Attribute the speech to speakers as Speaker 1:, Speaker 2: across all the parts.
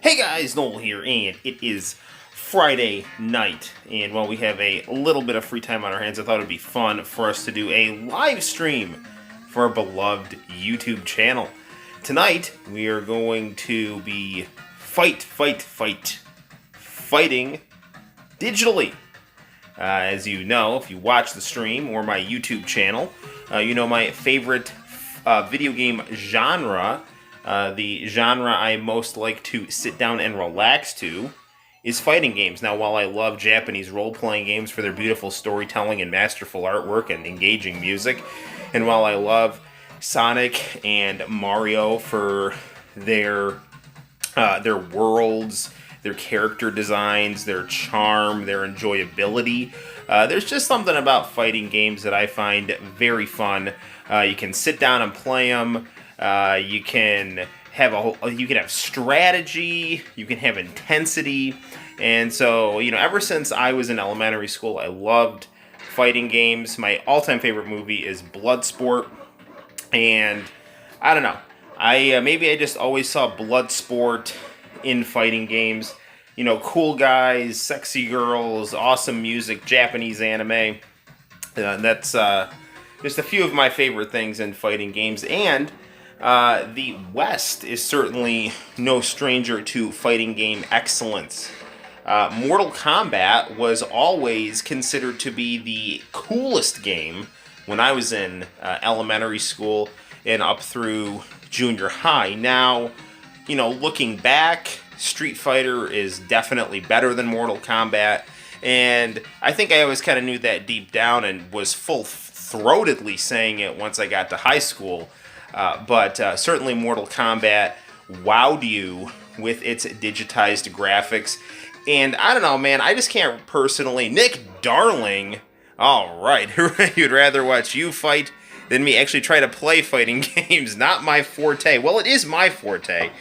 Speaker 1: Hey guys, Noel here, and it is Friday night, and while we have a little bit of free time on our hands, I thought it'd be fun for us to do a live stream for our beloved YouTube channel. Tonight, we are going to be fighting digitally. As you know, if you watch the stream or my YouTube channel, you know my favorite video game genre. The genre I most like to sit down and relax to is fighting games. Now, while I love Japanese role-playing games for their beautiful storytelling and masterful artwork and engaging music, and while I love Sonic and Mario for their worlds, their character designs, their charm, their enjoyability, there's just something about fighting games that I find very fun. You can sit down and play them. You can have strategy, you can have intensity, and so, ever since I was in elementary school, I loved fighting games. My all-time favorite movie is Bloodsport, and I don't know, maybe I just always saw Bloodsport in fighting games. Cool guys, sexy girls, awesome music, Japanese anime. That's just a few of my favorite things in fighting games, and the West is certainly no stranger to fighting game excellence. Mortal Kombat was always considered to be the coolest game when I was in elementary school and up through junior high. Now, looking back, Street Fighter is definitely better than Mortal Kombat, and I think I always kind of knew that deep down and was full-throatedly saying it once I got to high school. But certainly Mortal Kombat wowed you with its digitized graphics. And I don't know, man, I just can't personally... Nick Darling, all right, you'd rather watch you fight than me actually try to play fighting games. Not my forte. Well, it is my forte.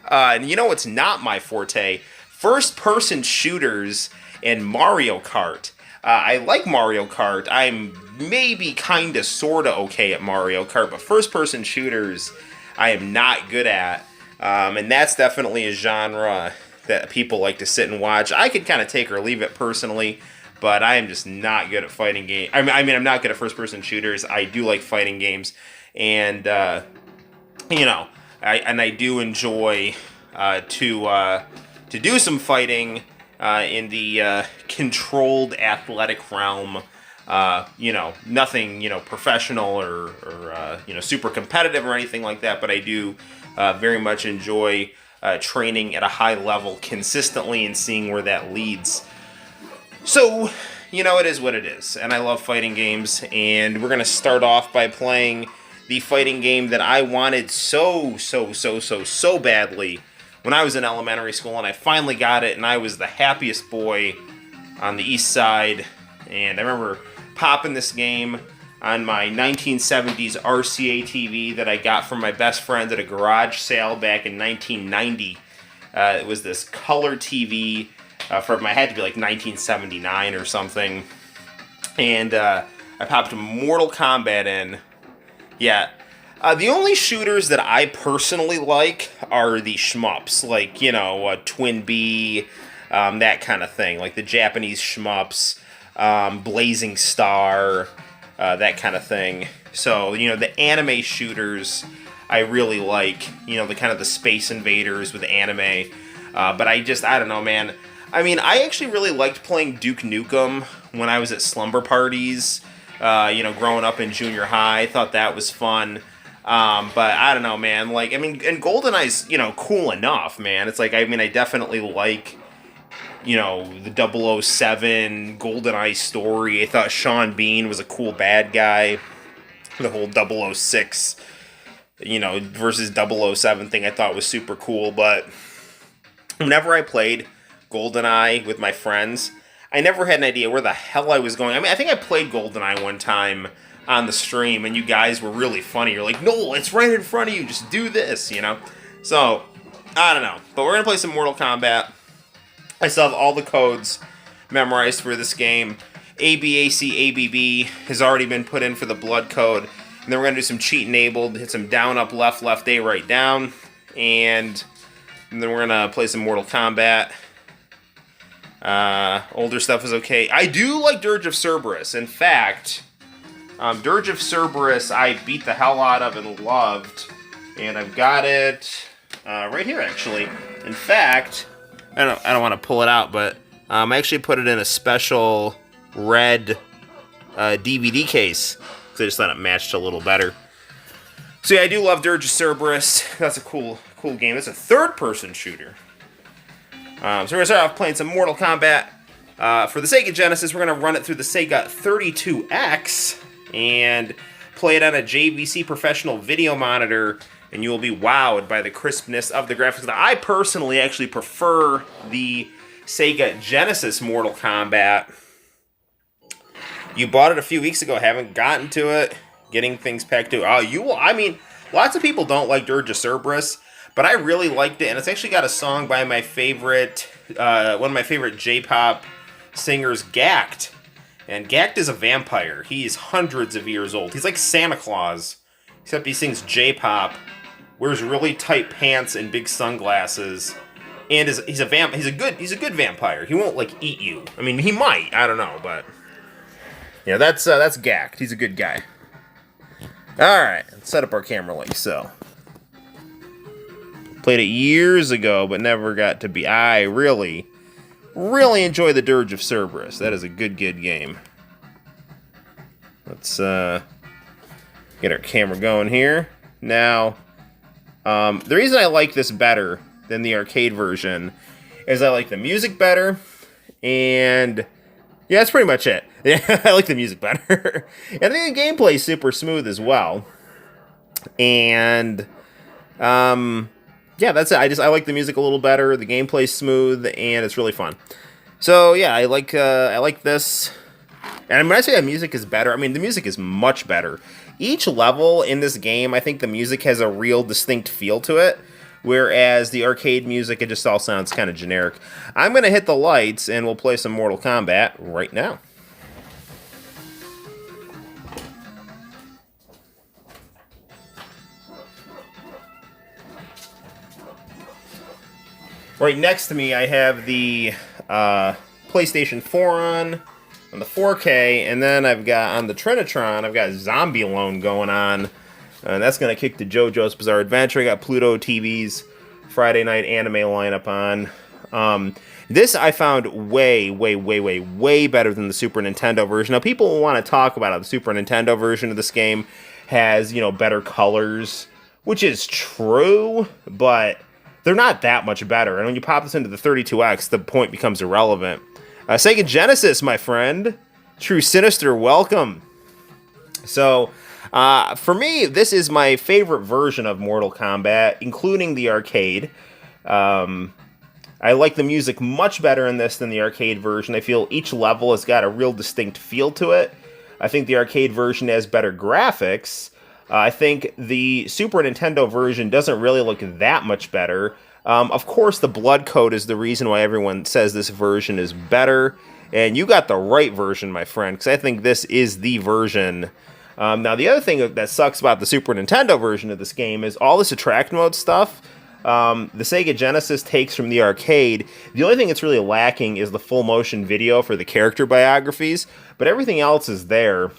Speaker 1: And you know what's not my forte? First-person shooters and Mario Kart. I like Mario Kart. I'm maybe kind of, sort of okay at Mario Kart, but first-person shooters I am not good at. And that's definitely a genre that people like to sit and watch. I could kind of take or leave it personally, but I am just not good at fighting games. I mean, I'm not good at first-person shooters. I do like fighting games, and, I do enjoy to do some fighting in the controlled athletic realm. Nothing, professional or super competitive or anything like that, but I do very much enjoy training at a high level consistently and seeing where that leads. So, it is what it is, and I love fighting games, and we're going to start off by playing the fighting game that I wanted so badly when I was in elementary school, and I finally got it, and I was the happiest boy on the east side. And I remember popping this game on my 1970s RCA TV that I got from my best friend at a garage sale back in 1990. It was this color TV from, I had to be like 1979 or something. And I popped Mortal Kombat in. Yeah. The only shooters that I personally like are the shmups, like, Twin B, that kind of thing, like the Japanese shmups, Blazing Star, that kind of thing. So, the anime shooters I really like, the kind of the Space Invaders with anime, but I don't know, man. I mean, I actually really liked playing Duke Nukem when I was at slumber parties, growing up in junior high. I thought that was fun. But I don't know, man. Like, I mean, and GoldenEye's, cool enough, man. It's like, I mean, I definitely like, the 007 GoldenEye story. I thought Sean Bean was a cool bad guy. The whole 006, versus 007 thing I thought was super cool. But whenever I played GoldenEye with my friends, I never had an idea where the hell I was going. I mean, I think I played GoldenEye one time on the stream, and you guys were really funny. You're like, no, it's right in front of you, just do this, So, I don't know. But we're going to play some Mortal Kombat. I still have all the codes memorized for this game. ABAC, ABB has already been put in for the blood code. And then we're going to do some cheat enabled, hit some down, up, left, left, A, right, down. And And then we're going to play some Mortal Kombat. Older stuff is okay. I do like Dirge of Cerberus. In fact, Dirge of Cerberus I beat the hell out of and loved. And I've got it right here, actually. In fact, I don't want to pull it out, but I actually put it in a special red DVD case because I just thought it matched a little better. So yeah, I do love Dirge of Cerberus. That's a cool game. It's a third-person shooter. So we're going to start off playing some Mortal Kombat. For the Sega Genesis, we're going to run it through the Sega 32X and play it on a JVC professional video monitor, and you will be wowed by the crispness of the graphics. Now, I personally actually prefer the Sega Genesis Mortal Kombat. You bought it a few weeks ago, haven't gotten to it, getting things packed to. Oh, you will. I mean, lots of people don't like Dirge of Cerberus, but I really liked it, and it's actually got a song by my favorite, one of my favorite J-pop singers, Gact. And Gact is a vampire. He's hundreds of years old. He's like Santa Claus, except he sings J-pop, wears really tight pants and big sunglasses, and he's a good vampire. He won't like eat you. I mean, he might. I don't know, but yeah, that's Gact. He's a good guy. All right, let's set up our camera like so. Played it years ago, but never got to be. I really enjoy the Dirge of Cerberus. That is a good game. Let's get our camera going here. Now, the reason I like this better than the arcade version is I like the music better, and yeah, that's pretty much it. Yeah, I like the music better. And I think the gameplay is super smooth as well. And yeah, that's it. I like the music a little better. The gameplay's smooth, and it's really fun. So yeah, I like this. And when I say the music is better, I mean the music is much better. Each level in this game, I think the music has a real distinct feel to it, whereas the arcade music, it just all sounds kind of generic. I'm gonna hit the lights, and we'll play some Mortal Kombat right now. Right next to me, I have the PlayStation 4 on the 4K, and then I've got, on the Trinitron, I've got Zombie Alone going on, and that's going to kick to JoJo's Bizarre Adventure. I got Pluto TV's Friday night anime lineup on. This I found way better than the Super Nintendo version. Now, people want to talk about how the Super Nintendo version of this game has, better colors, which is true, but they're not that much better. And when you pop this into the 32X, the point becomes irrelevant. Sega Genesis, my friend. True Sinister, welcome. So, for me, this is my favorite version of Mortal Kombat, including the arcade. I like the music much better in this than the arcade version. I feel each level has got a real distinct feel to it. I think the arcade version has better graphics. I think the Super Nintendo version doesn't really look that much better. Of course, the blood code is the reason why everyone says this version is better. And you got the right version, my friend, because I think this is the version. Now, the other thing that sucks about the Super Nintendo version of this game is all this attract mode stuff. The Sega Genesis takes from the arcade. The only thing that's really lacking is the full motion video for the character biographies, but everything else is there.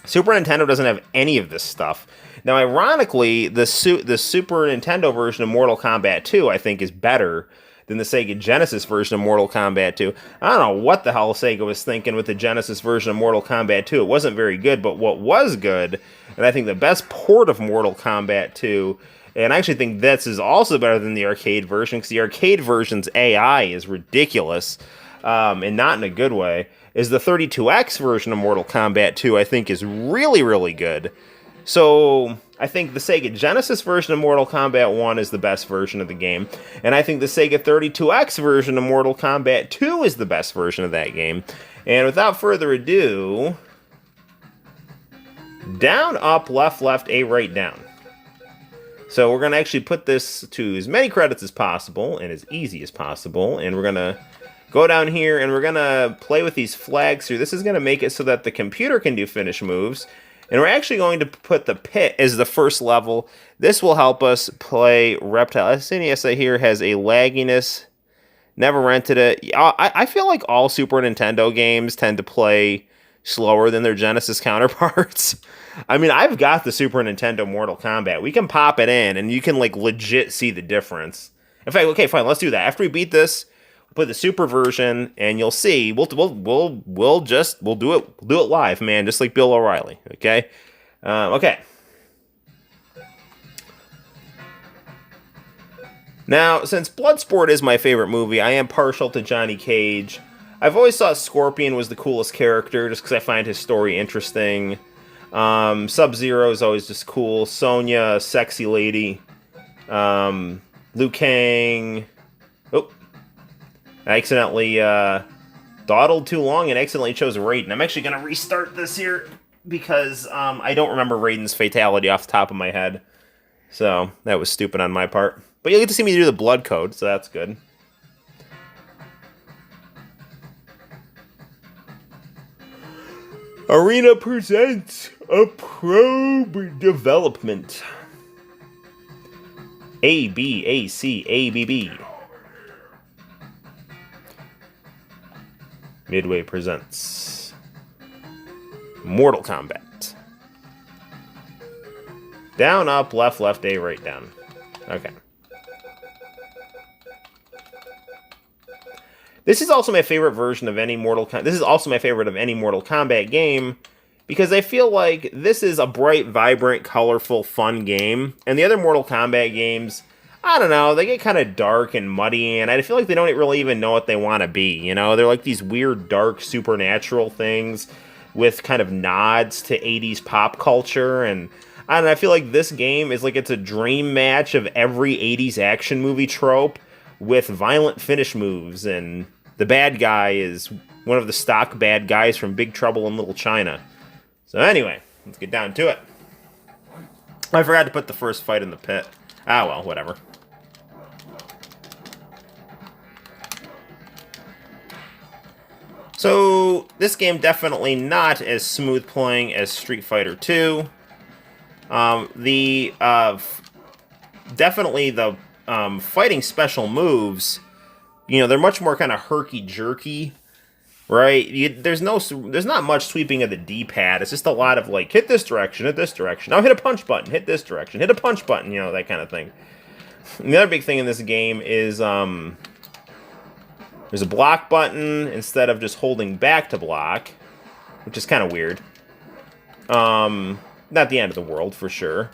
Speaker 1: Super Nintendo doesn't have any of this stuff. Now, ironically, the Super Nintendo version of Mortal Kombat 2, I think, is better than the Sega Genesis version of Mortal Kombat 2. I don't know what the hell Sega was thinking with the Genesis version of Mortal Kombat 2. It wasn't very good, but what was good, and I think the best port of Mortal Kombat 2, and I actually think this is also better than the arcade version, because the arcade version's AI is ridiculous, and not in a good way, is the 32X version of Mortal Kombat 2, I think, is really good. So, I think the Sega Genesis version of Mortal Kombat 1 is the best version of the game, and I think the Sega 32X version of Mortal Kombat 2 is the best version of that game. And without further ado, down, up, left, A, right, down. So we're going to actually put this to as many credits as possible and as easy as possible, and we're going to go down here, and we're going to play with these flags here. This is going to make it so that the computer can do finish moves, And we're actually going to put the pit as the first level. This will help us play Reptile. SNES here has a lagginess. Never rented it. I feel like all Super Nintendo games tend to play slower than their Genesis counterparts. I mean, I've got the Super Nintendo Mortal Kombat. We can pop it in, and you can like legit see the difference. In fact, okay, fine, let's do that. After we beat this, we'll play the Super version, and you'll see. We'll do it live, man, just like Bill O'Reilly. Okay, okay. Now, since Bloodsport is my favorite movie, I am partial to Johnny Cage. I've always thought Scorpion was the coolest character, just because I find his story interesting. Sub-Zero is always just cool. Sonya, sexy lady. Liu Kang. Oh. I accidentally dawdled too long and accidentally chose Raiden. I'm actually going to restart this here because I don't remember Raiden's fatality off the top of my head. So, that was stupid on my part. But you'll get to see me do the blood code, so that's good. Arena presents a probe development. ABACABB. Midway presents Mortal Kombat. Down, up, left, left, A, right, down. Okay. This is also my favorite version of any This is also my favorite of any Mortal Kombat game, because I feel like this is a bright, vibrant, colorful, fun game. And the other Mortal Kombat games, I don't know, they get kind of dark and muddy, and I feel like they don't really even know what they want to be, you know? They're like these weird, dark, supernatural things with kind of nods to 80s pop culture, and I don't know, I feel like this game is like it's a dream match of every 80s action movie trope with violent finish moves, and the bad guy is one of the stock bad guys from Big Trouble in Little China. So anyway, let's get down to it. I forgot to put the first fight in the pit. Ah, well, whatever. So, this game definitely not as smooth playing as Street Fighter 2. Definitely the fighting special moves, you know, they're much more kind of herky-jerky, right? There's not much sweeping of the D-pad. It's just a lot of, like, hit this direction, hit this direction. Now hit a punch button, hit this direction, hit a punch button, you know, that kind of thing. And the other big thing in this game is there's a block button instead of just holding back to block, which is kind of weird. Not the end of the world, for sure.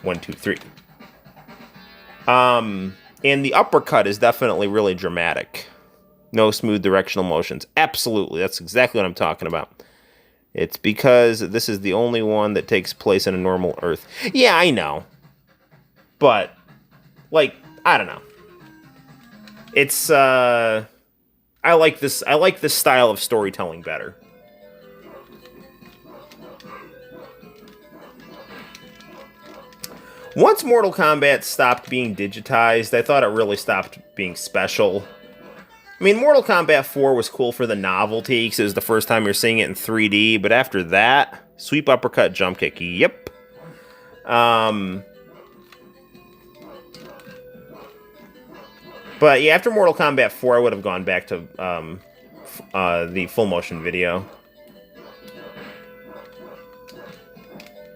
Speaker 1: 1, 2, 3. And the uppercut is definitely really dramatic. No smooth directional motions. Absolutely, that's exactly what I'm talking about. It's because this is the only one that takes place in a normal Earth. Yeah, I know. But, like, I don't know. It's, I like this style of storytelling better. Once Mortal Kombat stopped being digitized, I thought it really stopped being special. I mean, Mortal Kombat 4 was cool for the novelty, because it was the first time you're seeing it in 3D, but after that, sweep, uppercut, jump kick, yep. But yeah, after Mortal Kombat 4, I would have gone back to the full motion video.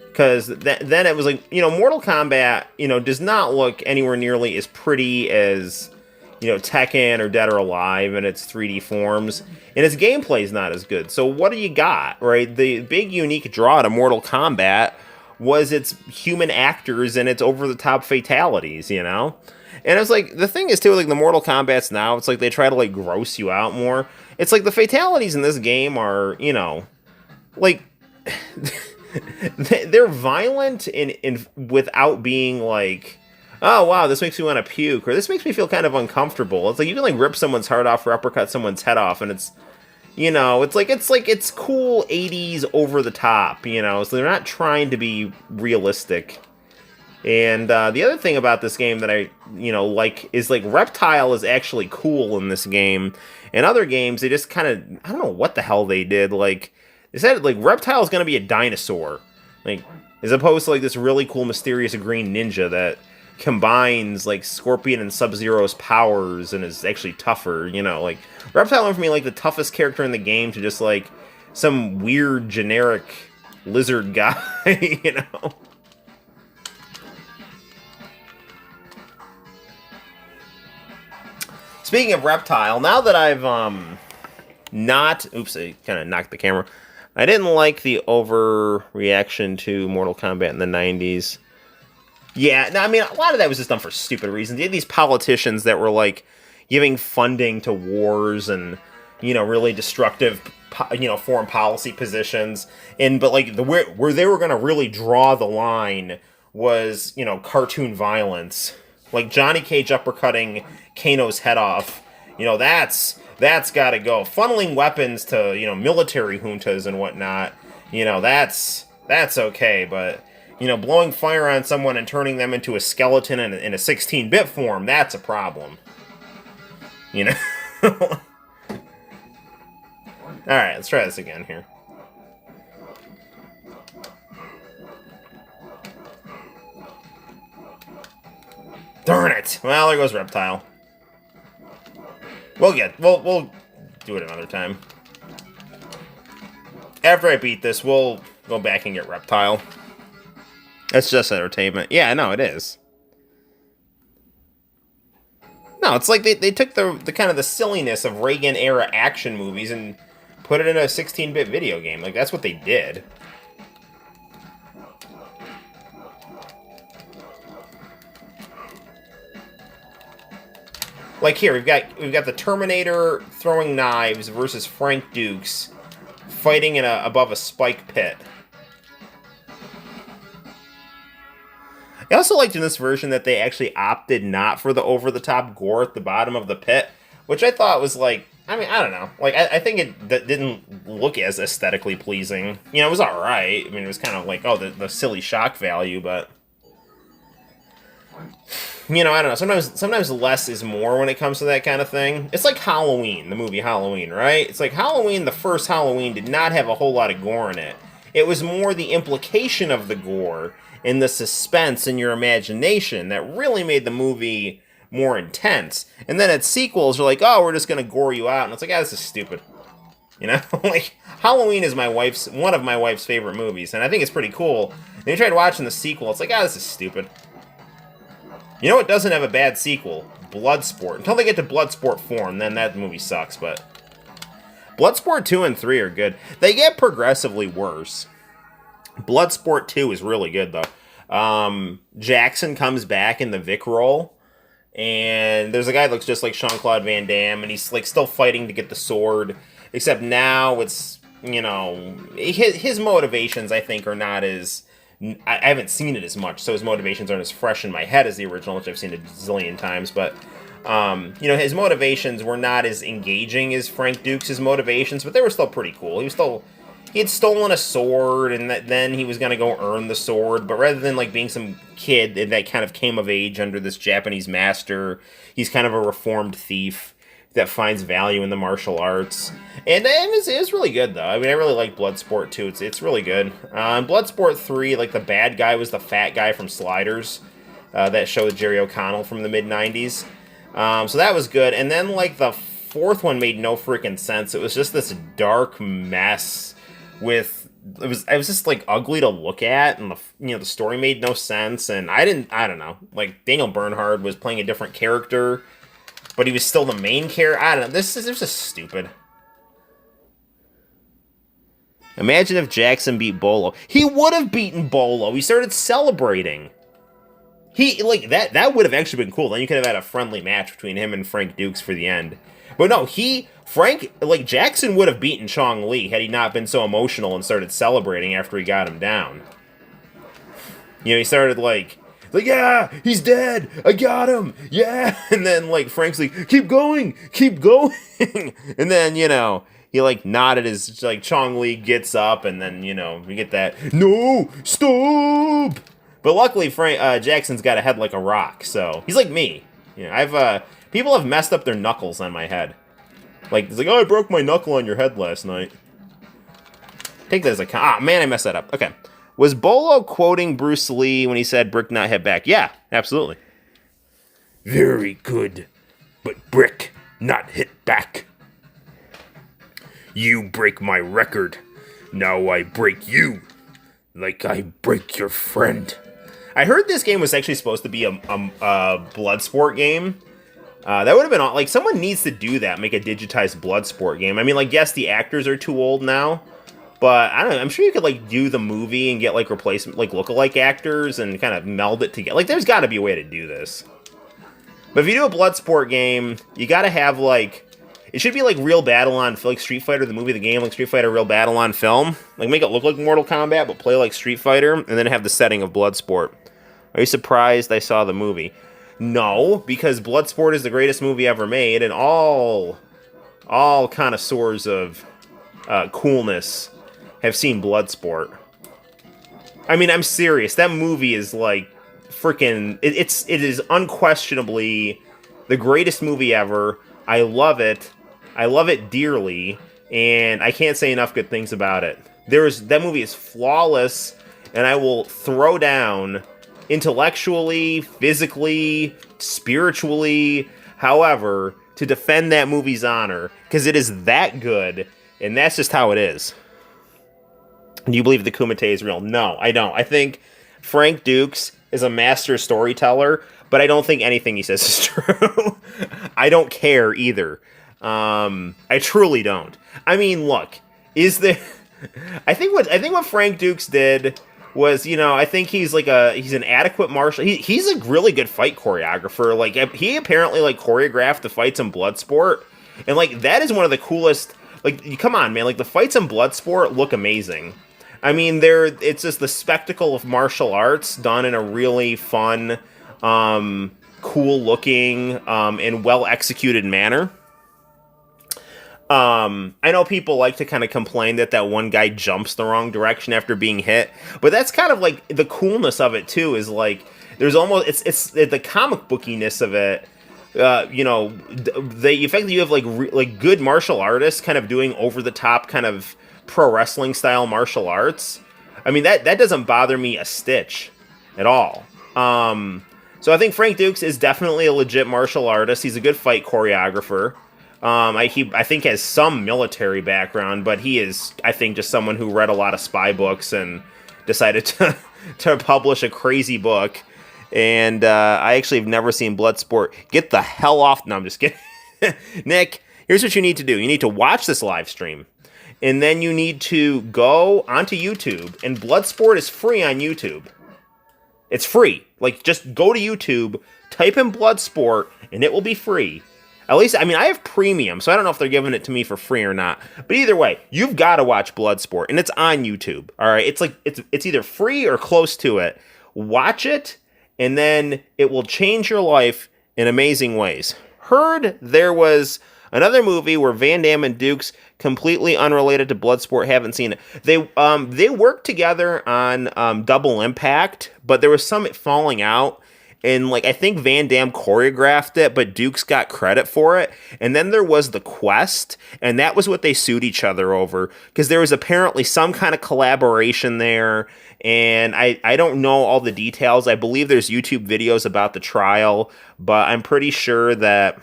Speaker 1: Because then it was like, you know, Mortal Kombat, you know, does not look anywhere nearly as pretty as, you know, Tekken or Dead or Alive in its 3D forms. And its gameplay is not as good. So what do you got, right? The big unique draw to Mortal Kombat was its human actors and its over-the-top fatalities, you know? And it's like, the thing is, too, like, the Mortal Kombats now, it's like they try to, like, gross you out more. It's like the fatalities in this game are, you know, like... they're violent in without being like, oh wow, this makes me want to puke, or this makes me feel kind of uncomfortable. It's like you can like rip someone's heart off or uppercut someone's head off, and it's, you know, it's cool 80s over the top, you know, so they're not trying to be realistic. And the other thing about this game that I, you know, like, is like Reptile is actually cool in this game. In other games, they just kind of, I don't know what the hell they did, like, They said, like, Reptile is going to be a dinosaur. Like, as opposed to, like, this really cool, mysterious green ninja that combines, like, Scorpion and Sub-Zero's powers and is actually tougher, you know? Like, Reptile went from being, like, the toughest character in the game to just, like, some weird, generic lizard guy, you know? Speaking of Reptile, now that I've, not... Oops, I kind of knocked the camera. I didn't like the overreaction to Mortal Kombat in the 90s. Yeah, no, I mean, a lot of that was just done for stupid reasons. You had these politicians that were, like, giving funding to wars and, you know, really destructive, you know, foreign policy positions. But, like, where they were going to really draw the line was, you know, cartoon violence. Like, Johnny Cage uppercutting Kano's head off. You know, that's got to go. Funneling weapons to, you know, military juntas and whatnot, you know, that's okay. But, you know, blowing fire on someone and turning them into a skeleton in a 16-bit form, that's a problem. You know? Alright, let's try this again here. Darn it! Well, there goes Reptile. We'll do it another time. After I beat this, we'll go back and get Reptile. That's just entertainment. Yeah, no, it is. No, it's like they took the kind of the silliness of Reagan-era action movies and put it in a 16-bit video game. Like, that's what they did. Like here, we've got the Terminator throwing knives versus Frank Dukes fighting above a spike pit. I also liked in this version that they actually opted not for the over-the-top gore at the bottom of the pit, which I thought was like, I mean, I don't know. Like, I think that didn't look as aesthetically pleasing. You know, it was alright. I mean, it was kind of like, oh, the silly shock value, but... You know, I don't know. Sometimes less is more when it comes to that kind of thing. It's like Halloween, the movie Halloween, right? It's like Halloween, the first Halloween, did not have a whole lot of gore in it. It was more the implication of the gore and the suspense in your imagination that really made the movie more intense. And then its sequels are like, oh, we're just going to gore you out. And it's like, ah, this is stupid. You know? Like, Halloween is one of my wife's favorite movies, and I think it's pretty cool. And you tried watching the sequel, it's like, ah, this is stupid. You know what doesn't have a bad sequel? Bloodsport. Until they get to Bloodsport 4, and then that movie sucks, but... Bloodsport 2 and 3 are good. They get progressively worse. Bloodsport 2 is really good, though. Jackson comes back in the Vic role, and there's a guy that looks just like Jean-Claude Van Damme, and he's, like, still fighting to get the sword, except now it's, you know... His motivations, I think, are not as... I haven't seen it as much, so his motivations aren't as fresh in my head as the original, which I've seen a zillion times, but, you know, his motivations were not as engaging as Frank Dukes' motivations, but they were still pretty cool. He had stolen a sword, and then he was going to go earn the sword, but rather than, like, being some kid that kind of came of age under this Japanese master, he's kind of a reformed thief that finds value in the martial arts. And it was really good, though. I mean, I really like Bloodsport 2. It's really good. In Bloodsport 3, like, the bad guy was the fat guy from Sliders. That show with Jerry O'Connell from the mid-90s. So that was good. And then, like, the fourth one made no freaking sense. It was just this dark mess with... It was just, like, ugly to look at, and the story made no sense, and I don't know. Like, Daniel Bernhard was playing a different character, but he was still the main character. I don't know. This is just stupid. Imagine if Jackson beat Bolo. He would have beaten Bolo. He started celebrating. That would have actually been cool. Then you could have had a friendly match between him and Frank Dukes for the end. But no, Jackson would have beaten Chong Li had he not been so emotional and started celebrating after he got him down. You know, he started like, yeah, he's dead, I got him, yeah, and then, like, Frank's like, keep going, and then, you know, he, like, nodded his, like, Chong Li gets up, and then, you know, we get that, no, stop, but luckily, Jackson's got a head like a rock, so, he's like me, you know, people have messed up their knuckles on my head, like, it's like, oh, I broke my knuckle on your head last night. Take that as a... Ah, man, I messed that up. Okay. Was Bolo quoting Bruce Lee when he said brick not hit back? Yeah, absolutely.
Speaker 2: Very good, but brick not hit back. You break my record. Now I break you. Like I break your friend.
Speaker 1: I heard this game was actually supposed to be a blood sport game. That would have been... Like, someone needs to do that, make a digitized blood sport game. I mean, like, yes, the actors are too old now. But, I don't know, I'm sure you could, like, do the movie and get, like, replacement, like, lookalike actors and kind of meld it together. Like, there's got to be a way to do this. But if you do a Bloodsport game, you got to have, like... It should be, like, Real Battle on... Like, Street Fighter, the movie, the game, like, Street Fighter, Real Battle on film. Like, make it look like Mortal Kombat, but play like Street Fighter, and then have the setting of Bloodsport. Are you surprised I saw the movie? No, because Bloodsport is the greatest movie ever made, and all connoisseurs of coolness have seen Bloodsport. I mean, I'm serious. That movie is like freaking... It is unquestionably the greatest movie ever. I love it. I love it dearly, and I can't say enough good things about it. That movie is flawless, and I will throw down intellectually, physically, spiritually, however, to defend that movie's honor, because it is that good, and that's just how it is. Do you believe the Kumite is real? No, I don't. I think Frank Dukes is a master storyteller, but I don't think anything he says is true. I don't care either. I truly don't. I mean, look, I think what Frank Dukes did was, I think he's an adequate martial. He's a really good fight choreographer. Like, he apparently like choreographed the fights in Bloodsport, and like that is one of the coolest. Like, come on, man! Like, the fights in Bloodsport look amazing. I mean, it's just the spectacle of martial arts done in a really fun, cool looking, and well executed manner. I know people like to kind of complain that one guy jumps the wrong direction after being hit, but that's kind of like the coolness of it too. Is like there's almost it's the comic bookiness of it. The fact that you have like good martial artists kind of doing over the top kind of pro wrestling style martial arts. I mean that doesn't bother me a stitch at all. So I think Frank Dukes is definitely a legit martial artist. He's a good fight choreographer. I think has some military background, but he is, I think, just someone who read a lot of spy books and decided to publish a crazy book. And I actually have never seen Bloodsport. Get the hell off. No, I'm just kidding. Nick, here's what you need to do. You need to watch this live stream. And then you need to go onto YouTube. And Bloodsport is free on YouTube. It's free. Like, just go to YouTube, type in Bloodsport, and it will be free. At least, I mean, I have premium, so I don't know if they're giving it to me for free or not. But either way, you've got to watch Bloodsport, and it's on YouTube. All right, it's either free or close to it. Watch it, and then it will change your life in amazing ways. Heard there was another movie where Van Damme and Dukes, completely unrelated to Bloodsport, haven't seen it. They worked together on Double Impact, but there was some falling out. And, like, I think Van Damme choreographed it, but Dukes got credit for it. And then there was The Quest, and that was what they sued each other over. Because there was apparently some kind of collaboration there, and I don't know all the details. I believe there's YouTube videos about the trial, but I'm pretty sure that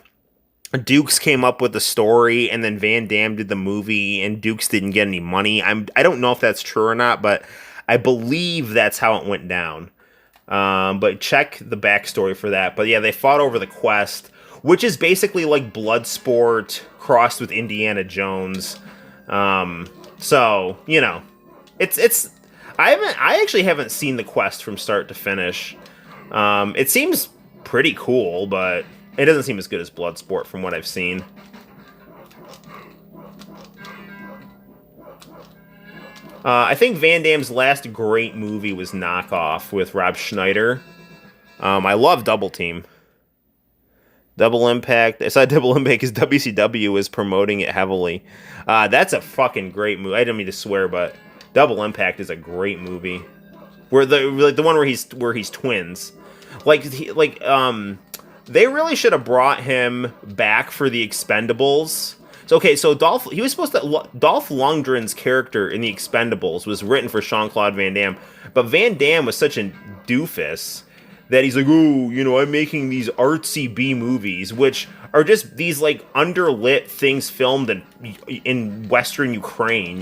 Speaker 1: Dukes came up with the story, and then Van Damme did the movie, and Dukes didn't get any money. I don't know if that's true or not, but I believe that's how it went down. But check the backstory for that. But yeah, they fought over The Quest, which is basically like Bloodsport crossed with Indiana Jones. So, it's I actually haven't seen The Quest from start to finish. It seems pretty cool, but it doesn't seem as good as Bloodsport from what I've seen. I think Van Damme's last great movie was Knockoff with Rob Schneider. I love Double Team. Double Impact. I saw Double Impact because WCW is promoting it heavily. That's a fucking great movie. I didn't mean to swear, but Double Impact is a great movie. Where the one where he's twins. They really should have brought him back for the Expendables. So Dolph Lundgren's character in The Expendables was written for Jean-Claude Van Damme, but Van Damme was such a doofus that he's like, oh, I'm making these artsy B movies, which are just these like underlit things filmed in Western Ukraine,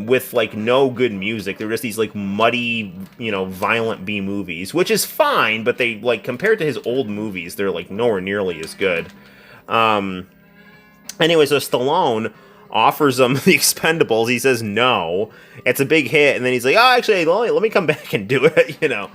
Speaker 1: with like no good music. They're just these like muddy, violent B movies, which is fine, but they like compared to his old movies, they're like nowhere nearly as good. Anyway, so Stallone offers him The Expendables. He says no. It's a big hit, and then he's like, oh, actually, let me come back and do it,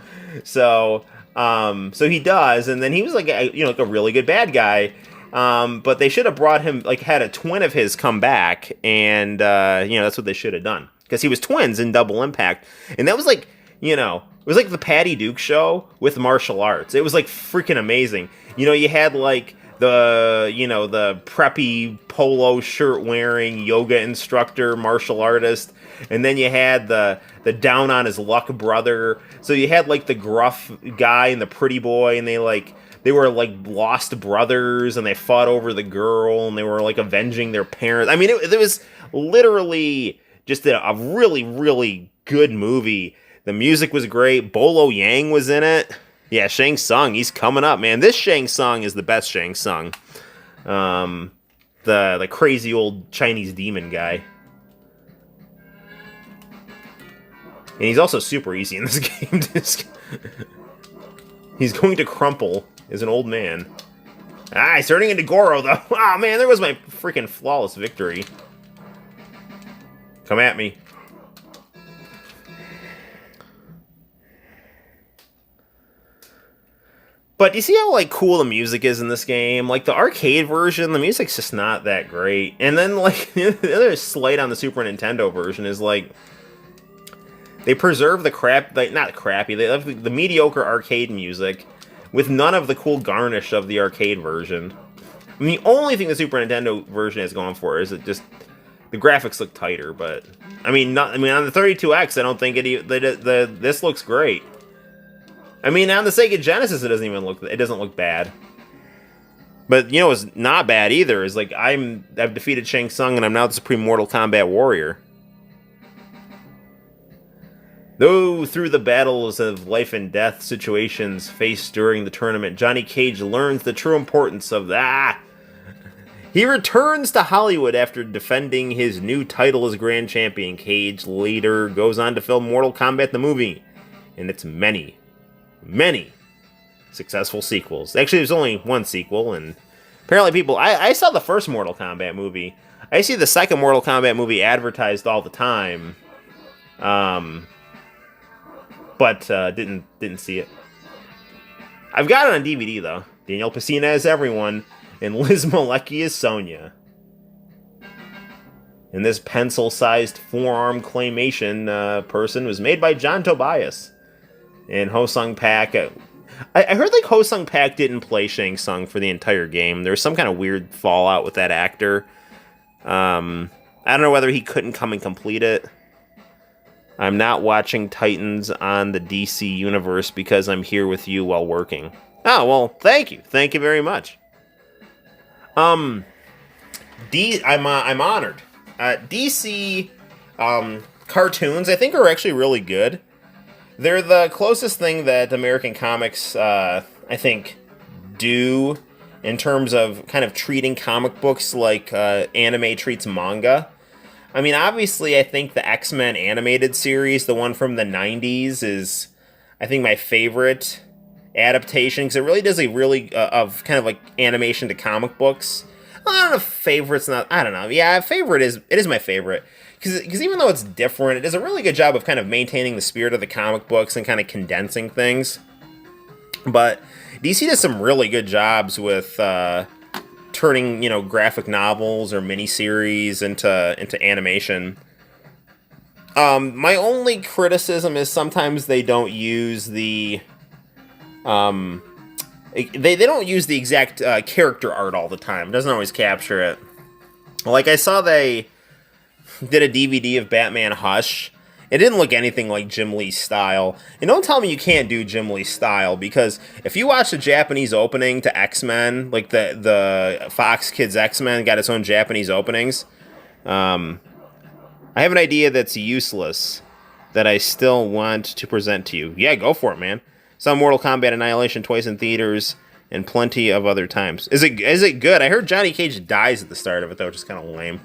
Speaker 1: So, so he does, and then he was like, like a really good bad guy. But they should have brought him, like, had a twin of his come back, and, that's what they should have done. Because he was twins in Double Impact. And that was like, it was like the Patty Duke show with martial arts. It was, like, freaking amazing. You had, like, the preppy polo shirt wearing yoga instructor, martial artist. And then you had the down on his luck brother. So you had, like, the gruff guy and the pretty boy, and they were like lost brothers, and they fought over the girl, and they were like avenging their parents. I mean, it was literally just a really, really good movie. The music was great. Bolo Yang was in it. Yeah, Shang Tsung, he's coming up, man. This Shang Tsung is the best Shang Tsung. The crazy old Chinese demon guy. And he's also super easy in this game. He's going to crumple as an old man. He's turning into Goro, though. Oh, man, there was my freaking flawless victory. Come at me. But do you see how, like, cool the music is in this game? Like, the arcade version, the music's just not that great. And then, like, the other slight on the Super Nintendo version is, like, they preserve the crap, like, not crappy, they have the mediocre arcade music with none of the cool garnish of the arcade version. I mean, the only thing the Super Nintendo version has gone for is it just, the graphics look tighter, but, on the 32X, I don't think this looks great. I mean, on the Sega Genesis, it doesn't look bad. But, what's not bad either is, like, I've defeated Shang Tsung, and I'm now the Supreme Mortal Kombat Warrior. Though through the battles of life and death situations faced during the tournament, Johnny Cage learns the true importance of that. He returns to Hollywood after defending his new title as Grand Champion. Cage later goes on to film Mortal Kombat the movie, and its many successful sequels. Actually, there's only one sequel, and apparently I saw the first Mortal Kombat movie. I see the second Mortal Kombat movie advertised all the time. But didn't see it. I've got it on DVD, though. Daniel Pesina as everyone, and Liz Malecki as Sonya. And this pencil-sized forearm claymation person was made by John Tobias. And Ho Sung Pak. I heard like Ho Sung Pak didn't play Shang Tsung for the entire game. There was some kind of weird fallout with that actor. I don't know whether he couldn't come and complete it. I'm not watching Titans on the DC universe because I'm here with you while working. Oh, well, thank you. Thank you very much. I'm honored. DC cartoons, I think, are actually really good. They're the closest thing that American comics, I think, do in terms of kind of treating comic books like anime treats manga. I mean, obviously, I think the X-Men animated series, the one from the 90s, is, I think, my favorite adaptation, because it really does a really, of kind of like animation to comic books. I don't know if favorite's not, I don't know. Yeah, it is my favorite. Because even though it's different, it does a really good job of kind of maintaining the spirit of the comic books and kind of condensing things. But DC does some really good jobs with turning, graphic novels or miniseries into animation. My only criticism is sometimes they don't use the they don't use the exact character art all the time. It doesn't always capture it. Like I saw they did a DVD of Batman Hush, It didn't look anything like Jim Lee's style. And don't tell me you can't do Jim Lee's style, because if you watch the Japanese opening to X-Men, like the Fox Kids X-Men got its own Japanese openings, I have an idea that's useless that I still want to present to you. Yeah, go for it, man. Saw Mortal Kombat Annihilation twice in theaters and plenty of other times. Is it good? I heard Johnny Cage dies at the start of it, though, which is kind of lame.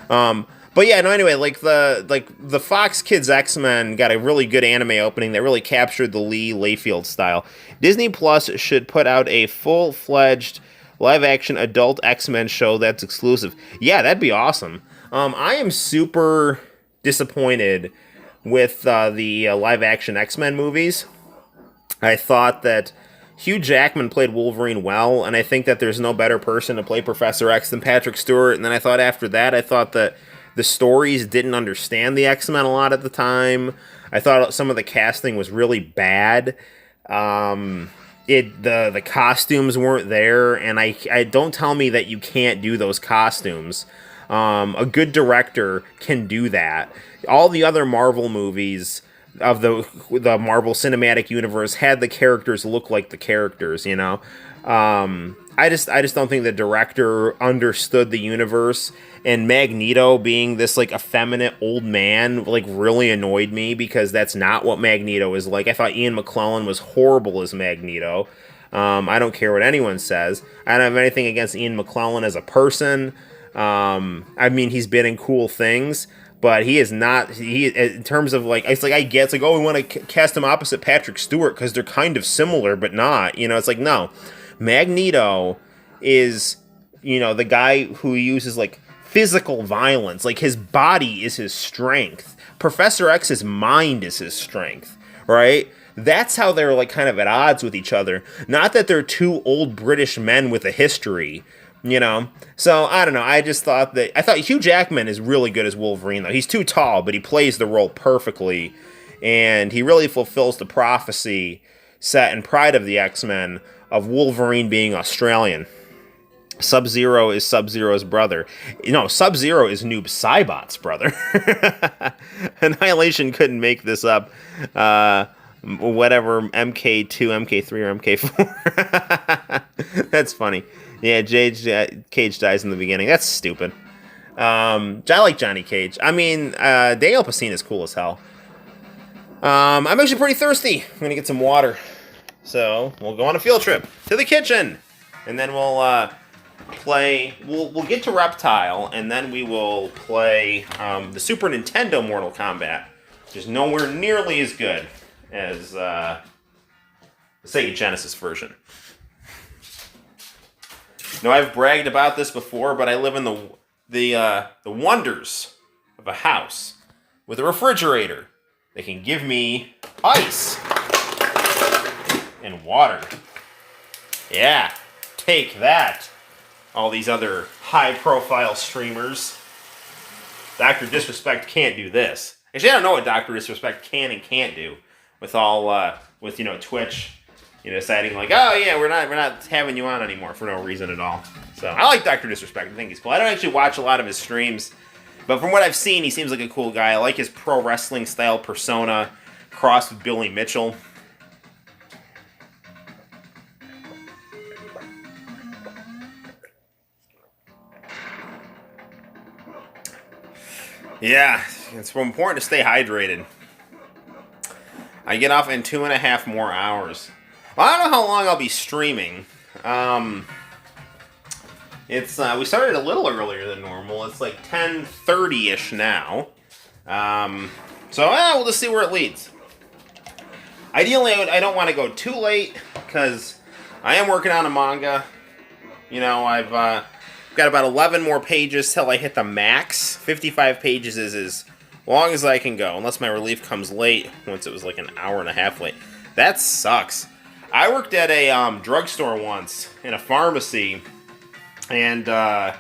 Speaker 1: But yeah, no, anyway, like the Fox Kids X-Men got a really good anime opening that really captured the Lee Layfield style. Disney Plus should put out a full-fledged live-action adult X-Men show that's exclusive. Yeah, that'd be awesome. I am super disappointed with the live-action X-Men movies. I thought that Hugh Jackman played Wolverine well, and I think that there's no better person to play Professor X than Patrick Stewart. And then I thought after that, I thought that the stories didn't understand the X-Men a lot at the time. I thought some of the casting was really bad. The costumes weren't there, and I don't tell me that you can't do those costumes. A good director can do that. All the other Marvel movies of the Marvel Cinematic Universe had the characters look like the characters, you know. I just don't think the director understood the universe, and Magneto being this like effeminate old man like really annoyed me, because that's not what Magneto is like. I thought Ian McKellen was horrible as Magneto. I don't care what anyone says. I don't have anything against Ian McKellen as a person. I mean, he's been in cool things, but he is not. He, in terms of like, it's like I get, it's like, oh, we want to cast him opposite Patrick Stewart because they're kind of similar, but not. You know, it's like, no, Magneto is, you know, the guy who uses like physical violence. Like his body is his strength. Professor X's mind is his strength, right? That's how they're like kind of at odds with each other. Not that they're two old British men with a history. You know, so I don't know. I thought Hugh Jackman is really good as Wolverine, though. He's too tall, but he plays the role perfectly, and he really fulfills the prophecy set in Pride of the X-Men of Wolverine being Australian. Sub-Zero is Sub-Zero's brother. You know, Sub-Zero is Noob Saibot's brother. Annihilation couldn't make this up. Whatever, MK2, MK3, or MK4. That's funny. Yeah, Cage dies in the beginning. That's stupid. I like Johnny Cage. I mean, Daniel Pacina is cool as hell. I'm actually pretty thirsty. I'm gonna get some water. So we'll go on a field trip to the kitchen, and then we'll play. We'll get to Reptile, and then we will play the Super Nintendo Mortal Kombat, which is nowhere nearly as good as the Sega Genesis version. Now, I've bragged about this before, but I live in the wonders of a house with a refrigerator that can give me ice and water. Yeah, take that, all these other high-profile streamers. Dr. Disrespect can't do this. Actually, I don't know what Dr. Disrespect can and can't do with all with Twitch. Deciding like, oh yeah, we're not having you on anymore for no reason at all. So I like Dr. Disrespect. I think he's cool. I don't actually watch a lot of his streams, but from what I've seen, he seems like a cool guy. I like his pro wrestling style persona crossed with Billy Mitchell. Yeah, it's important to stay hydrated. I get off in 2.5 more hours. Well, I don't know how long I'll be streaming. We started a little earlier than normal. It's like 10:30-ish now. So we'll just see where it leads. Ideally, I don't want to go too late, because I am working on a manga. I've got about 11 more pages till I hit the max. 55 pages is as long as I can go, unless my relief comes late, once it was like an hour and a half late. That sucks. I worked at a drugstore once, in a pharmacy, and I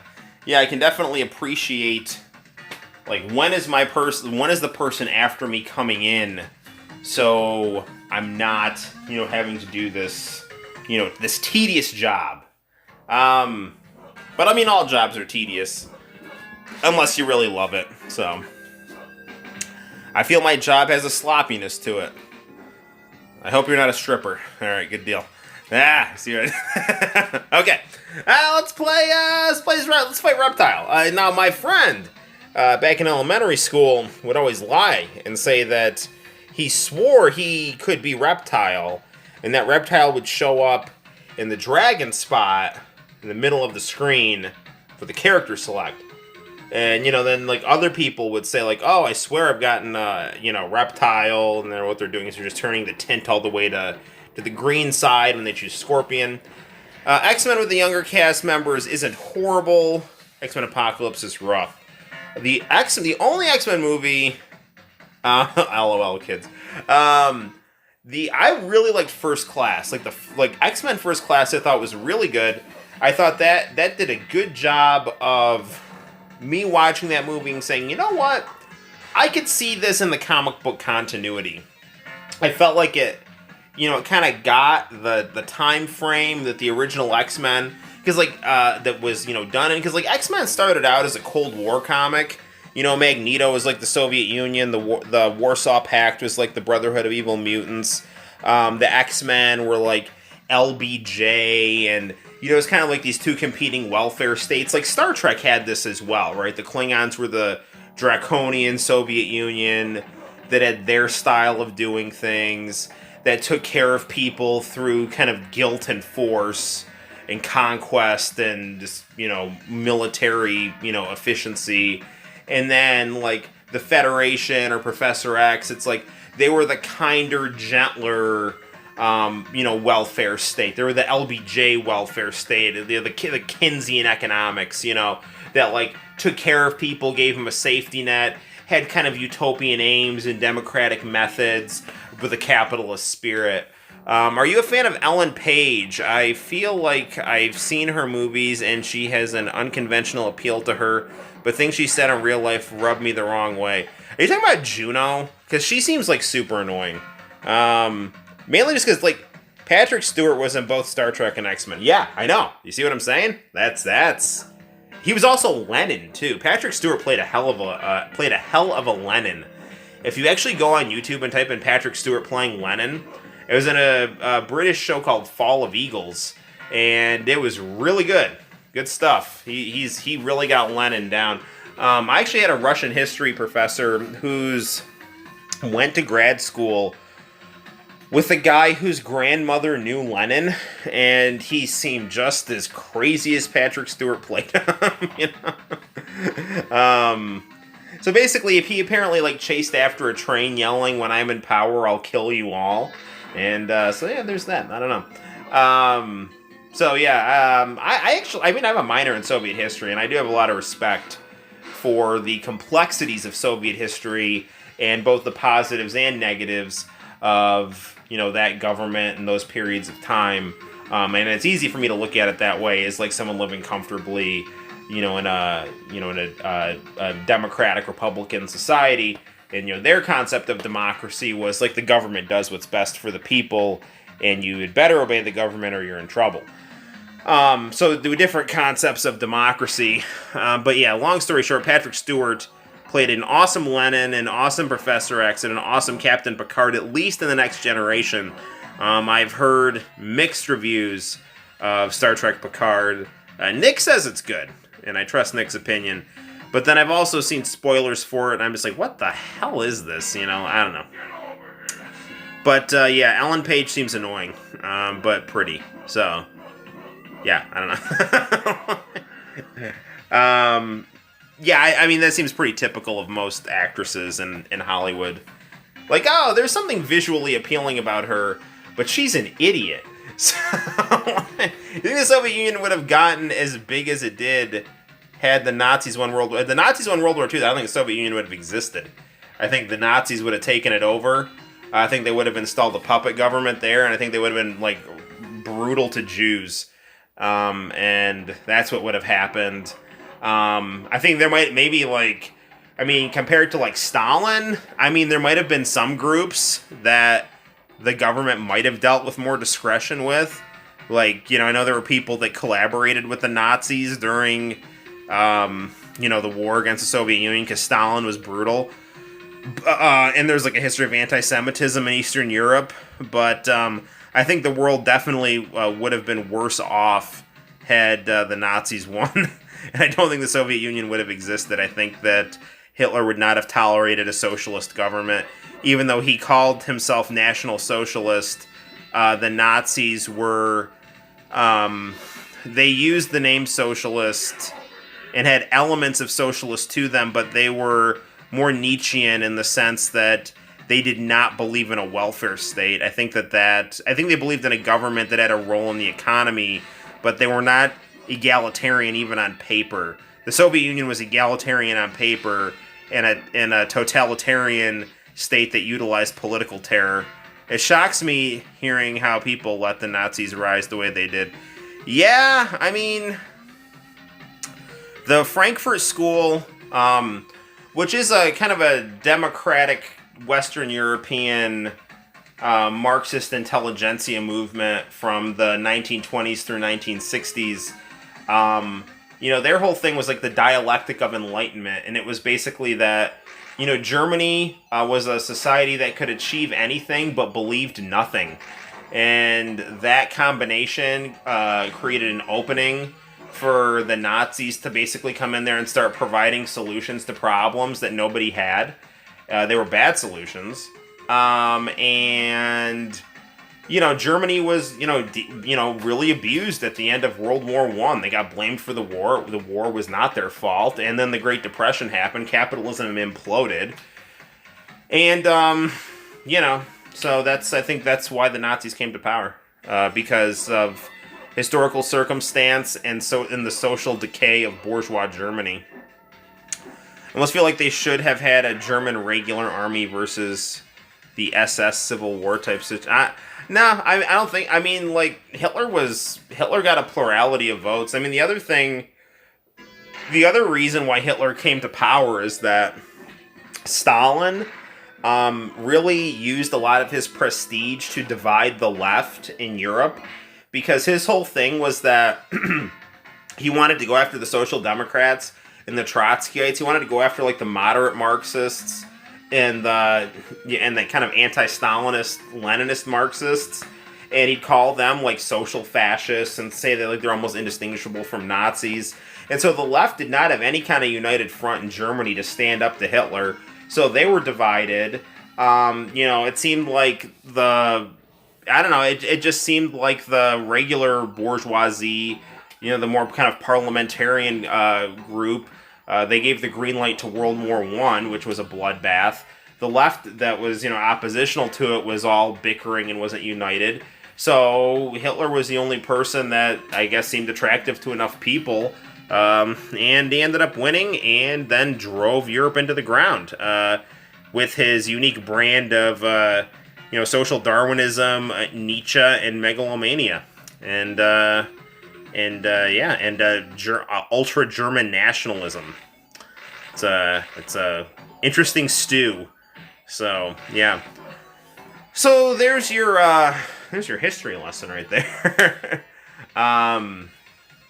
Speaker 1: can definitely appreciate, like, when is the person after me coming in, so I'm not, having to do this, this tedious job. But I mean, all jobs are tedious, unless you really love it, so. I feel my job has a sloppiness to it. I hope you're not a stripper. All right, good deal. See what? Okay, let's fight Reptile. Now, my friend back in elementary school would always lie and say that he swore he could be Reptile, and that Reptile would show up in the dragon spot in the middle of the screen for the character select. And, then, like, other people would say, like, oh, I swear I've gotten, Reptile, and then what they're doing is they're just turning the tint all the way to the green side when they choose Scorpion. X-Men with the younger cast members isn't horrible. X-Men Apocalypse is rough. The only X-Men movie... LOL, kids. I really liked First Class. Like X-Men First Class I thought was really good. I thought that did a good job of me watching that movie and saying, you know what? I could see this in the comic book continuity. I felt like it kind of got the time frame that the original X-Men, because that was done in, because X-Men started out as a Cold War comic. Magneto was like the Soviet Union, the Warsaw Pact was like the Brotherhood of Evil Mutants. The X-Men were like LBJ, and it's kind of like these two competing welfare states. Like Star Trek had this as well, right? The Klingons were the draconian Soviet Union that had their style of doing things, that took care of people through kind of guilt and force and conquest and just, military, efficiency. And then, like, the Federation or Professor X, it's like they were the kinder, gentler, welfare state. They were the LBJ welfare state, the Keynesian economics, that, like, took care of people, gave them a safety net, had kind of utopian aims and democratic methods with a capitalist spirit. Are you a fan of Ellen Page? I feel like I've seen her movies and she has an unconventional appeal to her, but things she said in real life rubbed me the wrong way. Are you talking about Juno? Because she seems like super annoying. Mainly just because, like, Patrick Stewart was in both Star Trek and X-Men. Yeah, I know. You see what I'm saying? That's. He was also Lenin too. Patrick Stewart played a hell of a Lenin. If you actually go on YouTube and type in Patrick Stewart playing Lenin, it was in a British show called Fall of Eagles, and it was really good. Good stuff. He really got Lenin down. I actually had a Russian history professor who's went to grad school with a guy whose grandmother knew Lenin, and he seemed just as crazy as Patrick Stewart played him. So basically, if he apparently chased after a train yelling, "When I'm in power, I'll kill you all," and so yeah, there's that. I don't know. I have a minor in Soviet history, and I do have a lot of respect for the complexities of Soviet history and both the positives and negatives of that government and those periods of time. And it's easy for me to look at it that way, as like someone living comfortably, in a democratic Republican society. And their concept of democracy was like the government does what's best for the people, and you had better obey the government or you're in trouble. So there were different concepts of democracy. But yeah, long story short, Patrick Stewart played an awesome Lenin, an awesome Professor X, and an awesome Captain Picard, at least in The Next Generation. I've heard mixed reviews of Star Trek Picard. Nick says it's good, and I trust Nick's opinion. But then I've also seen spoilers for it, and I'm just like, what the hell is this? I don't know. But yeah, Ellen Page seems annoying, but pretty. So, yeah, I don't know. Yeah, I mean, that seems pretty typical of most actresses in Hollywood. Like, oh, there's something visually appealing about her, but she's an idiot. So, you think the Soviet Union would have gotten as big as it did had the Nazis won World War II? The Nazis won World War II, I don't think the Soviet Union would have existed. I think the Nazis would have taken it over. I think they would have installed a puppet government there, and I think they would have been, like, brutal to Jews. And that's what would have happened. I think there compared to like Stalin, there might have been some groups that the government might have dealt with more discretion with. Like, I know there were people that collaborated with the Nazis during, the war against the Soviet Union because Stalin was brutal. And there's like a history of anti-Semitism in Eastern Europe, but I think the world definitely would have been worse off had the Nazis won. And I don't think the Soviet Union would have existed. I think that Hitler would not have tolerated a socialist government. Even though he called himself National Socialist, the Nazis were... they used the name socialist and had elements of socialist to them, but they were more Nietzschean in the sense that they did not believe in a welfare state. I think they believed in a government that had a role in the economy, but they were not egalitarian even on paper. The Soviet Union was egalitarian on paper and a totalitarian state that utilized political terror. It shocks me hearing how people let the Nazis rise the way they did. Yeah, I mean, the Frankfurt School, which is a kind of a democratic Western European Marxist intelligentsia movement from the 1920s through 1960s. Their whole thing was like the dialectic of enlightenment, and it was basically that, Germany was a society that could achieve anything but believed nothing. And that combination created an opening for the Nazis to basically come in there and start providing solutions to problems that nobody had. They were bad solutions. Germany was, really abused at the end of World War I. They got blamed for the war. The war was not their fault. And then the Great Depression happened. Capitalism imploded. And, so I think that's why the Nazis came to power. Because of historical circumstance and the social decay of bourgeois Germany. I almost feel like they should have had a German regular army versus the SS Civil War type situation. No, I don't think. I mean, like, Hitler got a plurality of votes. I mean, the other reason why Hitler came to power is that Stalin really used a lot of his prestige to divide the left in Europe, because his whole thing was that he wanted to go after the Social Democrats and the Trotskyites. He wanted to go after like the moderate Marxists and the kind of anti-Stalinist, Leninist Marxists, and he'd call them like social fascists and say that like they're almost indistinguishable from Nazis. And so the left did not have any kind of united front in Germany to stand up to Hitler. So they were divided. It seemed like it just seemed like the regular bourgeoisie, the more kind of parliamentarian group, they gave the green light to World War I, which was a bloodbath. The left that was, oppositional to it was all bickering and wasn't united. So Hitler was the only person that I guess seemed attractive to enough people, and he ended up winning and then drove Europe into the ground with his unique brand of, social Darwinism, Nietzsche, and megalomania. And ultra German nationalism. It's a interesting stew. So yeah. So there's your history lesson right there.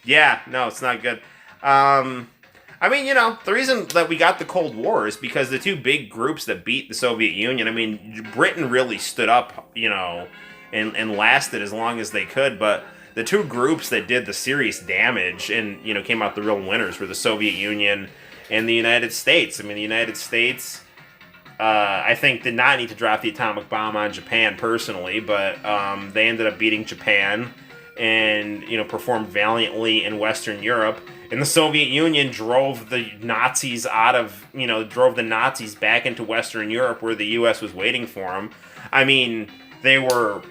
Speaker 1: Yeah, no, it's not good. The reason that we got the Cold War is because the two big groups that beat the Soviet Union. I mean, Britain really stood up, and lasted as long as they could, but the two groups that did the serious damage and, came out the real winners were the Soviet Union and the United States. I mean, the United States, I think, did not need to drop the atomic bomb on Japan personally, but they ended up beating Japan and, performed valiantly in Western Europe. And the Soviet Union drove the Nazis drove the Nazis back into Western Europe where the U.S. was waiting for them. I mean, they were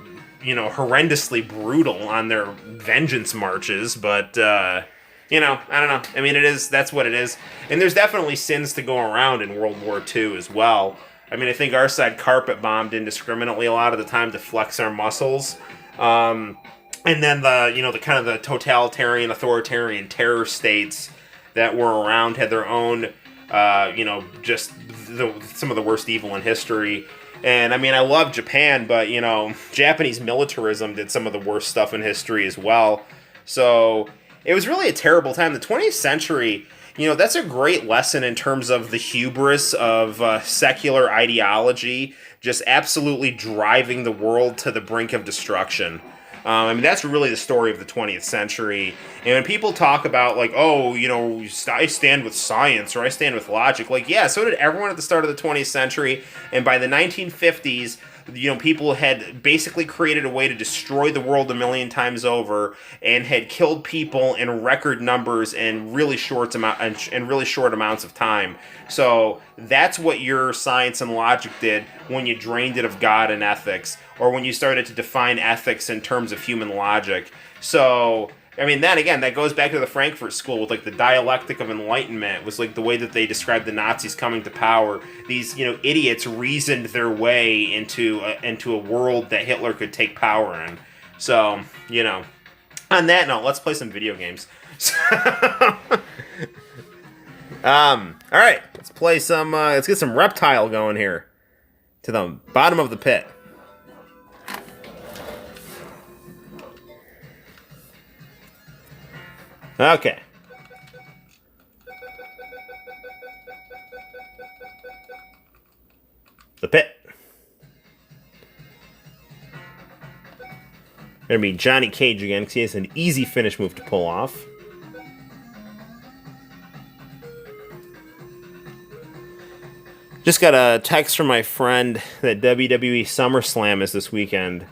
Speaker 1: horrendously brutal on their vengeance marches, but, I don't know. I mean, that's what it is. And there's definitely sins to go around in World War II as well. I mean, I think our side carpet bombed indiscriminately a lot of the time to flex our muscles. And then the kind of the totalitarian, authoritarian terror states that were around had their own, just some of the worst evil in history. And, I mean, I love Japan, but, Japanese militarism did some of the worst stuff in history as well. So, it was really a terrible time. The 20th century, that's a great lesson in terms of the hubris of secular ideology just absolutely driving the world to the brink of destruction. That's really the story of the 20th century. And when people talk about, like, oh, I stand with science or I stand with logic, like, yeah, so did everyone at the start of the 20th century. And by the 1950s, people had basically created a way to destroy the world a million times over and had killed people in record numbers in really short amounts of time. So that's what your science and logic did when you drained it of God and ethics, or when you started to define ethics in terms of human logic. So then again, that goes back to the Frankfurt School with, like, the dialectic of enlightenment was, like, the way that they described the Nazis coming to power. These, idiots reasoned their way into a world that Hitler could take power in. So, on that note, let's play some video games. All right, let's play some, let's get some Reptile going here. To the bottom of the pit. Okay. The pit. Gonna be Johnny Cage again, because he has an easy finish move to pull off. Just got a text from my friend that WWE SummerSlam is this weekend.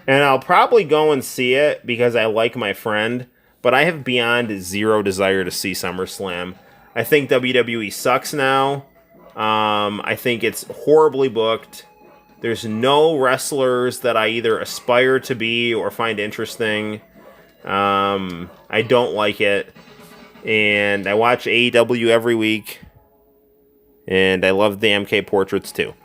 Speaker 1: And I'll probably go and see it because I like my friend. But I have beyond zero desire to see SummerSlam. I think WWE sucks now. I think it's horribly booked. There's no wrestlers that I either aspire to be or find interesting. I don't like it. And I watch AEW every week. And I love the MK portraits too.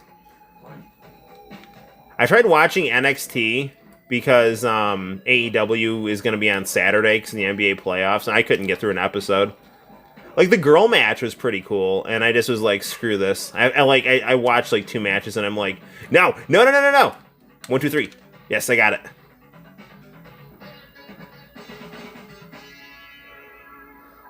Speaker 1: I tried watching NXT because AEW is going to be on Saturday because of the NBA playoffs, and I couldn't get through an episode. Like, the girl match was pretty cool, and I just was like, screw this. I watched like 2 matches, and I'm like, no. 1, 2, 3. Yes, I got it.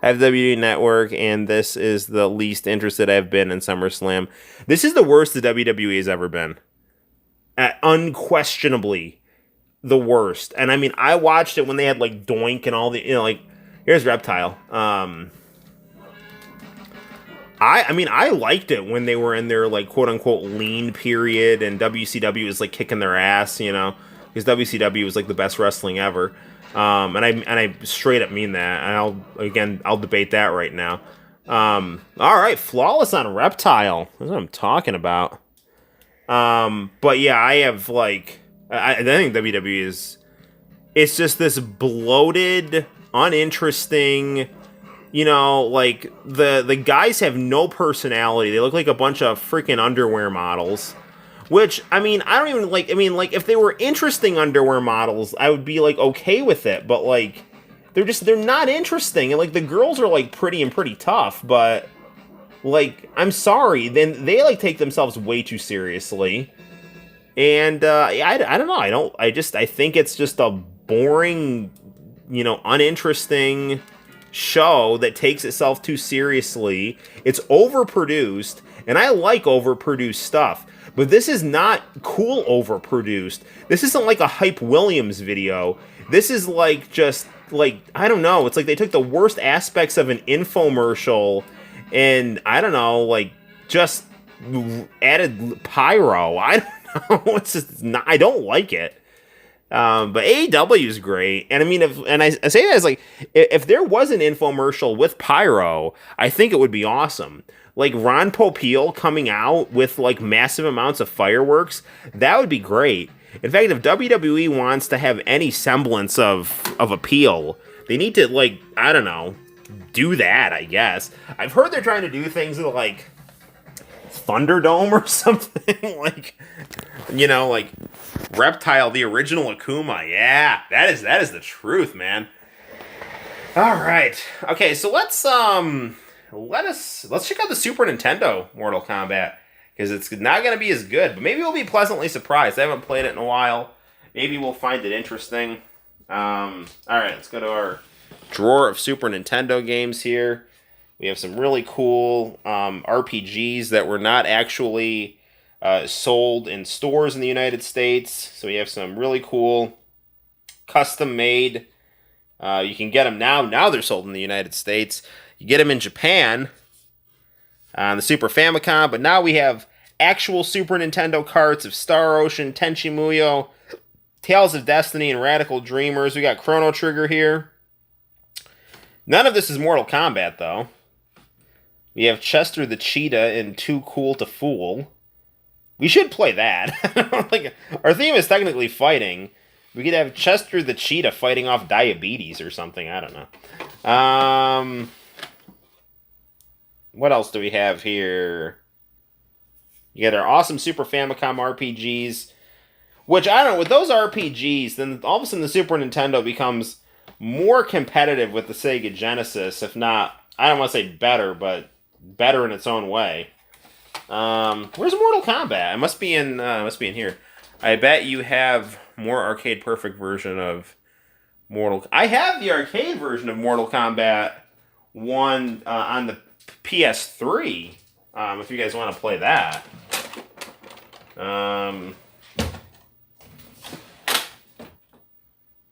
Speaker 1: I have WWE Network, and this is the least interested I've been in SummerSlam. This is the worst the WWE has ever been. Unquestionably the worst. And I watched it when they had, like, Doink and all the, here's Reptile. I liked it when they were in their, like, quote unquote lean period, and WCW was, like, kicking their ass, because WCW was, like, the best wrestling ever. And I straight up mean that. And I'll debate that right now. All right, flawless on Reptile. That's what I'm talking about. But yeah, I have, like, I think WWE is, it's just this bloated, uninteresting, like, the guys have no personality. They look like a bunch of freaking underwear models. Which, I don't even like, if they were interesting underwear models, I would be, like, okay with it. But, like, they're not interesting. And, like, the girls are, like, pretty tough. But, like, I'm sorry. Then they, like, take themselves way too seriously. And, I don't know. I think it's just a boring, uninteresting show that takes itself too seriously. It's overproduced. And I like overproduced stuff. But this is not cool overproduced. This isn't like a Hype Williams video. This is like just, like, I don't know. It's like they took the worst aspects of an infomercial and, I don't know, like, just added pyro. I don't know. It's just not, I don't like it. But AEW is great. And I say that as, like, if there was an infomercial with pyro, I think it would be awesome. Like, Ron Popeil coming out with, like, massive amounts of fireworks, that would be great. In fact, if WWE wants to have any semblance of appeal, they need to, like, I don't know, do that, I guess. I've heard they're trying to do things with, like, Thunderdome or something. Like, like, Reptile, the original Akuma. Yeah, that is the truth, man. All right. Okay, so let's check out the Super Nintendo Mortal Kombat, because it's not going to be as good, but maybe we'll be pleasantly surprised. I haven't played it in a while. Maybe we'll find it interesting. All right, let's go to our drawer of Super Nintendo games here. We have some really cool RPGs that were not actually sold in stores in the United States. So we have some really cool custom made. You can get them now. Now they're sold in the United States. You get them in Japan on the Super Famicom, but now we have actual Super Nintendo carts of Star Ocean, Tenchi Muyo, Tales of Destiny, and Radical Dreamers. We got Chrono Trigger here. None of this is Mortal Kombat, though. We have Chester the Cheetah in Too Cool to Fool. We should play that. Like, our theme is technically fighting. We could have Chester the Cheetah fighting off diabetes or something. I don't know. What else do we have here? You got our awesome Super Famicom RPGs. Which, I don't know, with those RPGs, then all of a sudden the Super Nintendo becomes more competitive with the Sega Genesis, if not, I don't want to say better, but better in its own way. Where's Mortal Kombat? It must be in here. I bet you have more arcade perfect version of Mortal. I have the arcade version of Mortal Kombat 1 on the PS3. If you guys want to play that.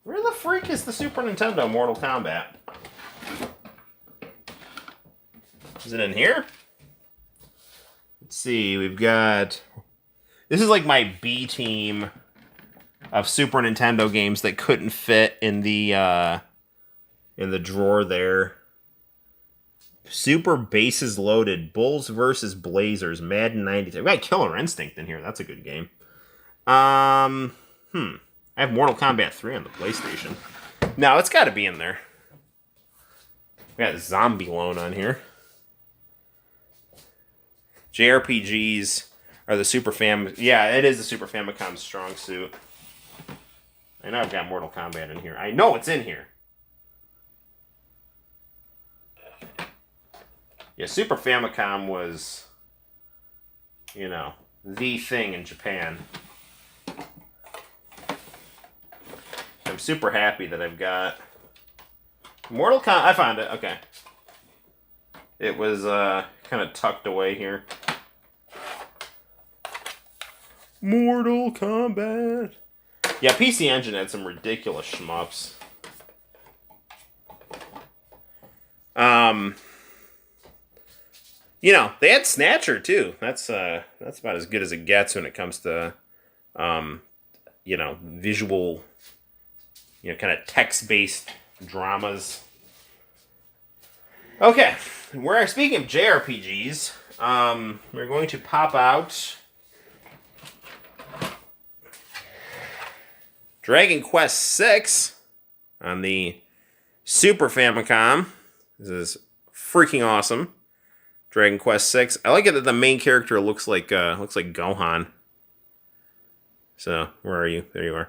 Speaker 1: Where the freak is the Super Nintendo Mortal Kombat? Is it in here? Let's see, we've got... This is like my B team of Super Nintendo games that couldn't fit in the drawer there. Super Bases Loaded, Bulls versus Blazers, Madden 93. We got Killer Instinct in here. That's a good game. I have Mortal Kombat 3 on the PlayStation. No, it's got to be in there. We got Zombie Loan on here. JRPGs are the Super Fam... Yeah, it is the Super Famicom's strong suit. I know I've got Mortal Kombat in here. I know it's in here. Yeah, Super Famicom was, you know, the thing in Japan. I'm super happy that I've got Mortal Kombat. I found it. Okay. It was kind of tucked away here. Mortal Kombat. Yeah, PC Engine had some ridiculous shmups. You know, they had Snatcher too. That's about as good as it gets when it comes to you know, visual, you know, kind of text-based dramas. Okay, we're speaking of JRPGs. We're going to pop out Dragon Quest VI on the Super Famicom. This is freaking awesome. Dragon Quest VI. I like it that the main character looks like Gohan. So, where are you? There you are.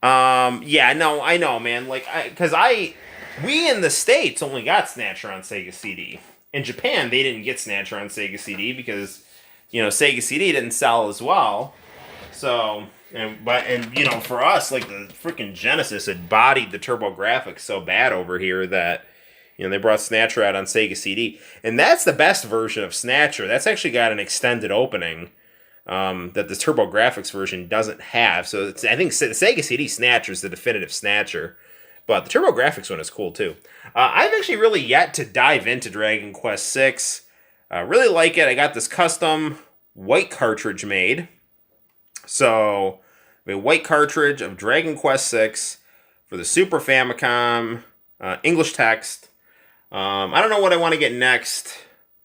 Speaker 1: Yeah, no, I know, man. Like, we in the States only got Snatcher on Sega CD. In Japan, they didn't get Snatcher on Sega CD because, you know, Sega CD didn't sell as well. So, and you know, for us, like, the freaking Genesis had bodied the TurboGrafx so bad over here that, you know, they brought Snatcher out on Sega CD. And that's the best version of Snatcher. That's actually got an extended opening that the TurboGrafx version doesn't have. So I think the Sega CD Snatcher is the definitive Snatcher. But the TurboGrafx one is cool, too. I've actually really yet to dive into Dragon Quest VI. Really like it. I got this custom white cartridge made. So, a white cartridge of Dragon Quest VI for the Super Famicom, English text. I don't know what I want to get next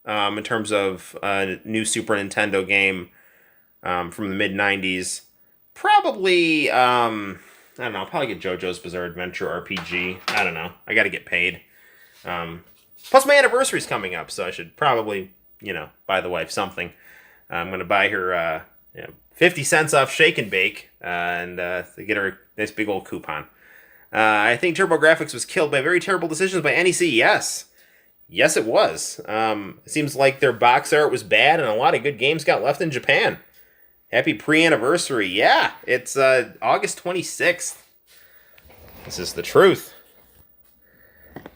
Speaker 1: in terms of a new Super Nintendo game from the mid-90s. Probably, I don't know, I'll probably get JoJo's Bizarre Adventure RPG. I don't know. I got to get paid. Plus, my anniversary's coming up, so I should probably, you know, buy the wife something. I'm going to buy her 50 cents off Shake and Bake and get her a nice big old coupon. I think TurboGrafx was killed by very terrible decisions by NEC. Yes, it was. It seems like their box art was bad and a lot of good games got left in Japan. Happy pre-anniversary. Yeah, it's August 26th. This is the truth.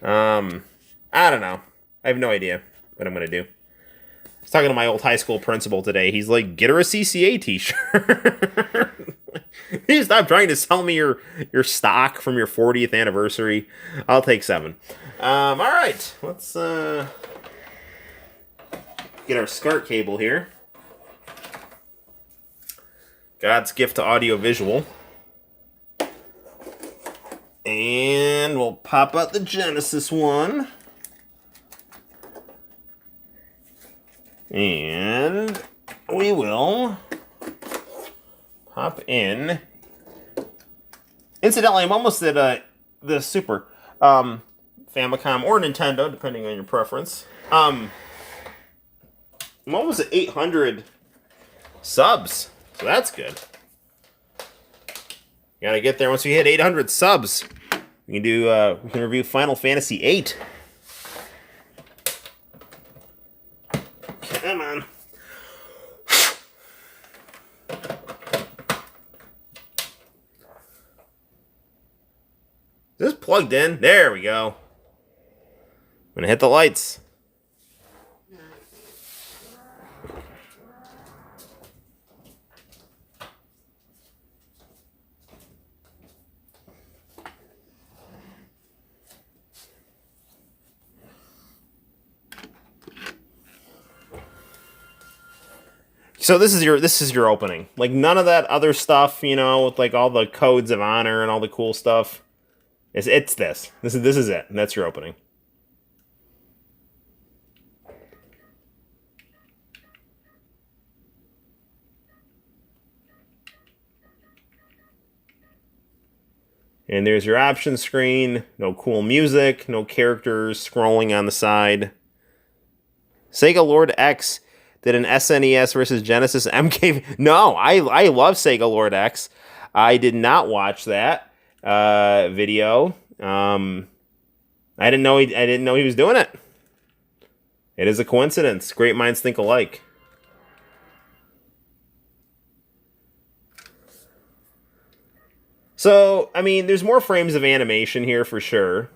Speaker 1: I don't know. I have no idea what I'm going to do. I was talking to my old high school principal today. He's like, get her a CCA t-shirt. You stop trying to sell me your stock from your 40th anniversary. I'll take 7. All right. Let's get our SCART cable here. God's gift to audio-visual. And we'll pop out the Genesis one. And we will pop in. Incidentally, I'm almost at the Super Famicom or Nintendo, depending on your preference. I'm almost at 800 subs, so that's good. Gotta get there. Once we hit 800 subs, we can do we can review Final Fantasy VIII. Come on. Is this plugged in? There we go. I'm gonna hit the lights. So this is your opening. Like none of that other stuff, you know, with like all the codes of honor and all the cool stuff. It's this. This is it. And that's your opening. And there's your options screen. No cool music, no characters scrolling on the side. Sega Lord X did an SNES versus Genesis MK. No, I love Sega Lord X. I did not watch that video. I didn't know he was doing it. It is a coincidence. Great minds think alike. So, I mean, there's more frames of animation here for sure.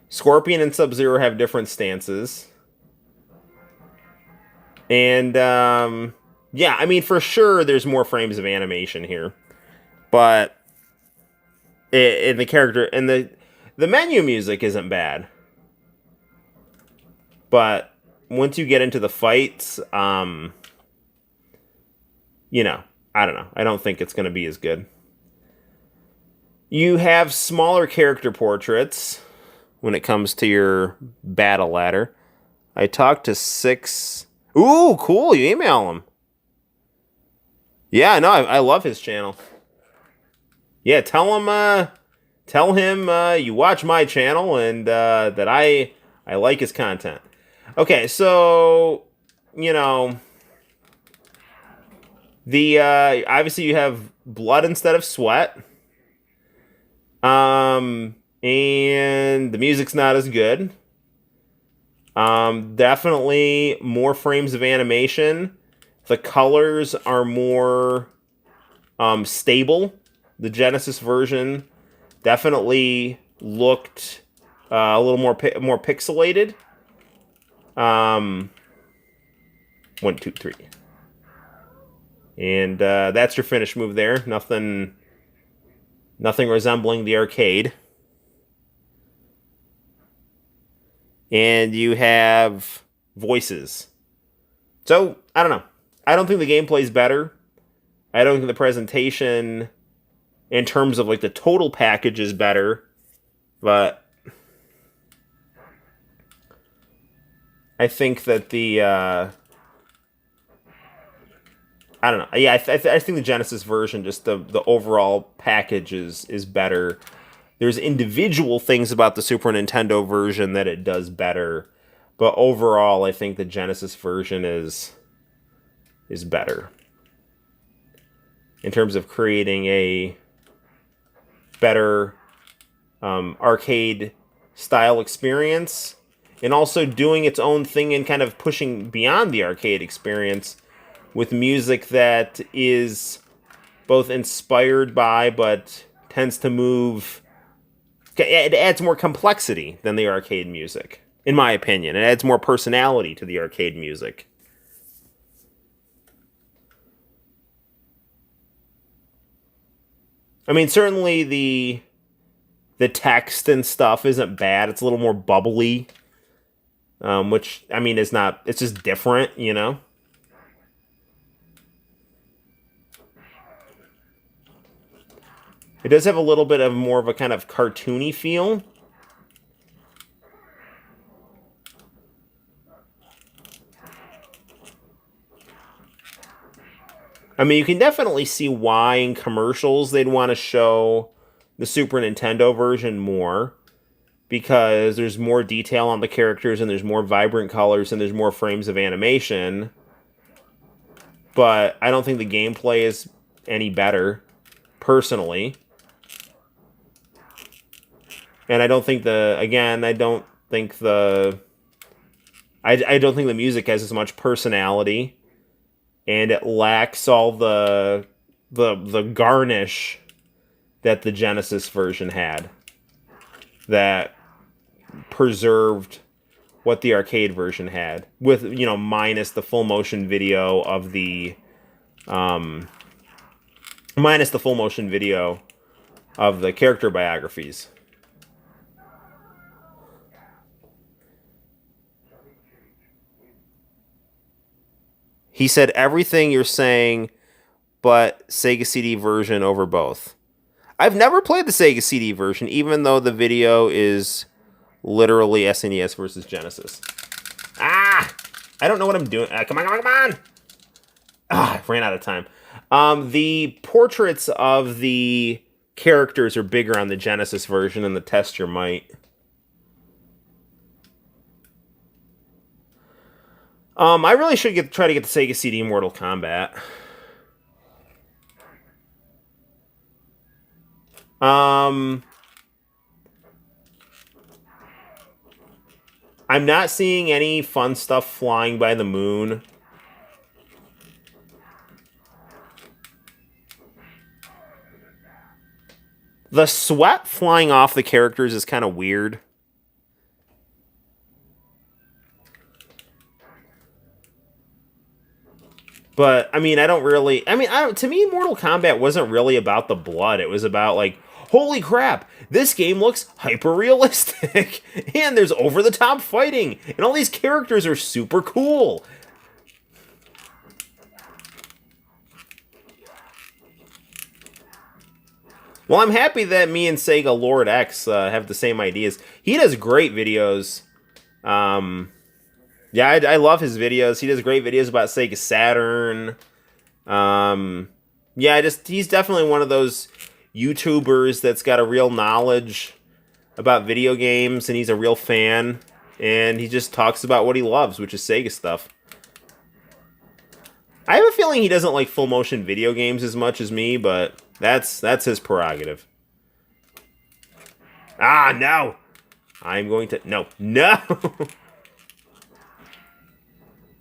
Speaker 1: Scorpion and Sub-Zero have different stances. And, yeah, I mean, for sure there's more frames of animation here. But in the character, and the menu music isn't bad. But once you get into the fights, you know, I don't know. I don't think it's going to be as good. You have smaller character portraits when it comes to your battle ladder. I talked to 6... Ooh, cool. You email him. Yeah, no, I love his channel. Yeah, tell him you watch my channel and that I like his content. Okay, so, you know, the obviously you have blood instead of sweat. And the music's not as good. Definitely more frames of animation. The colors are more stable. The Genesis version definitely looked a little more pixelated. 1, 2, 3. And that's your finish move there. Nothing resembling the arcade. And you have voices. So, I don't know. I don't think the gameplay's better. I don't think the presentation, in terms of like the total package, is better. But I think that the... I don't know. Yeah, I think the Genesis version, just the overall package is better. There's individual things about the Super Nintendo version that it does better, but overall, I think the Genesis version is better in terms of creating a better arcade style experience, and also doing its own thing and kind of pushing beyond the arcade experience with music that is both inspired by but tends to move It adds more complexity than the arcade music, in my opinion. It adds more personality to the arcade music. I mean, certainly the text and stuff isn't bad. It's a little more bubbly, which, I mean, is not... It's just different, you know? It does have a little bit of more of a kind of cartoony feel. I mean, you can definitely see why in commercials they'd want to show the Super Nintendo version more, because there's more detail on the characters and there's more vibrant colors and there's more frames of animation. But I don't think the gameplay is any better, personally. And I don't think I don't think the music has as much personality. And it lacks all the garnish that the Genesis version had, that preserved what the arcade version had, with, you know, minus the full motion video of the character biographies. He said everything you're saying, but Sega CD version over both. I've never played the Sega CD version, even though the video is literally SNES versus Genesis. Ah! I don't know what I'm doing. Come on! I ran out of time. The portraits of the characters are bigger on the Genesis version than the Test Your Might. I really should try to get the Sega CD Mortal Kombat. I'm not seeing any fun stuff flying by the moon. The sweat flying off the characters is kind of weird. But, I mean, to me, Mortal Kombat wasn't really about the blood. It was about, like, holy crap, this game looks hyper-realistic. And there's over-the-top fighting. And all these characters are super cool. Well, I'm happy that me and Sega Lord X have the same ideas. He does great videos. Yeah, I love his videos. He does great videos about Sega Saturn. Yeah, he's definitely one of those YouTubers that's got a real knowledge about video games, and he's a real fan, and he just talks about what he loves, which is Sega stuff. I have a feeling he doesn't like full motion video games as much as me, but that's his prerogative. Ah, no! I'm going to... No.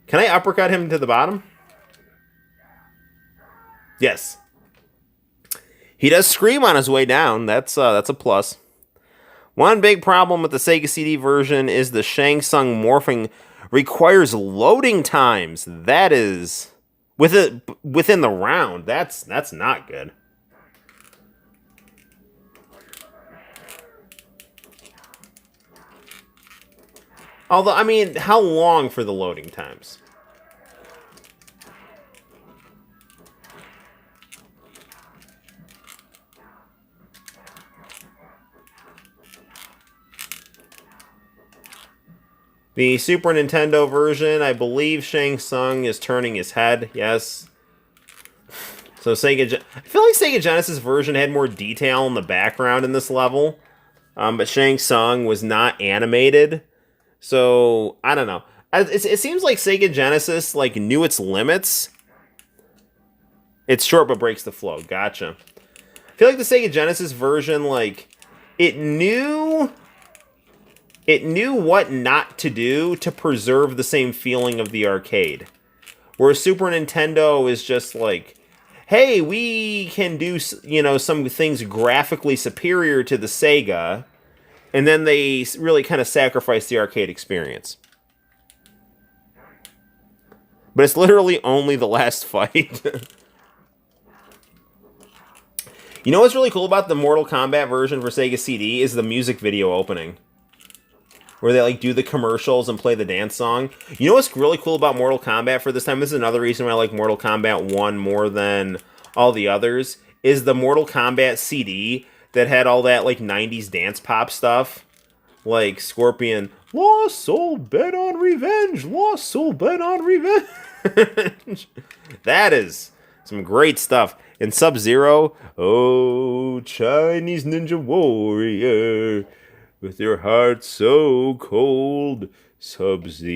Speaker 1: Can I uppercut him to the bottom? Yes. He does scream on his way down. That's a plus. One big problem with the Sega CD version is the Shang Tsung morphing requires loading times. That is within the round. That's not good. Although, I mean, how long for the loading times? The Super Nintendo version, I believe Shang Tsung is turning his head, yes. So I feel like Sega Genesis version had more detail in the background in this level, but Shang Tsung was not animated. So, I don't know. It seems like Sega Genesis, like, knew its limits. It's short but breaks the flow. Gotcha. I feel like the Sega Genesis version, like, it knew what not to do to preserve the same feeling of the arcade. Whereas Super Nintendo is just like, hey, we can do, you know, some things graphically superior to the Sega, And then they really kind of sacrifice the arcade experience. But it's literally only the last fight. You know what's really cool about the Mortal Kombat version for Sega CD is the music video opening. Where they like do the commercials and play the dance song. You know what's really cool about Mortal Kombat for this time? This is another reason why I like Mortal Kombat 1 more than all the others. Is the Mortal Kombat CD that had all that like 90s dance pop stuff. Like Scorpion, lost soul bent on revenge, lost soul bent on revenge. That is some great stuff. And Sub-Zero, oh, Chinese ninja warrior, with your heart so cold, Sub-Zero.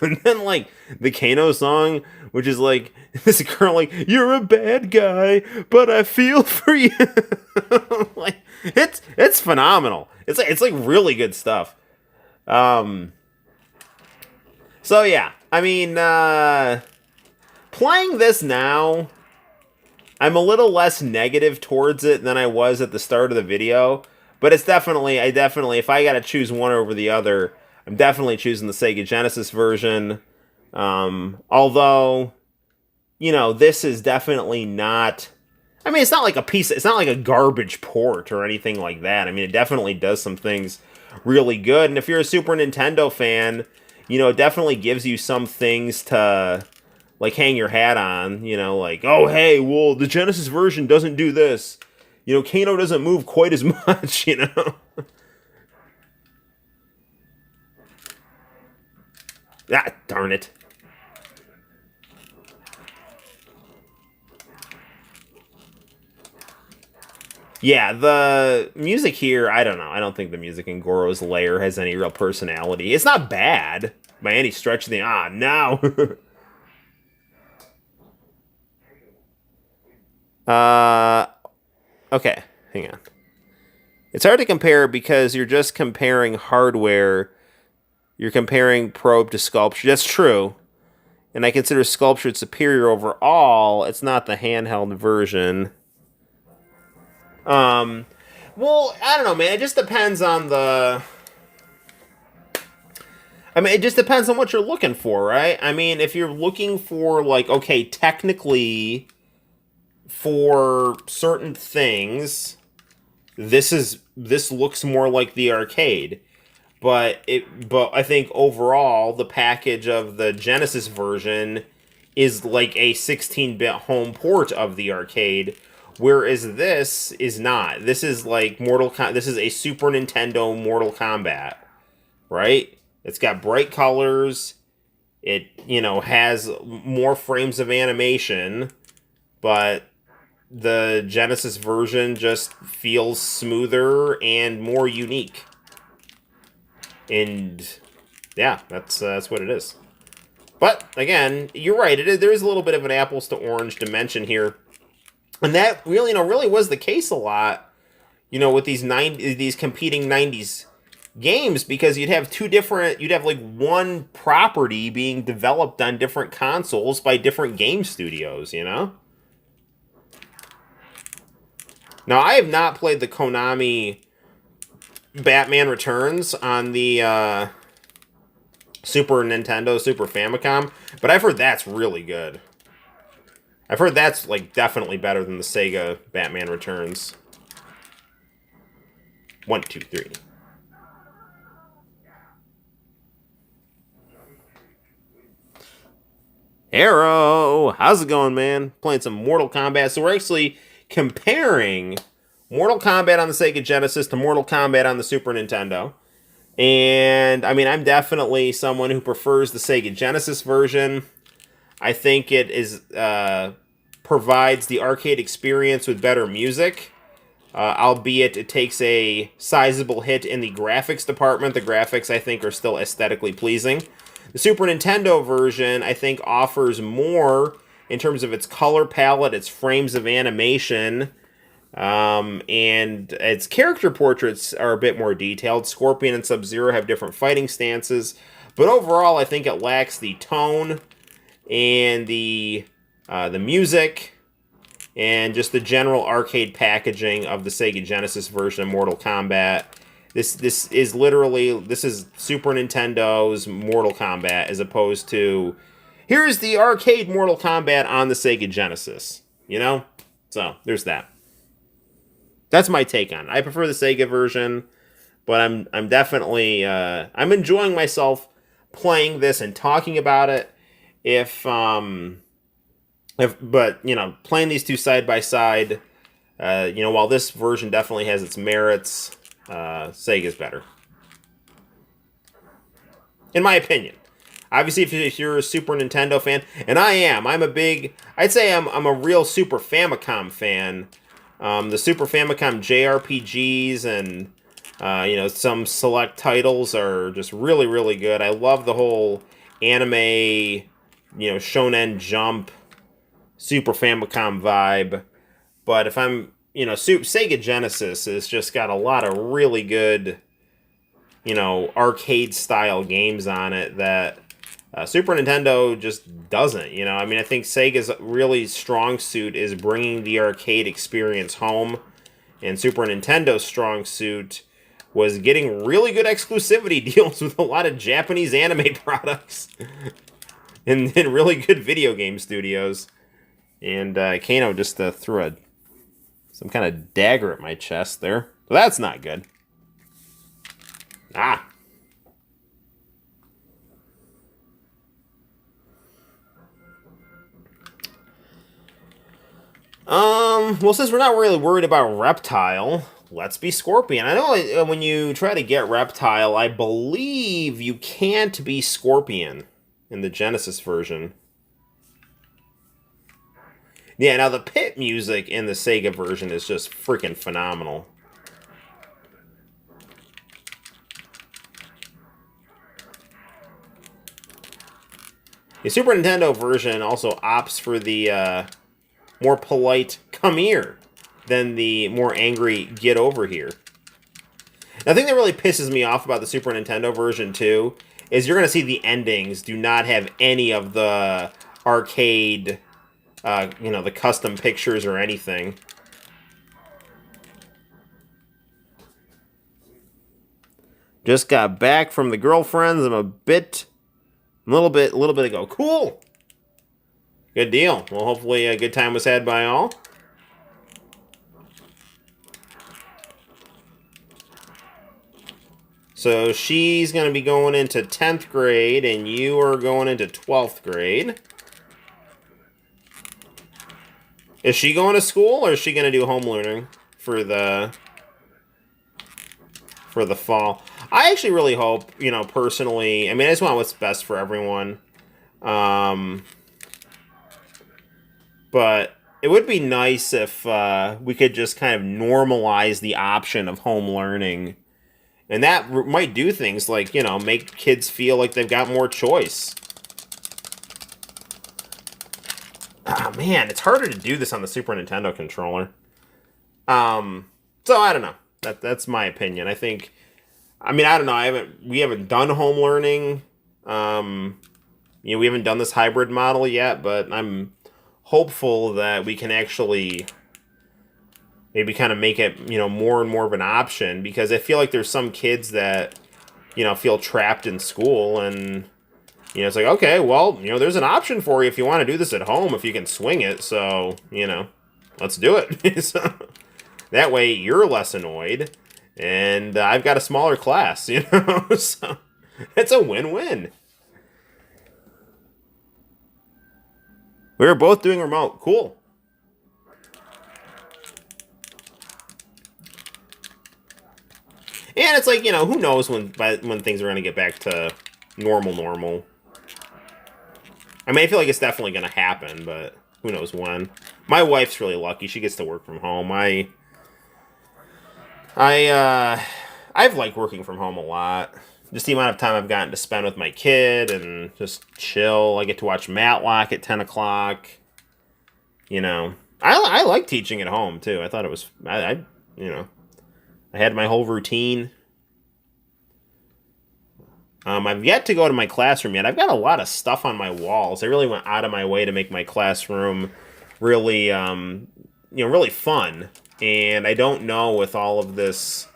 Speaker 1: And then, like, the Kano song, which is like, this girl, like, you're a bad guy, but I feel for you. Like, it's phenomenal. It's like really good stuff. So yeah, I mean, playing this now, I'm a little less negative towards it than I was at the start of the video. But it's definitely, if I gotta choose one over the other, I'm definitely choosing the Sega Genesis version. Although, you know, this is definitely not... I mean, it's not like it's not like a garbage port or anything like that. I mean, it definitely does some things really good. And if you're a Super Nintendo fan, you know, it definitely gives you some things to, like, hang your hat on. You know, like, oh, hey, well, the Genesis version doesn't do this. You know, Kano doesn't move quite as much, you know? Ah, darn it. Yeah, the music here, I don't know. I don't think the music in Goro's Lair has any real personality. It's not bad by any stretch of the... Ah, no! Okay, hang on. It's hard to compare because you're just comparing hardware. You're comparing probe to sculpture. That's true. And I consider sculpture superior overall. It's not the handheld version. Well, I don't know, man. It just depends on the... I mean, it just depends on what you're looking for, right? I mean, if you're looking for, like, okay, technically, for certain things, this looks more like the arcade. But I think overall, the package of the Genesis version is like a 16-bit home port of the arcade, whereas this is not. This is like this is a Super Nintendo Mortal Kombat, right? It's got bright colors. It, you know, has more frames of animation, but the Genesis version just feels smoother and more unique. And yeah, that's what it is. But again, you're right. There is a little bit of an apples to orange dimension here, and that really, you know, really was the case a lot, you know, with these competing '90s games, because you'd have like one property being developed on different consoles by different game studios, you know. Now, I have not played the Konami Batman Returns on the Super Nintendo, Super Famicom, but I've heard that's really good. I've heard that's, like, definitely better than the Sega Batman Returns. 1, 2, 3. Arrow! How's it going, man? Playing some Mortal Kombat. So we're actually comparing Mortal Kombat on the Sega Genesis to Mortal Kombat on the Super Nintendo. And, I mean, I'm definitely someone who prefers the Sega Genesis version. I think it is provides the arcade experience with better music. Albeit it takes a sizable hit in the graphics department. The graphics, I think, are still aesthetically pleasing. The Super Nintendo version, I think, offers more in terms of its color palette, its frames of animation, and its character portraits are a bit more detailed. Scorpion and Sub-Zero have different fighting stances, but overall, I think it lacks the tone and the music and just the general arcade packaging of the Sega Genesis version of Mortal Kombat. This is literally, this is Super Nintendo's Mortal Kombat as opposed to, here's the arcade Mortal Kombat on the Sega Genesis. You know? So, there's that. That's my take on it. I prefer the Sega version, but I'm definitely I'm enjoying myself playing this and talking about it. But you know, playing these two side by side, you know, while this version definitely has its merits, Sega's better, in my opinion. Obviously, if you're a Super Nintendo fan, and I'd say I'm a real Super Famicom fan. The Super Famicom JRPGs and you know, some select titles are just really, really good. I love the whole anime, you know, Shonen Jump, Super Famicom vibe. But if I'm, you know, Sega Genesis has just got a lot of really good, you know, arcade-style games on it that Super Nintendo just doesn't, you know. I mean, I think Sega's really strong suit is bringing the arcade experience home, and Super Nintendo's strong suit was getting really good exclusivity deals with a lot of Japanese anime products and really good video game studios. And Kano just threw some kind of dagger at my chest there. So that's not good. Ah. Well, since we're not really worried about Reptile, let's be Scorpion. I know when you try to get Reptile, I believe you can't be Scorpion in the Genesis version. Yeah, now the pit music in the Sega version is just freaking phenomenal. The Super Nintendo version also opts for the more polite "come here" than the more angry "get over here." The thing that really pisses me off about the Super Nintendo version too is you're going to see the endings do not have any of the arcade, you know, the custom pictures or anything. Just got back from the girlfriends. I'm a little bit ago. Cool. Good deal. Well, hopefully a good time was had by all. So she's going to be going into 10th grade, and you are going into 12th grade. Is she going to school, or is she going to do home learning for the fall? I actually really hope, you know, personally, I mean, I just want what's best for everyone. But it would be nice if we could just kind of normalize the option of home learning. And that might do things like, you know, make kids feel like they've got more choice. Ah, man, it's harder to do this on the Super Nintendo controller. So I don't know. That's my opinion. I think, I mean, I don't know. We haven't done home learning. You know, we haven't done this hybrid model yet, but I'm hopeful that we can actually maybe kind of make it, you know, more and more of an option, because I feel like there's some kids that, you know, feel trapped in school, and, you know, it's like, okay, well, you know, there's an option for you if you want to do this at home, if you can swing it, so, you know, let's do it. So, that way you're less annoyed, and I've got a smaller class, you know, so it's a win-win. We were both doing remote. Cool. And it's like, you know, who knows when things are going to get back to normal. I mean, I feel like it's definitely going to happen, but who knows when. My wife's really lucky. She gets to work from home. I've liked working from home a lot. Just the amount of time I've gotten to spend with my kid and just chill. I get to watch Matlock at 10 o'clock. You know, I like teaching at home, too. I thought it was, you know, I had my whole routine. I've yet to go to my classroom yet. I've got a lot of stuff on my walls. I really went out of my way to make my classroom really, really fun. And I don't know with all of this,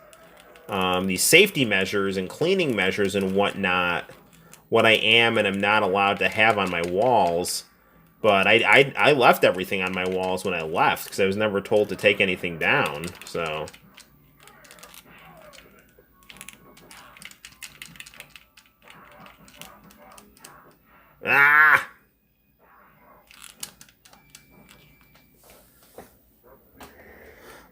Speaker 1: these safety measures and cleaning measures and whatnot, what I am and am not allowed to have on my walls. But I left everything on my walls when I left because I was never told to take anything down. So. Ah!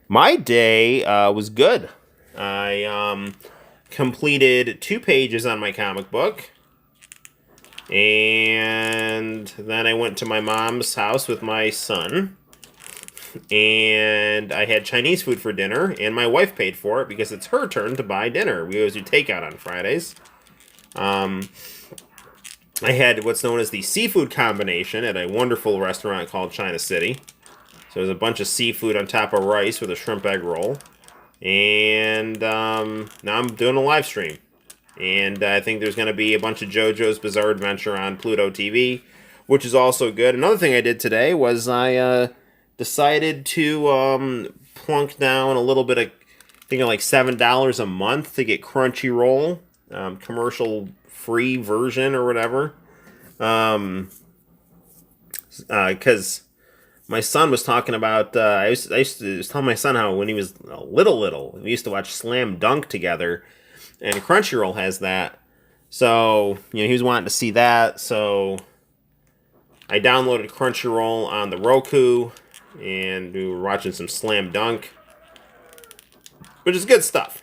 Speaker 1: My day was good. I completed 2 pages on my comic book. And then I went to my mom's house with my son. And I had Chinese food for dinner. And my wife paid for it because it's her turn to buy dinner. We always do takeout on Fridays. I had what's known as the seafood combination at a wonderful restaurant called China City. So there's a bunch of seafood on top of rice with a shrimp egg roll. And now I'm doing a live stream. And I think there's going to be a bunch of JoJo's Bizarre Adventure on Pluto TV, which is also good. Another thing I did today was I decided to plunk down a little bit of, I think like $7 a month to get Crunchyroll, commercial-free version or whatever. Because my son was talking about, I was telling my son how when he was little, we used to watch Slam Dunk together, and Crunchyroll has that. So, he was wanting to see that, so I downloaded Crunchyroll on the Roku, and we were watching some Slam Dunk, which is good stuff.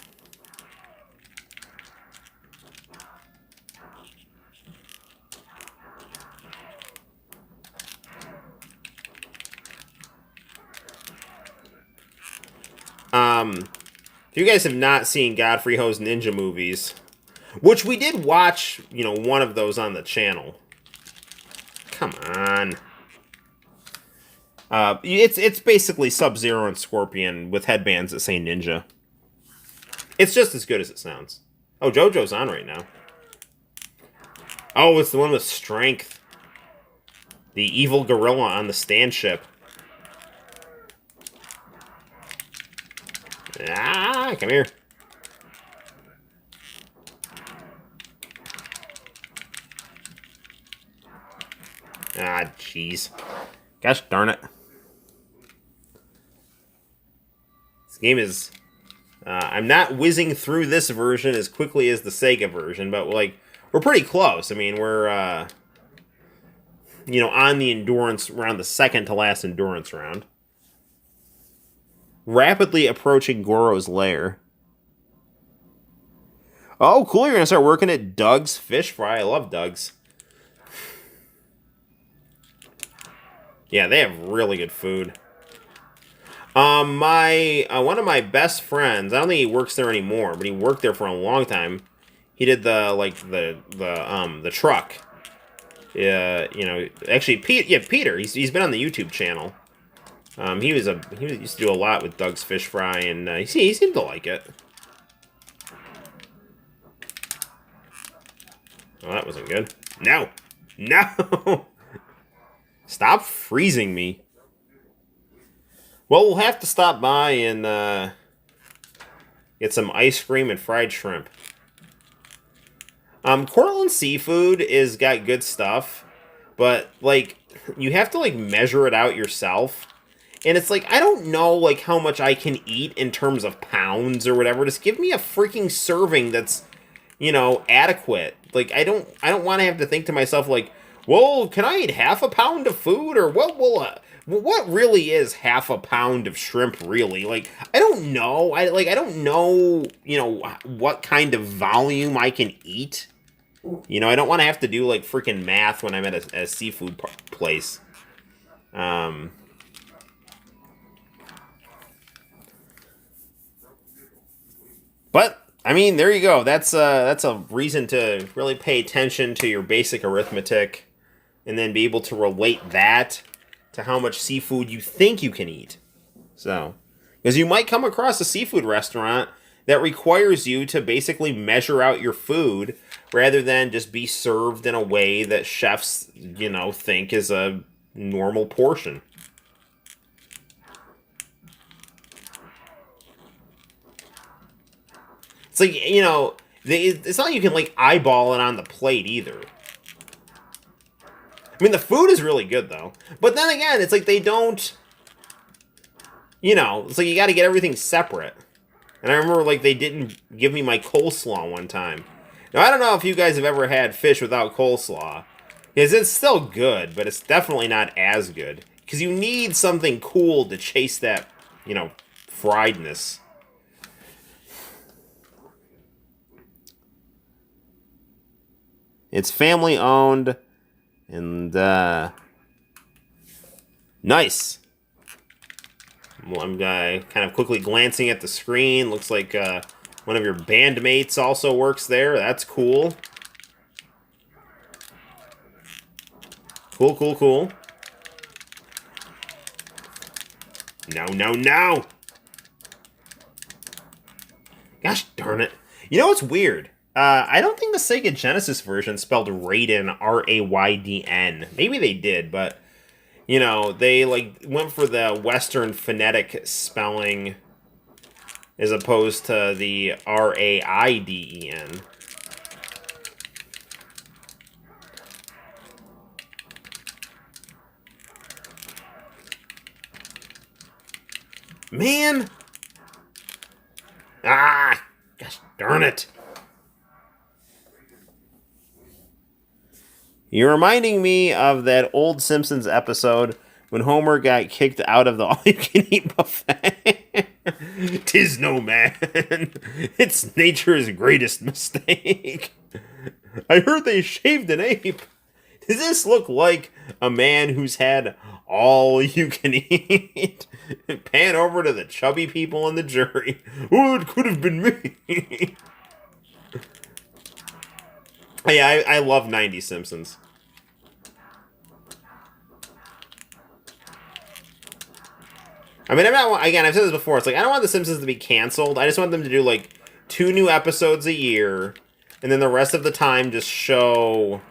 Speaker 1: If you guys have not seen Godfrey Ho's Ninja movies, which we did watch, one of those on the channel. Come on. It's basically Sub-Zero and Scorpion with headbands that say Ninja. It's just as good as it sounds. Oh, JoJo's on right now. Oh, it's the one with strength. The evil gorilla on the stand ship. Ah, come here. Ah, jeez. Gosh darn it. This game is... I'm not whizzing through this version as quickly as the Sega version, but, we're pretty close. I mean, we're, on the endurance, around the second to last endurance round. Rapidly approaching Goro's lair. Oh, cool, you're going to start working at Doug's Fish Fry. I love Doug's. Yeah, they have really good food. One of my best friends, I don't think he works there anymore, but he worked there for a long time. He did the truck. Yeah, actually, Peter, he's been on the YouTube channel. He used to do a lot with Doug's Fish Fry, and he seemed to like it. Oh, that wasn't good. No! No! Stop freezing me. Well, we'll have to stop by and get some ice cream and fried shrimp. Cortland Seafood is got good stuff, but, you have to, measure it out yourself. And it's I don't know, how much I can eat in terms of pounds or whatever. Just give me a freaking serving that's, adequate. I don't want to have to think to myself, well, can I eat half a pound of food? Or what really is half a pound of shrimp, really? I don't know. I don't know, what kind of volume I can eat. I don't want to have to do, freaking math when I'm at a seafood place. But, I mean, there you go. That's a reason to really pay attention to your basic arithmetic and then be able to relate that to how much seafood you think you can eat. So, because you might come across a seafood restaurant that requires you to basically measure out your food rather than just be served in a way that chefs, think is a normal portion. It's like, it's not like you can, like, eyeball it on the plate either. I mean, the food is really good, though. But then again, it's like they don't... it's like you got to get everything separate. And I remember, like, they didn't give me my coleslaw one time. Now, I don't know if you guys have ever had fish without coleslaw. Because it's still good, but it's definitely not as good. Because you need something cool to chase that, friedness. It's family owned. And, nice. Well, I'm kind of quickly glancing at the screen. Looks like one of your bandmates also works there. That's cool. Cool, cool, cool. No, no, no! Gosh darn it. You know what's weird? I don't think the Sega Genesis version spelled Raiden, R-A-Y-D-N. Maybe they did, but... they, like, went for the Western phonetic spelling as opposed to the R-A-I-D-E-N. Man! Ah! Gosh darn it. You're reminding me of that old Simpsons episode when Homer got kicked out of the all-you-can-eat buffet. 'Tis no man. It's nature's greatest mistake. I heard they shaved an ape. Does this look like a man who's had all you can eat? Pan over to the chubby people in the jury. Oh, it could have been me. Yeah, I love 90s Simpsons. I mean, I've said this before, it's like, I don't want The Simpsons to be canceled. I just want them to do, like, 2 new episodes a year, and then the rest of the time just show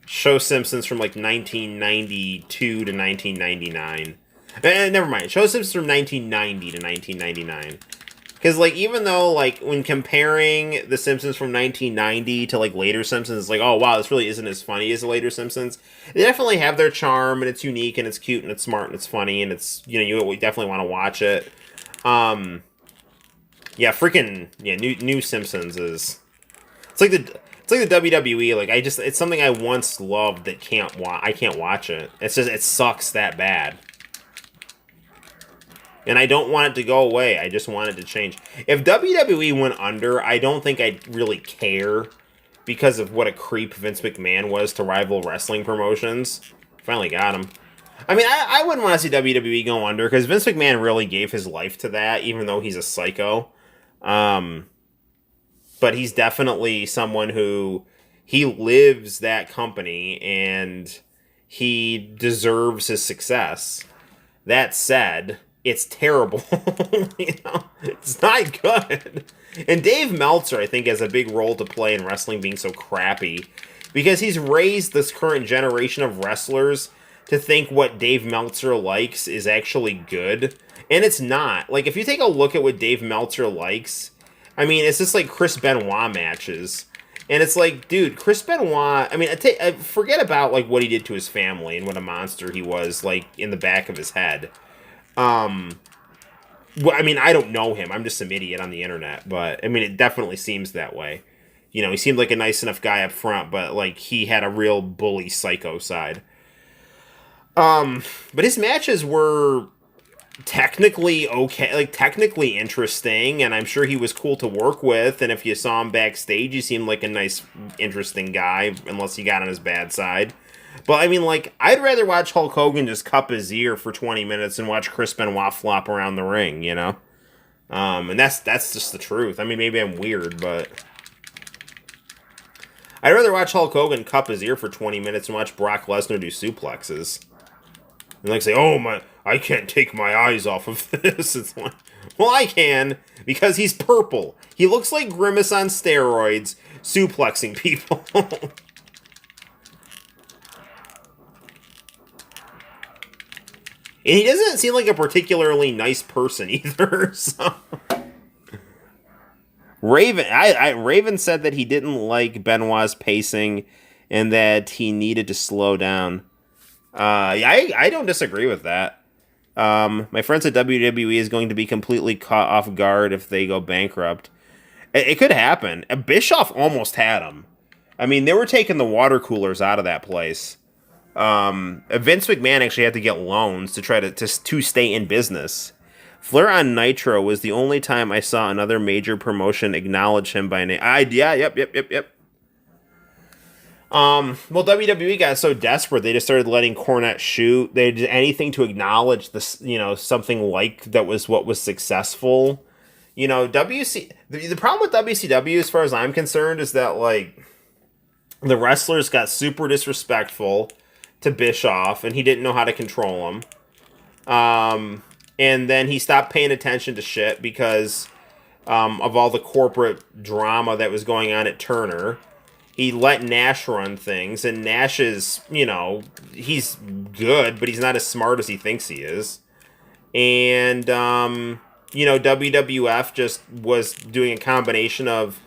Speaker 1: Simpsons from, like, 1992 to 1999. Never mind. Show Simpsons from 1990 to 1999. Because, like, even though, like, when comparing The Simpsons from 1990 to, like, later Simpsons, it's like, oh, wow, this really isn't as funny as the later Simpsons. They definitely have their charm, and it's unique, and it's cute, and it's smart, and it's funny, and it's, you definitely want to watch it. New Simpsons is... It's like the WWE, like, it's something I once loved that I can't watch it. It's just, it sucks that bad. And I don't want it to go away. I just want it to change. If WWE went under, I don't think I'd really care because of what a creep Vince McMahon was to rival wrestling promotions. Finally got him. I mean, I wouldn't want to see WWE go under because Vince McMahon really gave his life to that, even though he's a psycho. But he's definitely someone who... He lives that company, and he deserves his success. That said... It's terrible. It's not good. And Dave Meltzer, I think, has a big role to play in wrestling being so crappy. Because he's raised this current generation of wrestlers to think what Dave Meltzer likes is actually good. And it's not. Like, if you take a look at what Dave Meltzer likes, I mean, it's just like Chris Benoit matches. And it's like, dude, Chris Benoit, I mean, forget about, like, what he did to his family and what a monster he was, like, in the back of his head. Well, I mean, I don't know him. I'm just some idiot on the internet. But, I mean, it definitely seems that way. He seemed like a nice enough guy up front, but, like, he had a real bully psycho side. But his matches were technically okay, like, technically interesting, and I'm sure he was cool to work with, and if you saw him backstage, he seemed like a nice, interesting guy, unless he got on his bad side. But, I mean, like, I'd rather watch Hulk Hogan just cup his ear for 20 minutes and watch Chris Benoit flop around the ring, And that's just the truth. I mean, maybe I'm weird, but... I'd rather watch Hulk Hogan cup his ear for 20 minutes and watch Brock Lesnar do suplexes. And, like, say, oh, I can't take my eyes off of this. It's like, well, I can, because he's purple. He looks like Grimace on steroids, suplexing people. And he doesn't seem like a particularly nice person either, so... Raven said that he didn't like Benoit's pacing and that he needed to slow down. I don't disagree with that. My friend said WWE is going to be completely caught off guard if they go bankrupt. It could happen. Bischoff almost had him. I mean, they were taking the water coolers out of that place. Vince McMahon actually had to get loans to try to stay in business. Flair on Nitro was the only time I saw another major promotion acknowledge him by name. Yep. Well, WWE got so desperate they just started letting Cornette shoot. They did anything to acknowledge this, something like that was what was successful. The problem with WCW, as far as I'm concerned, is that like the wrestlers got super disrespectful to Bischoff, and he didn't know how to control them. And then he stopped paying attention to shit because of all the corporate drama that was going on at Turner. He let Nash run things, and Nash is, he's good, but he's not as smart as he thinks he is. And, WWF just was doing a combination of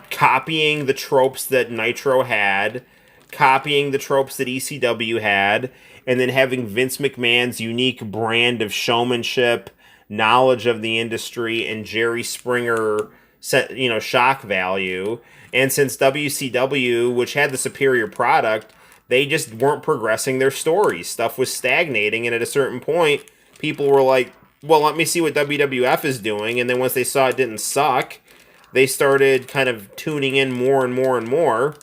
Speaker 1: copying the tropes that Nitro had, copying the tropes that ECW had, and then having Vince McMahon's unique brand of showmanship, knowledge of the industry, and Jerry Springer, shock value. And since WCW, which had the superior product, they just weren't progressing their stories. Stuff was stagnating, and at a certain point, people were like, well, let me see what WWF is doing. And then once they saw it didn't suck, they started kind of tuning in more and more and more.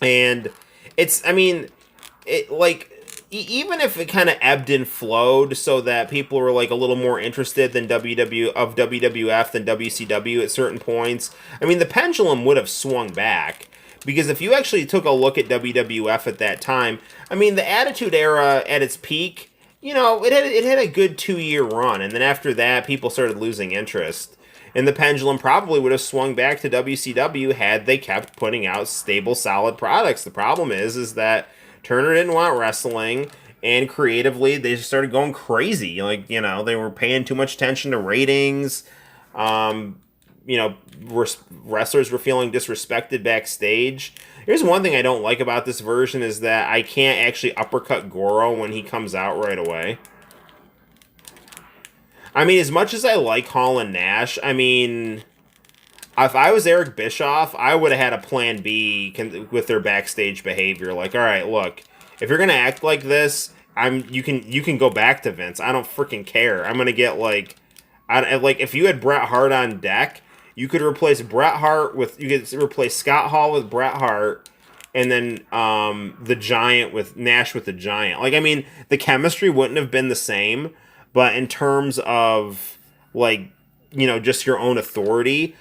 Speaker 1: And even if it kind of ebbed and flowed so that people were like a little more interested than WWF than WCW at certain points, the pendulum would have swung back. Because if you actually took a look at WWF at that time, the Attitude Era at its peak, it had a good 2-year run. And then after that, people started losing interest. And the pendulum probably would have swung back to WCW had they kept putting out stable, solid products. The problem is that Turner didn't want wrestling, and creatively they just started going crazy. They were paying too much attention to ratings. Wrestlers were feeling disrespected backstage. Here's one thing I don't like about this version is that I can't actually uppercut Goro when he comes out right away. As much as I like Hall and Nash, if I was Eric Bischoff, I would have had a plan B with their backstage behavior. Like, all right, look, if you're gonna act like this, you can go back to Vince. I don't freaking care. I'm gonna get if you had Bret Hart on deck, you could replace Scott Hall with Bret Hart, and then the Giant with Nash with the Giant. The chemistry wouldn't have been the same, but in terms of just your own authority.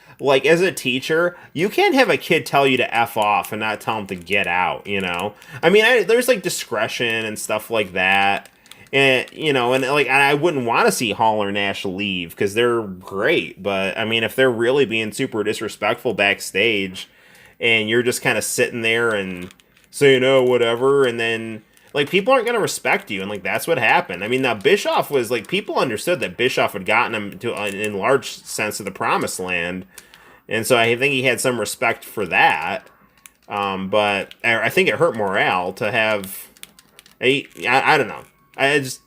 Speaker 1: As a teacher, you can't have a kid tell you to F off and not tell him to get out, there's discretion and stuff like that. And, I wouldn't want to see Hall or Nash leave because they're great. But, if they're really being super disrespectful backstage and you're just kind of sitting there and saying, whatever, and then, people aren't going to respect you. And, that's what happened. Now, Bischoff was, people understood that Bischoff had gotten him to an enlarged sense of the promised land. And so I think he had some respect for that. But I think it hurt morale to have I don't know. I just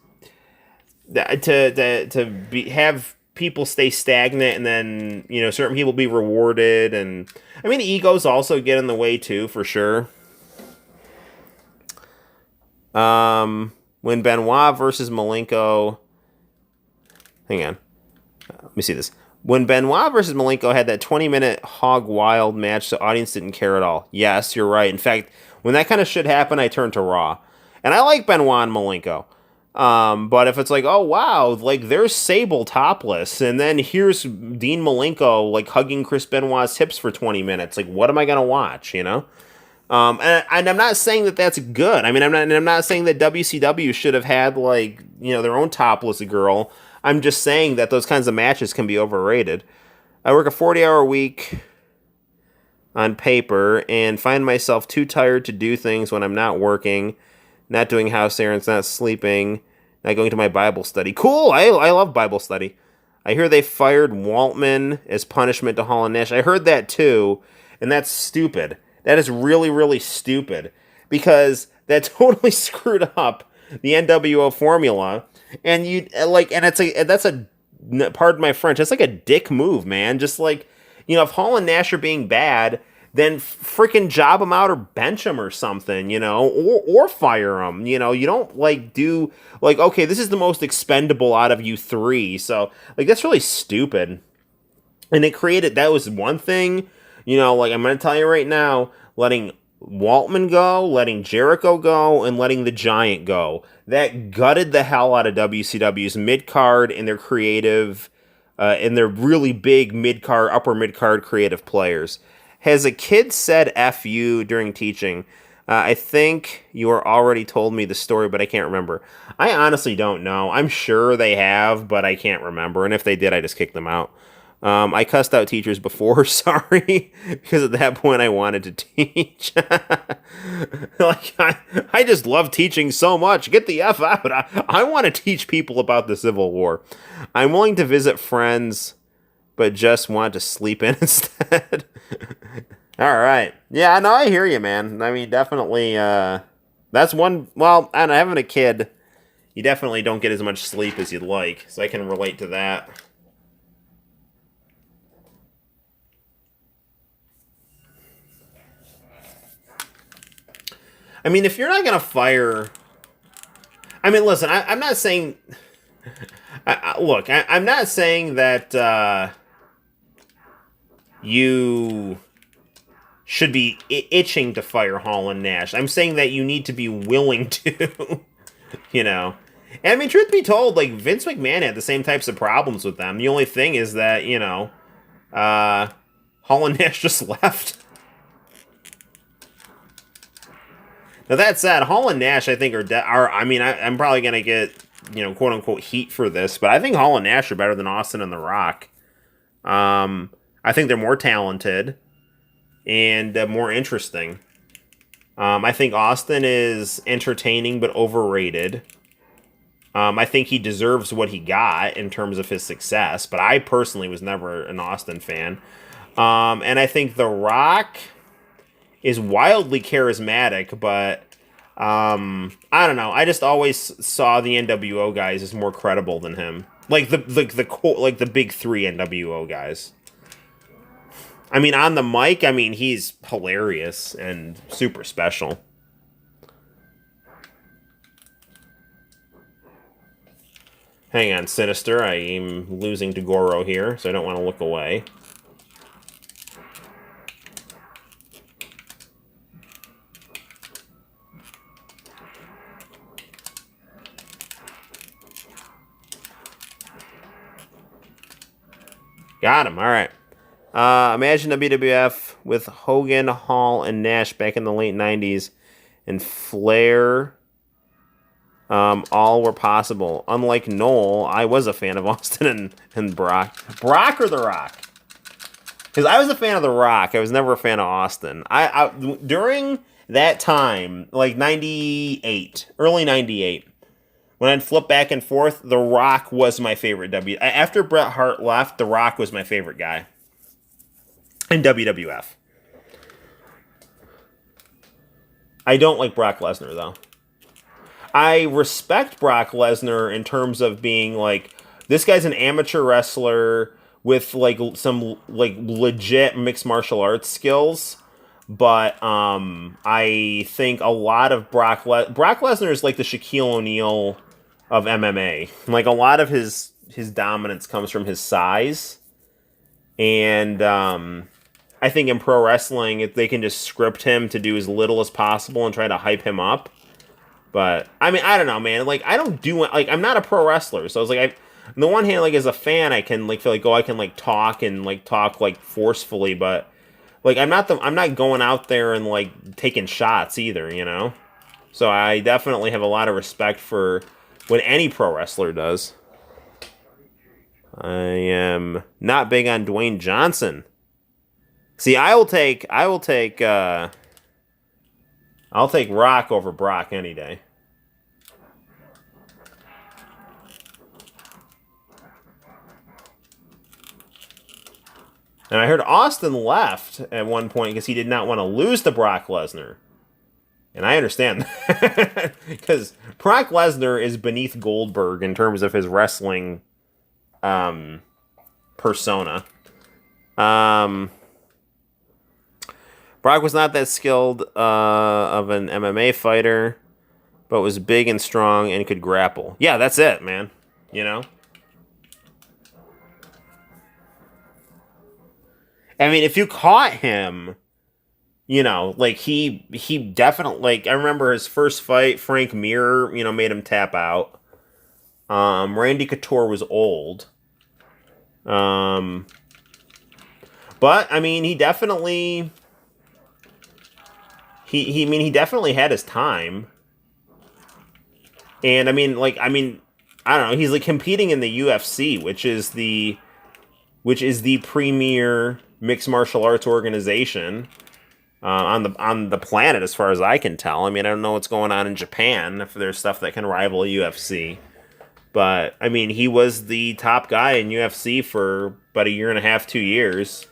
Speaker 1: have people stay stagnant and then certain people be rewarded, and egos also get in the way too, for sure. When Benoit versus Malenko, hang on, let me see this. When Benoit versus Malenko had that 20-minute hog wild match, the audience didn't care at all. Yes, you're right. In fact, when that kind of shit happened, I turned to Raw. And I like Benoit and Malenko. But if it's oh, wow, there's Sable topless, and then here's Dean Malenko, hugging Chris Benoit's hips for 20 minutes. What am I going to watch, And I'm not saying that that's good. I'm not saying that WCW should have had, their own topless girl. I'm just saying that those kinds of matches can be overrated. I work a 40-hour week on paper and find myself too tired to do things when I'm not working, not doing house errands, not sleeping, not going to my Bible study. Cool! I love Bible study. I hear they fired Waltman as punishment to Hall and Nash. I heard that too, and that's stupid. That is really, really stupid because that totally screwed up the NWO formula. And and pardon my French, that's like a dick move, man. Just like, if Hall and Nash are being bad, then freaking job them out or bench them or something, or fire them. You don't do okay, this is the most expendable out of you three, so that's really stupid. And that was one thing, I'm gonna tell you right now, letting Waltman go, letting Jericho go, and letting the Giant go. That gutted the hell out of WCW's mid card and their creative, and their really big mid card, upper mid card creative players. Has a kid said F you during teaching? I think you already told me the story, but I can't remember. I honestly don't know. I'm sure they have, but I can't remember. And if they did, I just kicked them out. I cussed out teachers before, sorry, because at that point I wanted to teach. I just love teaching so much. Get the F out. I want to teach people about the Civil War. I'm willing to visit friends, but just want to sleep in instead. All right. Yeah, no, I hear you, man. I mean, definitely, that's one, well, I don't know, having a kid, you definitely don't get as much sleep as you'd like, so I can relate to that. I mean, if you're not going to fire... I mean, listen, I'm not saying... Look, I'm not saying that you should be itching to fire Hall and Nash. I'm saying that you need to be willing to, And I mean, truth be told, Vince McMahon had the same types of problems with them. The only thing is that, Hall and Nash just left. Now that said, Hall and Nash, I think, I'm probably going to get, quote unquote heat for this, but I think Hall and Nash are better than Austin and The Rock. I think they're more talented and more interesting. I think Austin is entertaining but overrated. I think he deserves what he got in terms of his success, but I personally was never an Austin fan. And I think The Rock is wildly charismatic, but I don't know. I just always saw the NWO guys as more credible than him. Like the big three NWO guys. I mean, on the mic, he's hilarious and super special. Hang on, Sinister. I am losing to Goro here, so I don't want to look away. Got him. All right. Imagine WWF with Hogan, Hall, and Nash back in the late 90s, and Flair. All were possible. Unlike Noel, I was a fan of Austin and Brock. Brock or The Rock? Because I was a fan of The Rock. I was never a fan of Austin. During that time, like 98, early 98, when I'd flip back and forth, The Rock was my favorite After Bret Hart left, The Rock was my favorite guy in WWF. I don't like Brock Lesnar, though. I respect Brock Lesnar in terms of being, this guy's an amateur wrestler with, some, legit mixed martial arts skills. But I think a lot of Brock Lesnar is like the Shaquille O'Neal of MMA. A lot of his dominance comes from his size. And I think in pro wrestling, if they can just script him to do as little as possible and try to hype him up. But, I don't know, man. I don't do... I'm not a pro wrestler. So, on the one hand, as a fan, I can, feel I can, talk and, talk, forcefully. But, I'm not going out there and, taking shots either, So, I definitely have a lot of respect for what any pro wrestler does. I am not big on Dwayne Johnson. See, I'll take Rock over Brock any day. And I heard Austin left at one point because he did not want to lose to Brock Lesnar. And I understand that. Because Brock Lesnar is beneath Goldberg in terms of his wrestling persona. Brock was not that skilled of an MMA fighter, but was big and strong and could grapple. Yeah, that's it, man. You know? I mean, if you caught him, you know, like he definitely, like, I remember his first fight, Frank Mir, you know, made him tap out. Randy Couture was old. But I mean, he definitely he definitely had his time. And I mean, I don't know, he's like competing in the UFC, which is the premier mixed martial arts organization on the planet, as far as I can tell. I mean, I don't know what's going on in Japan, if there's stuff that can rival UFC. But, I mean, he was the top guy in UFC for about a year and a half, 2 years,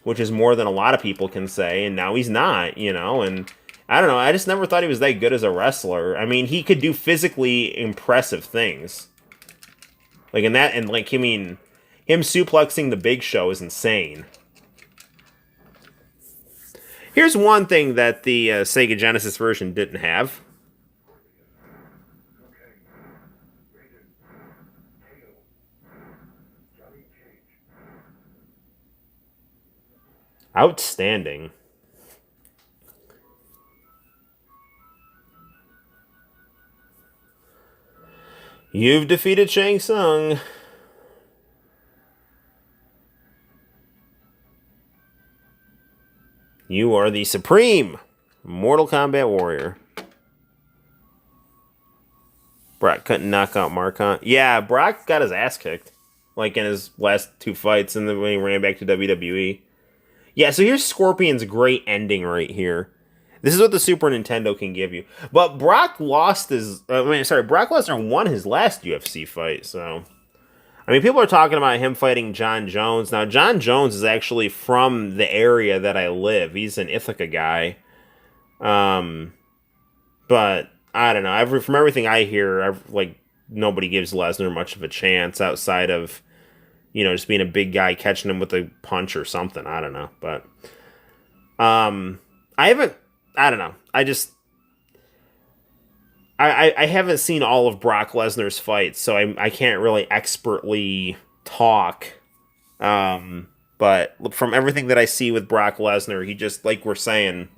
Speaker 1: which is more than a lot of people can say, and now he's not, you know, and I don't know, I just never thought he was that good as a wrestler. I mean, he could do physically impressive things. Like, in that, and, like, I mean, him suplexing the Big Show is insane. Here's one thing that the Sega Genesis version didn't have. Outstanding. You've defeated Shang Tsung. You are the supreme Mortal Kombat warrior. Brock couldn't knock out Marcon. Yeah, Brock got his ass kicked, like in his last 2 fights, and then when he ran back to WWE. Yeah, so here's Scorpion's great ending right here. This is what the Super Nintendo can give you. But Brock lost his... Brock Lesnar won his last UFC fight, so... I mean, people are talking about him fighting John Jones. Now, John Jones is actually from the area that I live. He's an Ithaca guy. But, I don't know. From everything I hear, nobody gives Lesnar much of a chance outside of, you know, just being a big guy, catching him with a punch or something. I don't know. But, I don't know. I haven't seen all of Brock Lesnar's fights, so I can't really expertly talk. But from everything that I see with Brock Lesnar, he just, like we're saying,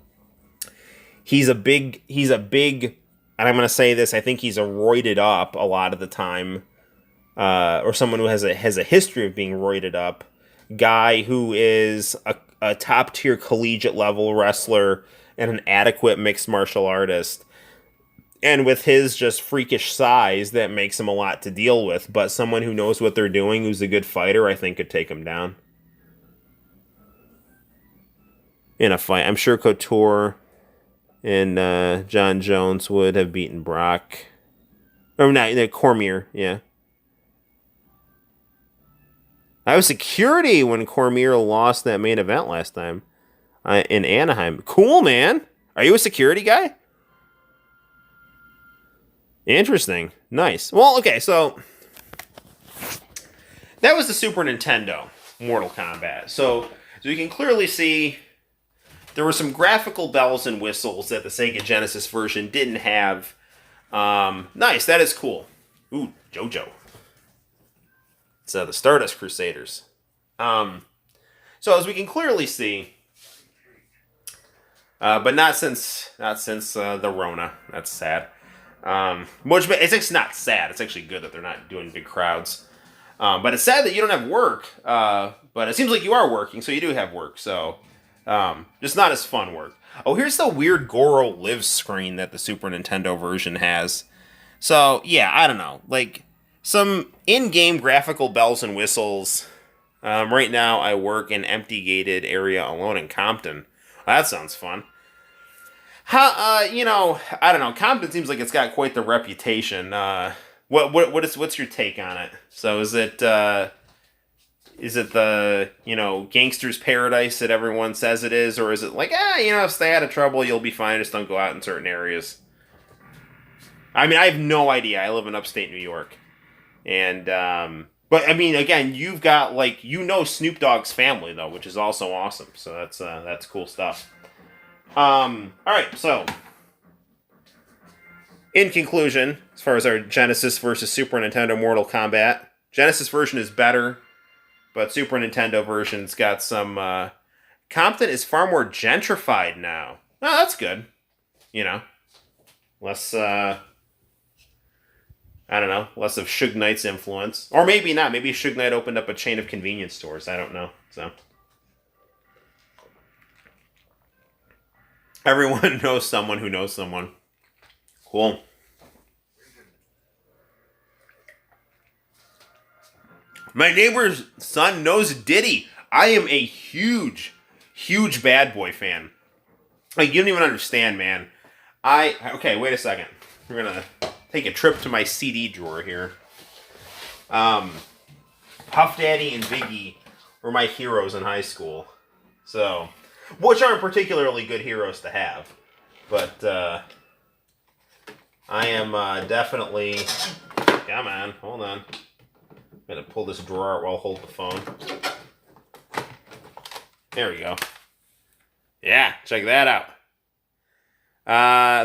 Speaker 1: he's a big, and I'm going to say this, I think he's a roided up a lot of the time, or someone who has a history of being roided up, guy who is a top tier collegiate level wrestler and an adequate mixed martial artist. And with his just freakish size, that makes him a lot to deal with. But someone who knows what they're doing, who's a good fighter, I think could take him down in a fight. I'm sure Couture and John Jones would have beaten Brock. Or not, Cormier, yeah. I was security when Cormier lost that main event last time in Anaheim. Cool, man. Are you a security guy? Interesting. Nice. Well, okay, so that was the Super Nintendo Mortal Kombat. So you can clearly see there were some graphical bells and whistles that the Sega Genesis version didn't have. Nice, that is cool. Ooh, JoJo. It's the Stardust Crusaders. So as we can clearly see, but not since the Rona. That's sad. Which it's not sad. It's actually good that they're not doing big crowds. But it's sad that you don't have work. But it seems like you are working, so you do have work. So just not as fun work. Oh, here's the weird Goro Live screen that the Super Nintendo version has. So yeah, I don't know, like some in-game graphical bells and whistles. Right now, I work in empty gated area alone in Compton. That sounds fun. I don't know. Compton seems like it's got quite the reputation. What's your take on it? So is it is it the, gangster's paradise that everyone says it is, or is it like, stay out of trouble, you'll be fine, just don't go out in certain areas? I mean, I have no idea. I live in upstate New York. And, but I mean, again, you've got, like, Snoop Dogg's family, though, which is also awesome. So that's cool stuff. Alright, so, in conclusion, as far as our Genesis versus Super Nintendo Mortal Kombat, Genesis version is better, but Super Nintendo version's got some, Compton is far more gentrified now. Oh, that's good. Less, I don't know, less of Suge Knight's influence. Or maybe not. Maybe Suge Knight opened up a chain of convenience stores. I don't know. So, everyone knows someone who knows someone. Cool. My neighbor's son knows Diddy. I am a huge, huge Bad Boy fan. Like, you don't even understand, man. Okay, wait a second. We're gonna take a trip to my CD drawer here. Puff Daddy and Biggie were my heroes in high school. So, which aren't particularly good heroes to have. But, I am, definitely... Come on, hold on. I'm gonna pull this drawer out while I hold the phone. There we go. Yeah, check that out.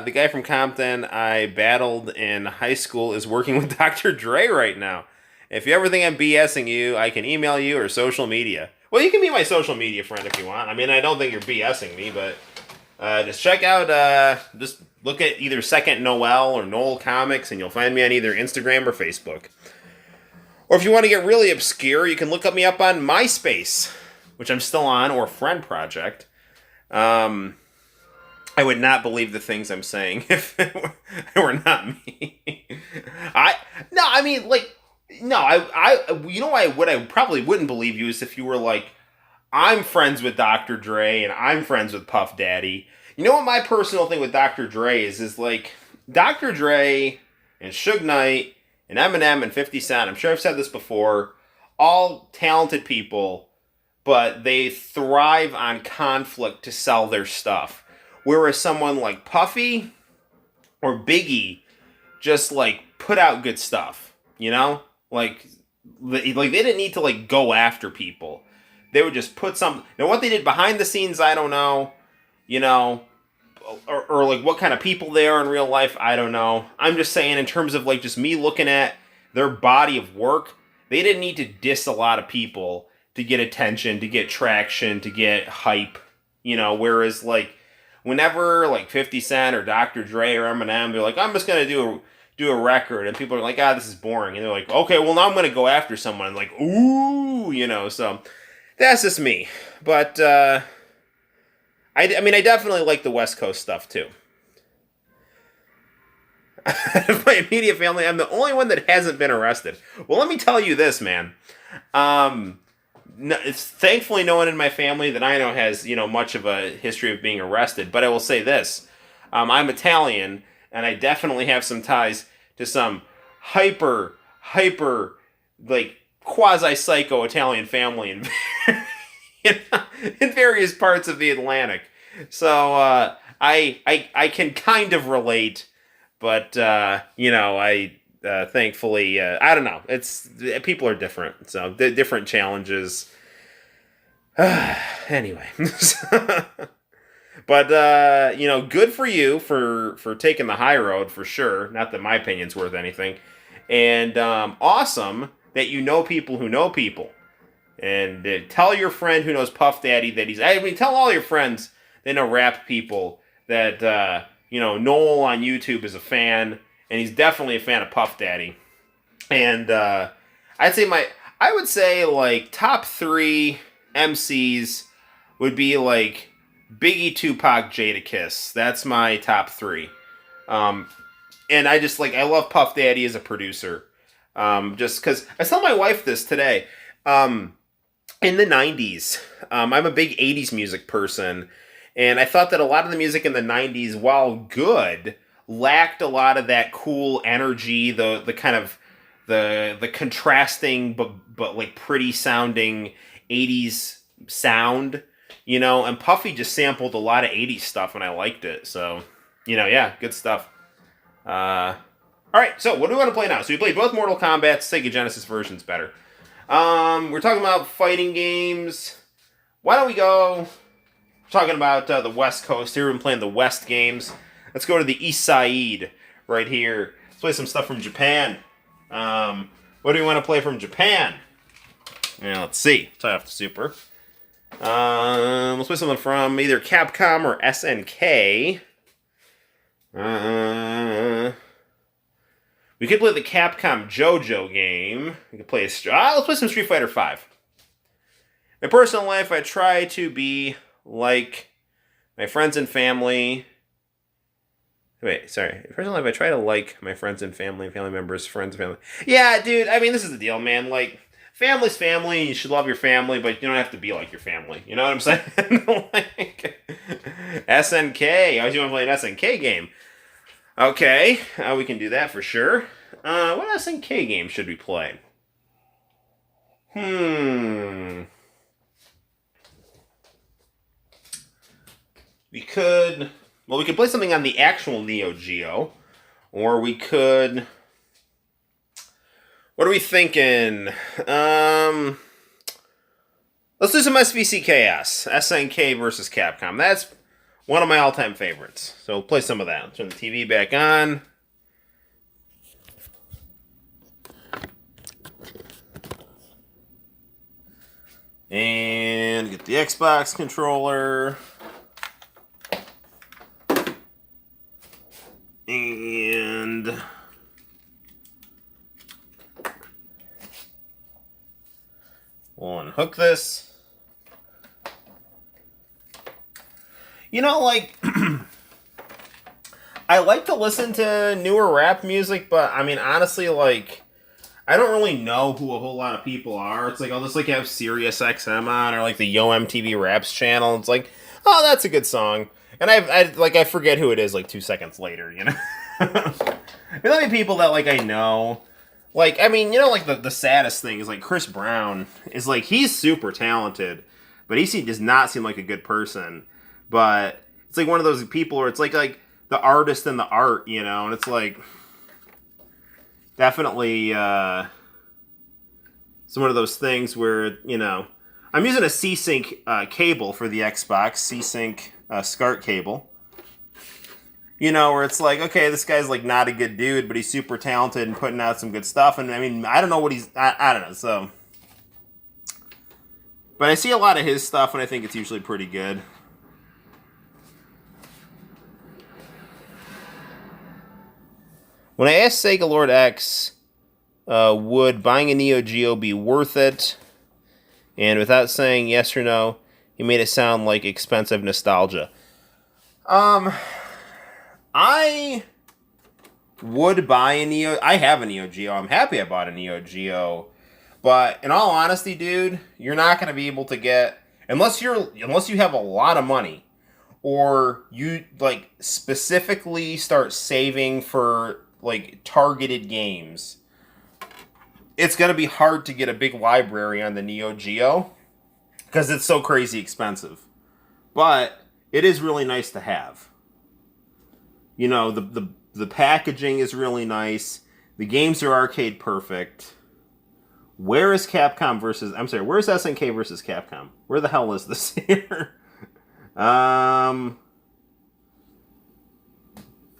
Speaker 1: The guy from Compton I battled in high school is working with Dr. Dre right now. If you ever think I'm BSing you, I can email you or social media. Well, you can be my social media friend if you want. I mean, I don't think you're BSing me, but just check out, just look at either Second Noel or Noel ComiX, and you'll find me on either Instagram or Facebook. Or if you want to get really obscure, you can look me up on MySpace, which I'm still on, or Friend Project. I would not believe the things I'm saying if it were not me. What I probably wouldn't believe you is if you were like, I'm friends with Dr. Dre and I'm friends with Puff Daddy. You know what my personal thing with Dr. Dre is like, Dr. Dre and Suge Knight and Eminem and 50 Cent, I'm sure I've said this before, all talented people, but they thrive on conflict to sell their stuff. Whereas someone like Puffy or Biggie just, like, put out good stuff, Like they didn't need to, like, go after people. They would just put something... Now, what they did behind the scenes, I don't know, or like, what kind of people they are in real life, I don't know. I'm just saying, in terms of, like, just me looking at their body of work, they didn't need to diss a lot of people to get attention, to get traction, to get hype, whereas, like, whenever, like, 50 Cent or Dr. Dre or Eminem, they're like, I'm just going to do a record, and people are like, this is boring, and they're like, okay, well, now I'm going to go after someone, like, ooh, so that's just me, but, I definitely like the West Coast stuff, too. My immediate family, I'm the only one that hasn't been arrested. Well, let me tell you this, man. It's thankfully no one in my family that I know has, much of a history of being arrested. But I will say this. I'm Italian, and I definitely have some ties to some hyper, like, quasi-psycho Italian family in various parts of the Atlantic. So, I can kind of relate, but, thankfully, I don't know. People are different, so different challenges. Anyway, but good for you for taking the high road for sure. Not that my opinion's worth anything, and awesome that you know people who know people, and tell your friend who knows Puff Daddy that tell all your friends that know rap people that Noel on YouTube is a fan. And he's definitely a fan of Puff Daddy. And I would say, like, top 3 MCs would be, like, Biggie, Tupac, Jadakiss. That's my top 3. And I love Puff Daddy as a producer. Just because, I told my wife this today. In the 90s, I'm a big 80s music person. And I thought that a lot of the music in the 90s, while good, lacked a lot of that cool energy, the kind of the contrasting but like pretty sounding 80s sound, you know, and Puffy just sampled a lot of 80s stuff and I liked it. So, you know, yeah, good stuff. All right, so what do we want to play now? So we played both Mortal Kombat, Sega Genesis version's better. We're talking about fighting games. Why don't we go? We're talking about the West Coast here. We've been playing the West games. Let's go to the East Side right here. Let's play some stuff from Japan. What do we want to play from Japan? Yeah, let's see. Tie off the Super. Let's play something from either Capcom or SNK. We could play the Capcom JoJo game. We could play let's play some Street Fighter V. In my personal life, I try to be like my friends and family. Wait, sorry. In personal life, I try to like my friends and family members, friends and family. Yeah, dude, I mean, this is the deal, man. Like, family's family, you should love your family, but you don't have to be like your family. You know what I'm saying? Like, SNK. I was going to play an SNK game. Okay, we can do that for sure. What SNK game should we play? We could play something on the actual Neo Geo, or we could. What are we thinking? Let's do some SVC Chaos, SNK versus Capcom. That's one of my all-time favorites. So we'll play some of that. Turn the TV back on. And get the Xbox controller. And we'll unhook this. You know, like, I like to listen to newer rap music, but, I mean, honestly, like, I don't really know who a whole lot of people are. It's like, I'll just, like, have Sirius XM on, or, like, the Yo MTV Raps channel. It's like, oh, that's a good song. And I forget who it is, like, 2 seconds later, you know? There'll be people that, like, I know. Like, I mean, you know, like, the saddest thing is, like, Chris Brown is, like, he's super talented, but he does not seem like a good person. But it's like one of those people where it's like the artist and the art, you know, and it's like definitely it's one of those things where, you know, I'm using a C-Sync cable for the Xbox, C-Sync SCART cable. You know, where it's like, okay, this guy's like not a good dude, but he's super talented and putting out some good stuff. And I mean, I don't know what I don't know, so. But I see a lot of his stuff and I think it's usually pretty good. When I asked Sega Lord X, would buying a Neo Geo be worth it? And without saying yes or no, he made it sound like expensive nostalgia. I would buy a Neo. I have a Neo Geo. I'm happy I bought a Neo Geo. But in all honesty, dude, you're not going to be able to get unless you have a lot of money, or you like specifically start saving for like targeted games. It's going to be hard to get a big library on the Neo Geo because it's so crazy expensive. But it is really nice to have. You know, the packaging is really nice. The games are arcade perfect. Where is Capcom versus... I'm sorry, where's SNK versus Capcom? Where the hell is this here? Hold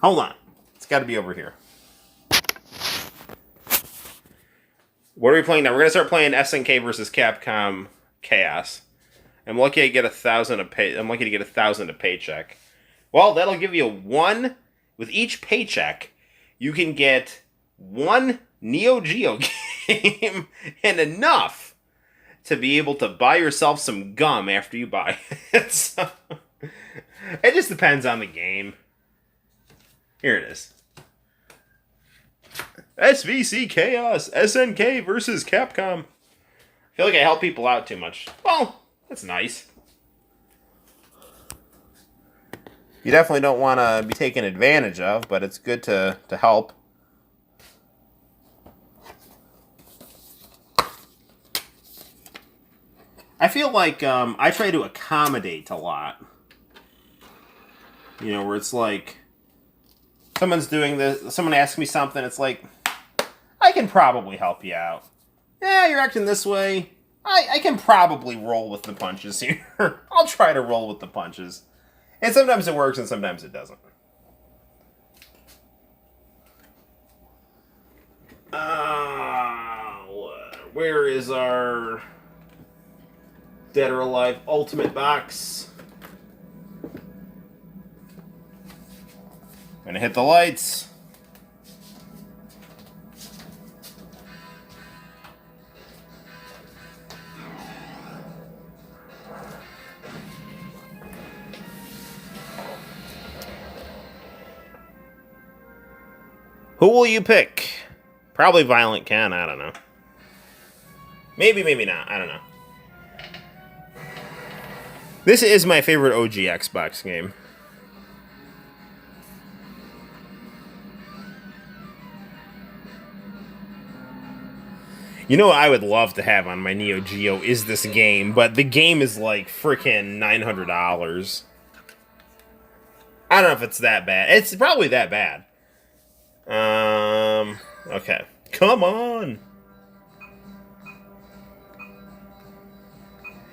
Speaker 1: on. It's got to be over here. What are we playing now? We're going to start playing SNK versus Capcom Chaos. I'm lucky I get 1,000 a pay. I'm lucky to get 1,000 a paycheck. Well, that'll give you one. With each paycheck, you can get one Neo Geo game and enough to be able to buy yourself some gum after you buy it. So, it just depends on the game. Here it is. SVC Chaos, SNK versus Capcom. I feel like I help people out too much. Well, that's nice. You definitely don't want to be taken advantage of, but it's good to help. I feel like I try to accommodate a lot. You know, where it's like someone's doing this, someone asks me something, it's like, I can probably help you out. Yeah, you're acting this way. I can probably roll with the punches here. I'll try to roll with the punches. And sometimes it works and sometimes it doesn't. Where is our Dead or Alive Ultimate box? Gonna hit the lights. Who will you pick? Probably Violent Ken, I don't know. Maybe, maybe not, I don't know. This is my favorite OG Xbox game. You know what I would love to have on my Neo Geo is this game, but the game is like freaking $900. I don't know if it's that bad. It's probably that bad. Okay. Come on!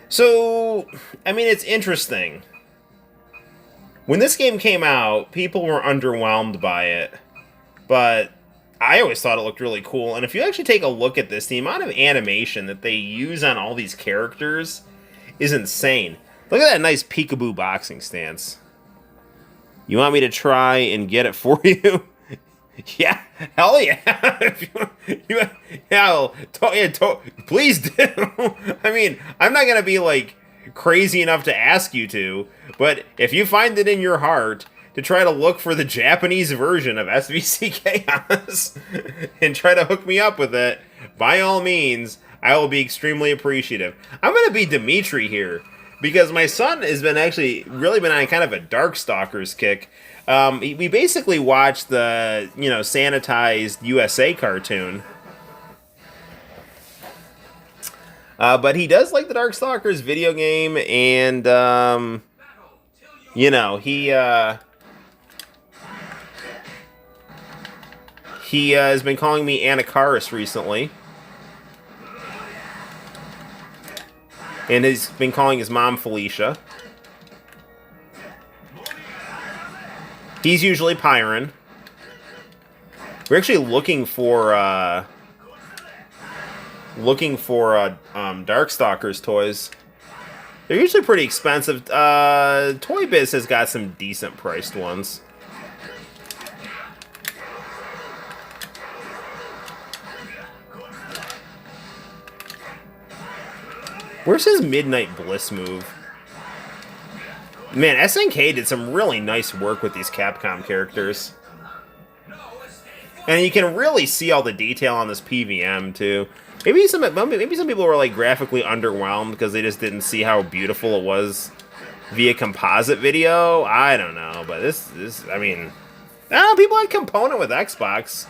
Speaker 1: So, I mean, it's interesting. When this game came out, people were underwhelmed by it, but I always thought it looked really cool. And if you actually take a look at this, the amount of animation that they use on all these characters is insane. Look at that nice peekaboo boxing stance. You want me to try and get it for you? Yeah, hell yeah. Please do. I mean, I'm not going to be like crazy enough to ask you to, but if you find it in your heart to try to look for the Japanese version of SVC Chaos and try to hook me up with it, by all means, I will be extremely appreciative. I'm going to be Dimitri here because my son has been really been on kind of a Darkstalkers kick. We basically watched the, sanitized USA cartoon. But he does like the Darkstalkers video game, and, he has been calling me Anakaris recently. And he's been calling his mom Felicia. He's usually Pyron. We're actually looking for Darkstalkers toys. They're usually pretty expensive. Toy Biz has got some decent priced ones. Where's his Midnight Bliss move? Man, SNK did some really nice work with these Capcom characters. And you can really see all the detail on this PVM, too. Maybe some people were, like, graphically underwhelmed because they just didn't see how beautiful it was via composite video. I don't know, but I mean... I don't know, people like Component with Xbox.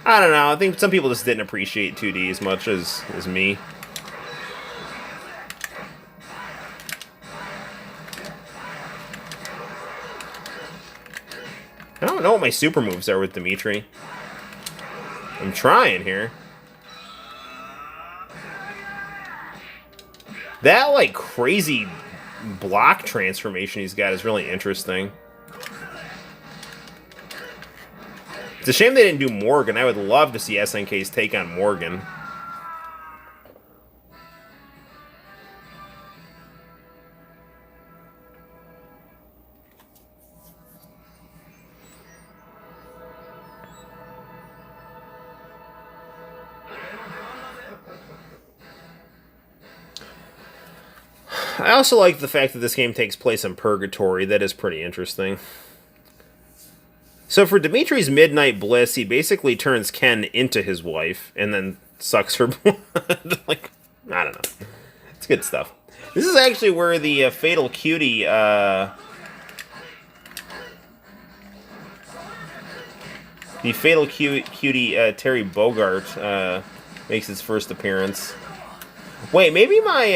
Speaker 1: I don't know, I think some people just didn't appreciate 2D as much as me. I don't know what my super moves are with Dimitri. I'm trying here. That, like, crazy block transformation he's got is really interesting. It's a shame they didn't do Morgan. I would love to see SNK's take on Morgan. I also like the fact that this game takes place in Purgatory. That is pretty interesting. So for Dimitri's Midnight Bliss, he basically turns Ken into his wife and then sucks her blood. Like, I don't know. It's good stuff. This is actually where the Fatal Cutie... the Fatal Cutie Terry Bogart makes his first appearance. Wait, maybe maybe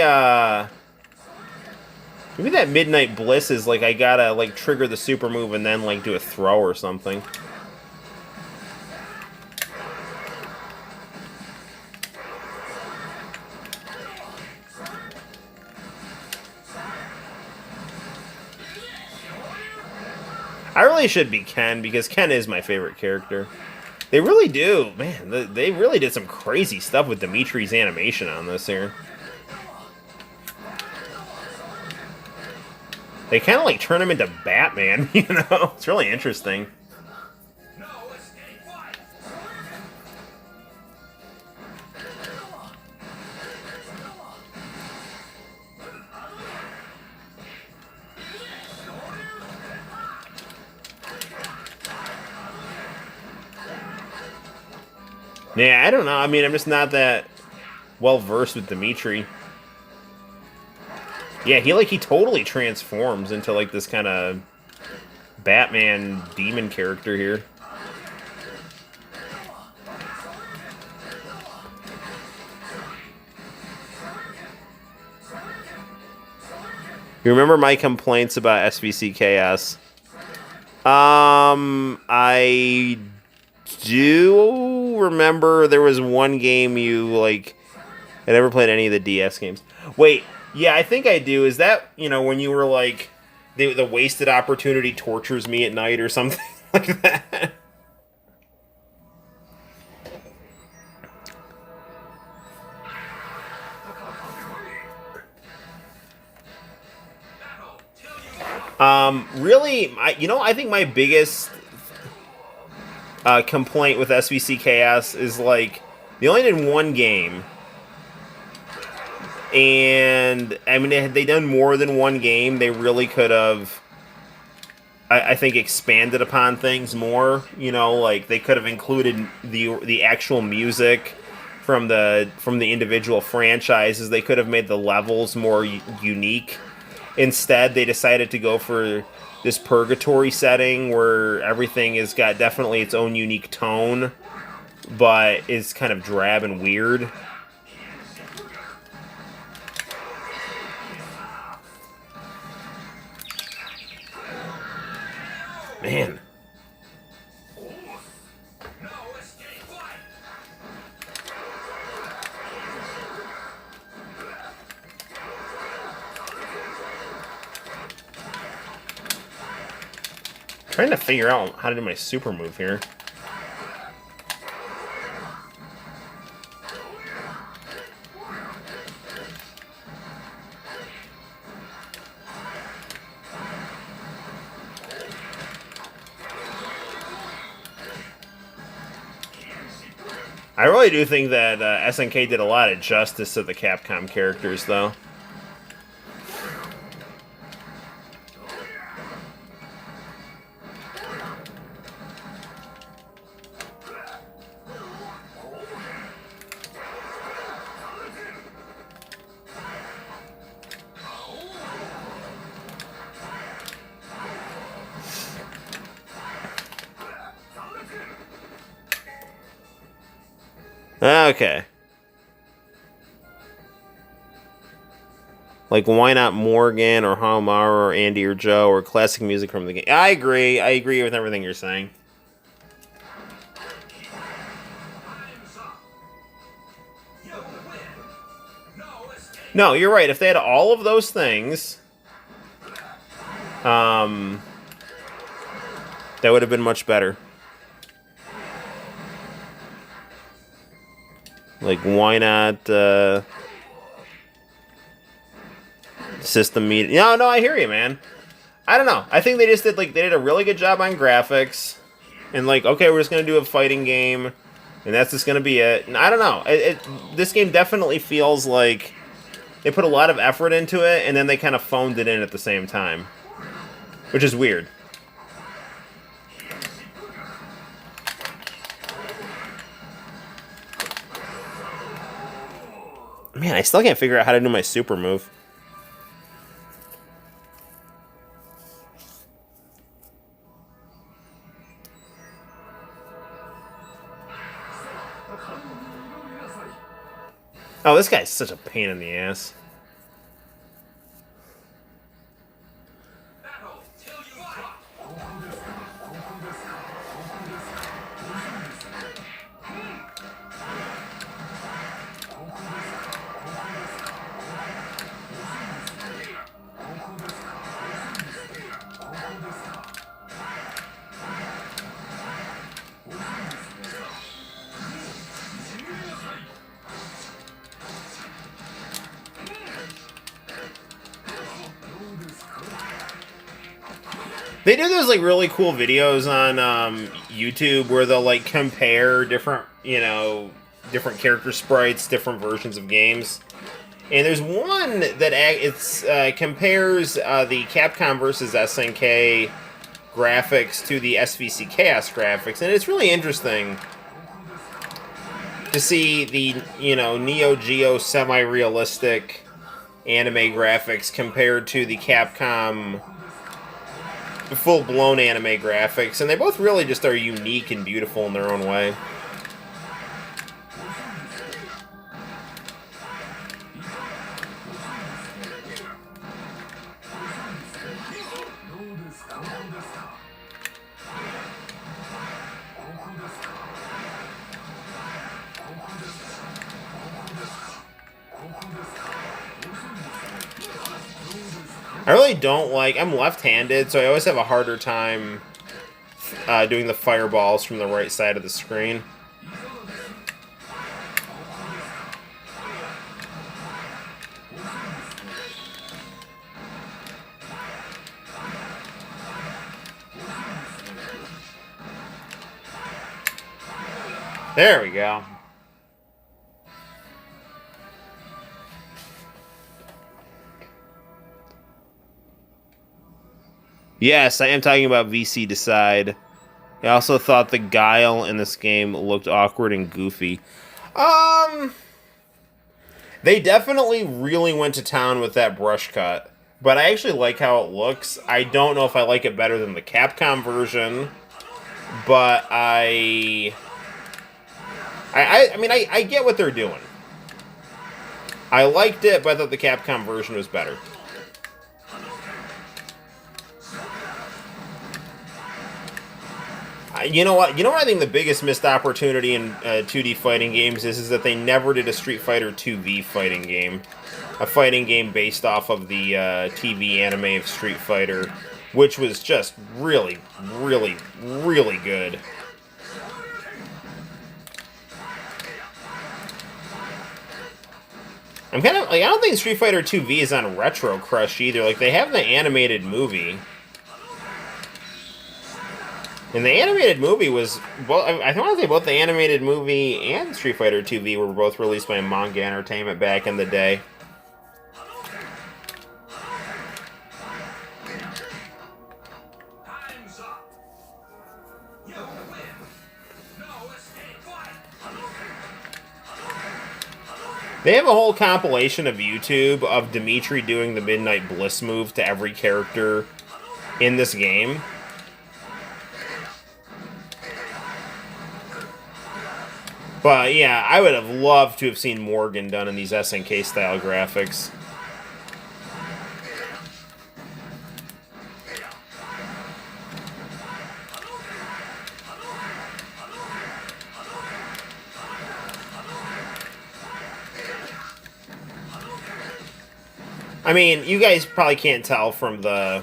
Speaker 1: that Midnight Bliss is like I gotta like trigger the super move and then like do a throw or something. I really should be Ken because Ken is my favorite character. They really do, man. They really did some crazy stuff with Dimitri's animation on this here. They kind of like turn him into Batman, you know? It's really interesting. Yeah, I don't know. I mean, I'm just not that well versed with Dimitri. Yeah, he totally transforms into like this kind of Batman demon character here. You remember my complaints about SVC Chaos? I do remember there was one game you like. I never played any of the DS games. Wait, yeah, I think I do. Is that, you know, when you were like, the wasted opportunity tortures me at night or something like that? Really, I think my biggest complaint with SVC Chaos is like, they only did one game. And, I mean, had they done more than one game, they really could have, I think, expanded upon things more. You know, like, they could have included the actual music from the individual franchises. They could have made the levels more unique. Instead, they decided to go for this purgatory setting where everything has got definitely its own unique tone, but is kind of drab and weird. Man. Trying to figure out how to do my super move here. I really do think that SNK did a lot of justice to the Capcom characters, though. Okay. Like, why not Morgan or Hamaru or Andy or Joe or classic music from the game? I agree. I agree with everything you're saying. No, you're right. If they had all of those things, that would have been much better. Like, why not system meet? No, I hear you, man. I don't know. I think they just did they did a really good job on graphics, and like, okay, we're just gonna do a fighting game, and that's just gonna be it. And I don't know. This game definitely feels like they put a lot of effort into it, and then they kind of phoned it in at the same time, which is weird. Man, I still can't figure out how to do my super move. Oh, this guy's such a pain in the ass. They do those like really cool videos on YouTube where they'll like compare different, different character sprites, different versions of games. And there's one that compares the Capcom versus SNK graphics to the SVC Chaos graphics, and it's really interesting to see the Neo Geo semi-realistic anime graphics compared to the Capcom full-blown anime graphics, and they both really just are unique and beautiful in their own way. I really don't like... I'm left-handed, so I always have a harder time doing the fireballs from the right side of the screen. There we go. Yes, I am talking about VC Decide. I also thought the Guile in this game looked awkward and goofy. They definitely really went to town with that brush cut. But I actually like how it looks. I don't know if I like it better than the Capcom version. But I mean, I get what they're doing. I liked it, but I thought the Capcom version was better. You know what? You know what I think the biggest missed opportunity in 2D fighting games is that they never did a Street Fighter 2V fighting game. A fighting game based off of the TV anime of Street Fighter, which was just really, really, really good. I'm kind of like, I don't think Street Fighter 2V is on Retro Crush either. Like, they have the animated movie. And the animated movie was... Well, I want to say both the animated movie and Street Fighter 2V were both released by Manga Entertainment back in the day. They have a whole compilation of YouTube of Dimitri doing the Midnight Bliss move to every character in this game. But yeah, I would have loved to have seen Morgan done in these SNK style graphics. I mean, you guys probably can't tell from the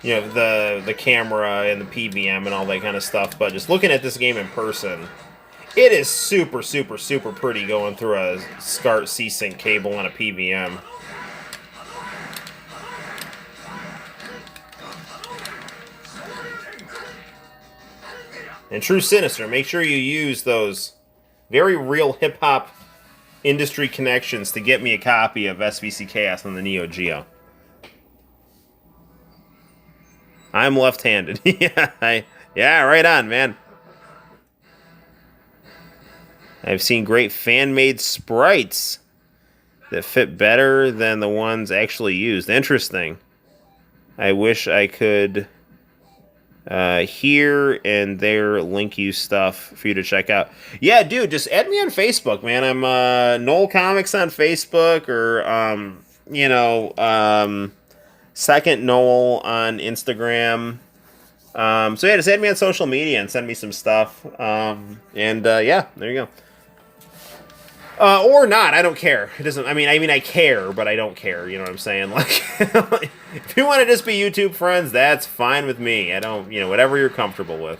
Speaker 1: the camera and the PVM and all that kind of stuff, but just looking at this game in person, it is super, super, super pretty going through a SCART C-Sync cable on a PVM. And True Sinister, make sure you use those very real hip-hop industry connections to get me a copy of SVC Chaos on the Neo Geo. I'm left-handed. Yeah, right on, man. I've seen great fan-made sprites that fit better than the ones actually used. Interesting. I wish I could here and there link you stuff for you to check out. Yeah, dude, just add me on Facebook, man. I'm Noel ComiX on Facebook, or Second Noel on Instagram. So yeah, just add me on social media and send me some stuff. Yeah, there you go. Or not, I don't care. It doesn't. I mean, I care, but I don't care. You know what I'm saying? Like, if you want to just be YouTube friends, that's fine with me. I don't, whatever you're comfortable with.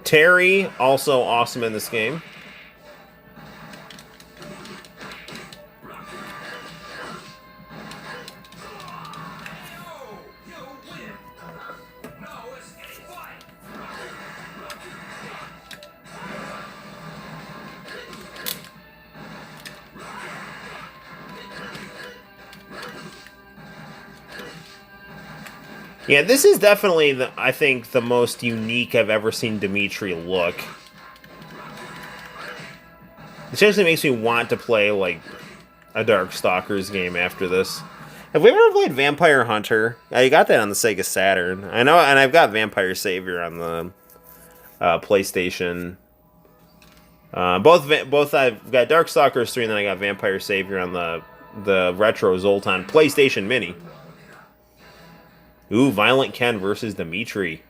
Speaker 1: Terry, also awesome in this game. Yeah, this is definitely, I think, the most unique I've ever seen Dimitri look. It actually makes me want to play, like, a Darkstalkers game after this. Have we ever played Vampire Hunter? I got that on the Sega Saturn. I know, and I've got Vampire Savior on the PlayStation. Both I've got Darkstalkers 3, and then I got Vampire Savior on the retro Zoltan PlayStation Mini. Ooh, Violent Ken versus Dimitri.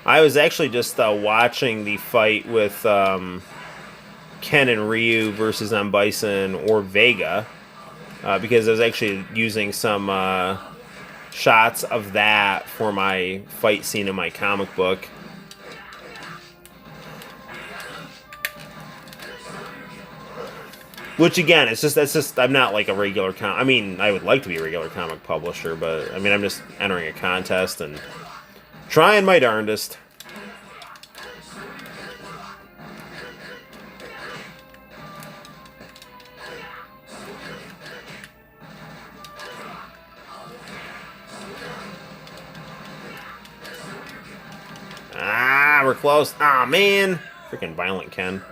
Speaker 1: I was actually just watching the fight with Ken and Ryu versus Bison or Vega, because I was actually using some shots of that for my fight scene in my comic book. Which again, that's just I'm not like a regular I mean, I would like to be a regular comic publisher, but I mean, I'm just entering a contest and trying my darndest. Ah, we're close. Ah, man. Freaking Violent Ken.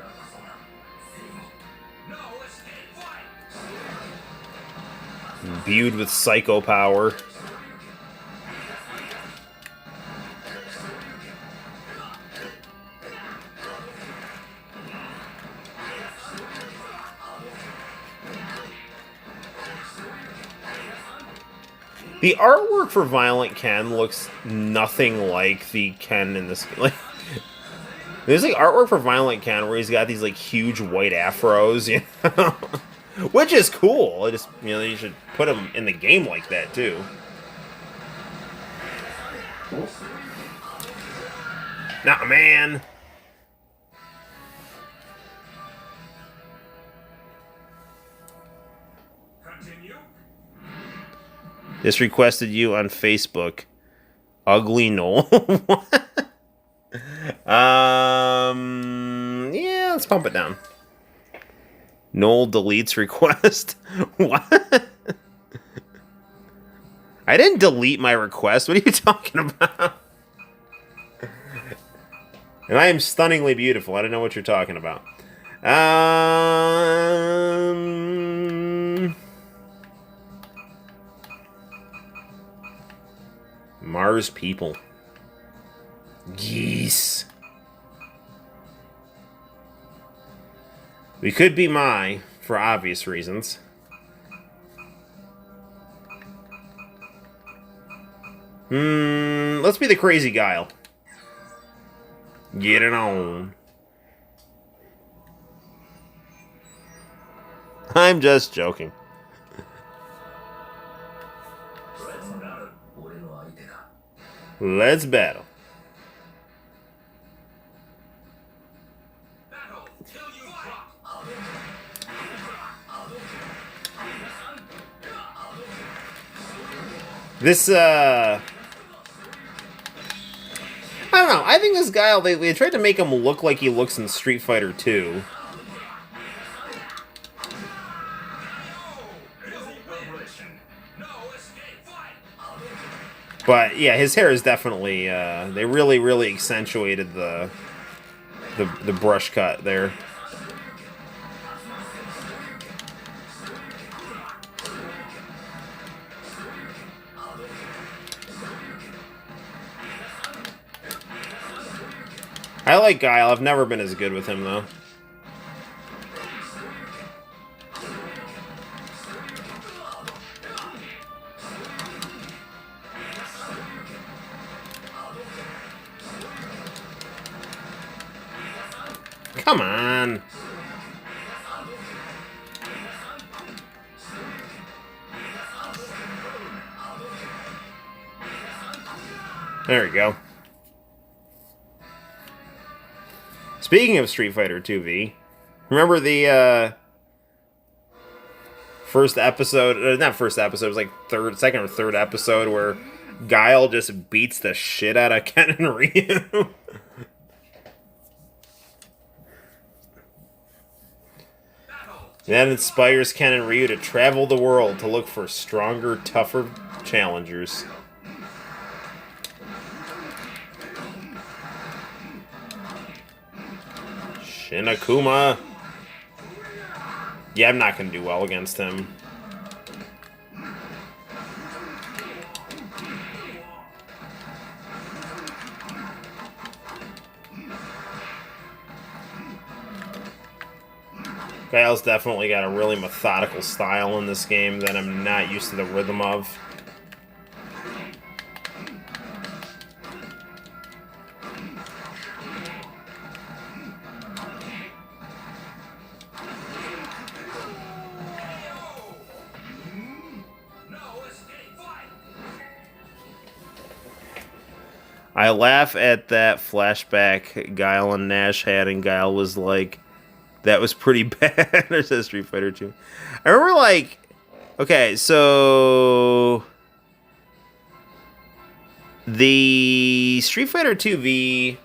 Speaker 1: Imbued with psycho power. The artwork for Violent Ken looks nothing like the Ken in this. Like, there's like artwork for Violent Ken where he's got these like huge white afros, you know, which is cool. I just, you should put him in the game like that too. Nah, man. This requested you on Facebook. Ugly Noel. Yeah, let's pump it down. Noel deletes request. What? I didn't delete my request. What are you talking about? And I am stunningly beautiful. I don't know what you're talking about. Mars people. Geese. We could be Mai, for obvious reasons. Let's be the crazy guile. Get it on. I'm just joking. Let's battle. This, I don't know. I think this guy, they tried to make him look like he looks in Street Fighter 2. But yeah, his hair is definitely, they really accentuated the brush cut there. I like Guile. I've never been as good with him, though. Come on. There we go. Speaking of Street Fighter 2V, remember the first episode, not first episode, it was like second or third episode where Guile just beats the shit out of Ken and Ryu? That inspires Ken and Ryu to travel the world to look for stronger, tougher challengers. Shinakuma. Yeah, I'm not going to do well against him. Guile's definitely got a really methodical style in this game that I'm not used to the rhythm of. I laugh at that flashback Guile and Nash had, and Guile was like, that was pretty bad. There's a Street Fighter 2. I remember, like, okay, so the Street Fighter 2V,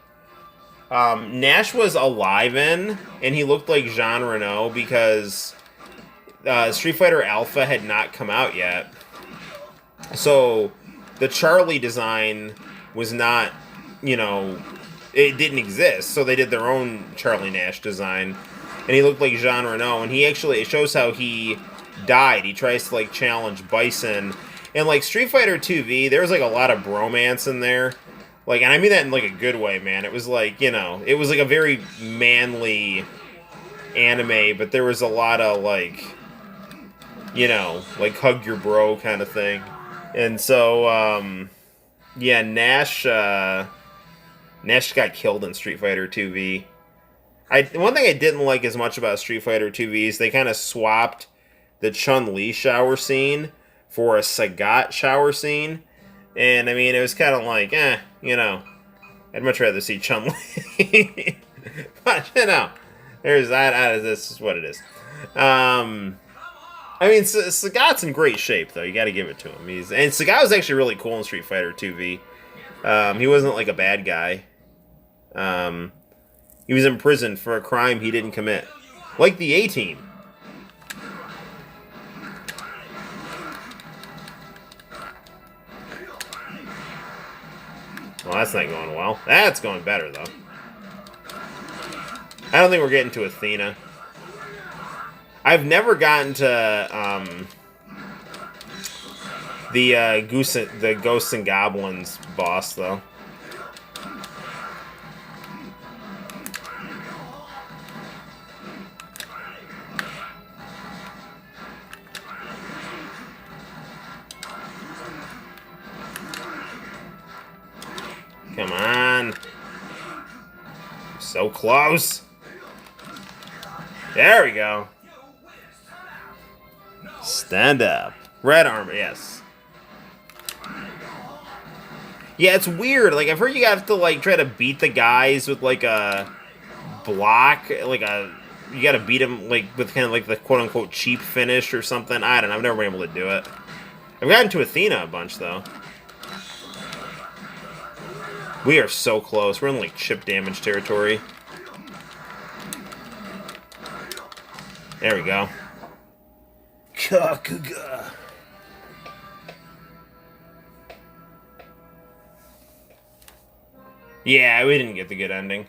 Speaker 1: Nash was alive in, and he looked like Jean Reno because Street Fighter Alpha had not come out yet. So the Charlie design was not, you know, it didn't exist. So they did their own Charlie Nash design. And he looked like Jean Reno. And he actually, it shows how he died. He tries to, like, challenge Bison. And, like, Street Fighter 2V, there was, like, a lot of bromance in there. Like, and I mean that in, like, a good way, man. It was, like, you know, it was, like, a very manly anime. But there was a lot of, like, you know, like, hug your bro kind of thing. And so, yeah, Nash got killed in Street Fighter 2V. One thing I didn't like as much about Street Fighter 2V is they kind of swapped the Chun-Li shower scene for a Sagat shower scene. And, I mean, it was kind of like, you know, I'd much rather see Chun-Li. But, you know, this is what it is. I mean, Sagat's in great shape, though. You got to give it to him. And Sagat was actually really cool in Street Fighter 2V. He wasn't, like, a bad guy. He was in prison for a crime he didn't commit. Like the A-Team. Well, that's not going well. That's going better, though. I don't think we're getting to Athena. I've never gotten to the Ghosts and Goblins boss, though. Come on. So close. There we go. Stand up. Red armor, yes. Yeah, it's weird. Like, I've heard you have to, like, try to beat the guys with, like, a block. Like, you gotta beat them, like, with kind of, like, the quote-unquote cheap finish or something. I don't know. I've never been able to do it. I've gotten to Athena a bunch, though. We are so close. We're in, like, chip damage territory. There we go. Kakuga. Yeah, we didn't get the good ending.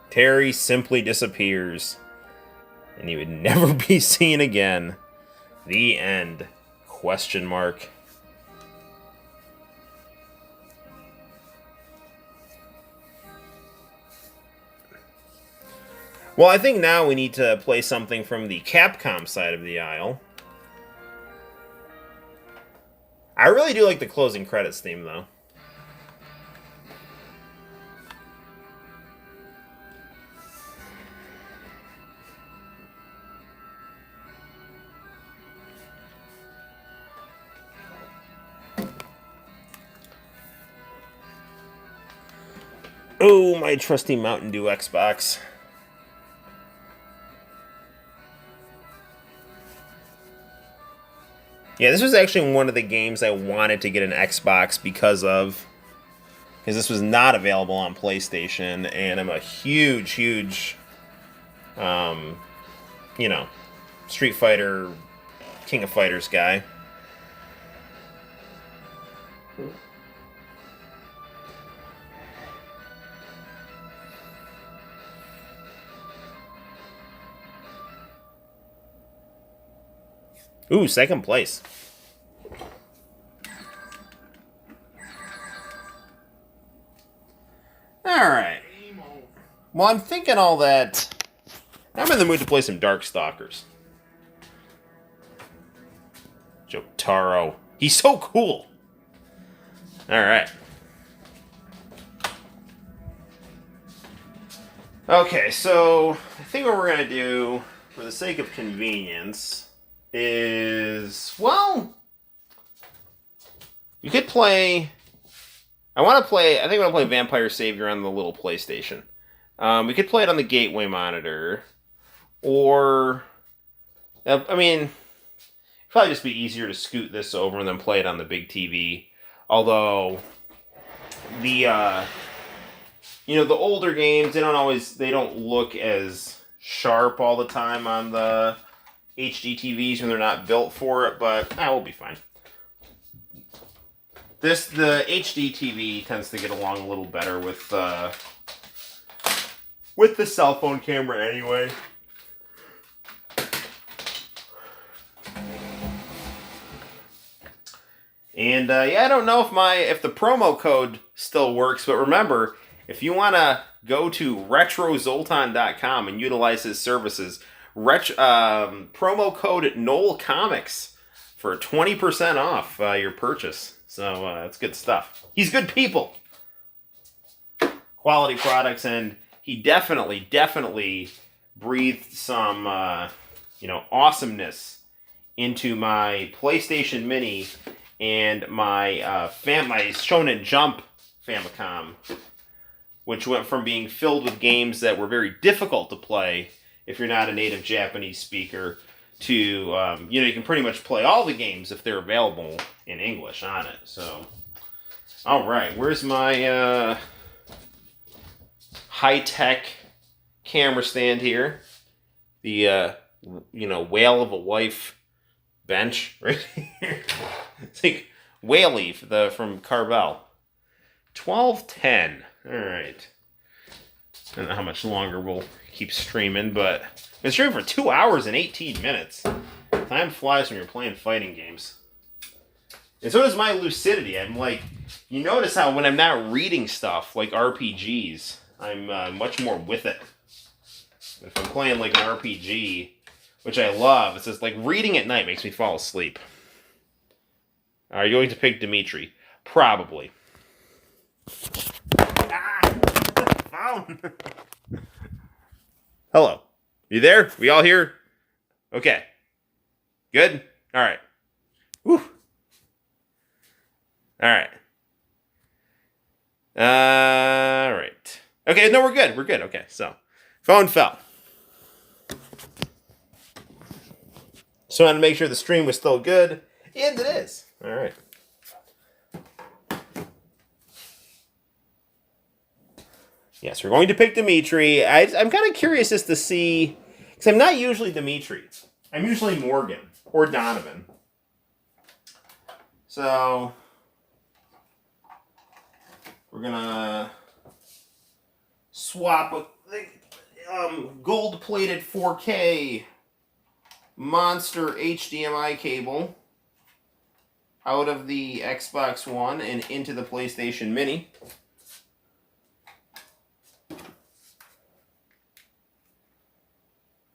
Speaker 1: Terry simply disappears. And he would never be seen again. The end. Question mark. Well, I think now we need to play something from the Capcom side of the aisle. I really do like the closing credits theme, though. Oh, my trusty Mountain Dew Xbox. Yeah, this was actually one of the games I wanted to get an Xbox because of. Because this was not available on PlayStation, and I'm a huge, you know, Street Fighter, King of Fighters guy. Ooh, second place. Alright. Well, I'm thinking all that. I'm in the mood to play some Darkstalkers. Jotaro. He's so cool. Alright. Okay, so I think what we're going to do, for the sake of convenience, is, well, you could play. I think I want to play Vampire Savior on the little PlayStation. We could play it on the Gateway monitor, or, I mean, it'd probably just be easier to scoot this over and then play it on the big TV. Although, the older games, they don't look as sharp all the time on the HD TVs when they're not built for it, but we'll be fine. The HD TV tends to get along a little better with the cell phone camera anyway. And I don't know if the promo code still works, but remember, if you want to go to retrozoltan.com and utilize his services, promo code Noel ComiX for 20% off your purchase. So that's good stuff. He's good people. Quality products, and he definitely breathed some awesomeness into my PlayStation Mini and my my Shonen Jump Famicom, which went from being filled with games that were very difficult to play if you're not a native Japanese speaker, to, you can pretty much play all the games if they're available in English on it. So, all right, where's my high-tech camera stand here? The, whale of a wife bench right here. It's like Whale Leaf from Carvel. 12:10. All right. I don't know how much longer we'll keep streaming, but I've been streaming for 2 hours and 18 minutes. Time flies when you're playing fighting games. And so does my lucidity. I'm like, you notice how when I'm not reading stuff like RPGs, I'm much more with it. If I'm playing like an RPG, which I love, it's just like reading at night makes me fall asleep. Are you going to pick Dimitri? Probably. Phone. Hello. You there? We all here? Okay. Good? All right. Whew. All right. All right. Okay, no, we're good. We're good. Okay, so phone fell. So I wanted to make sure the stream was still good. And it is. All right. Yes, we're going to pick Dimitri. I'm kind of curious as to see, because I'm not usually Dimitri. I'm usually Morgan or Donovan. So we're gonna swap the gold-plated 4K monster HDMI cable out of the Xbox One and into the PlayStation Mini.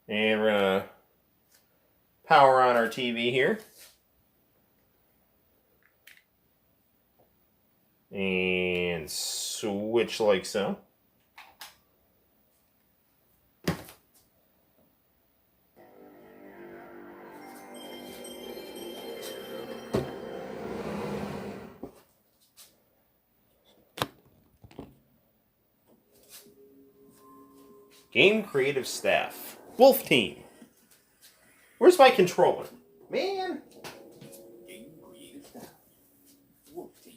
Speaker 1: And we're going to power on our TV here. And switch like so. Game creative staff. Wolf team. Where's my controller? Man. Game creative staff. Wolf team.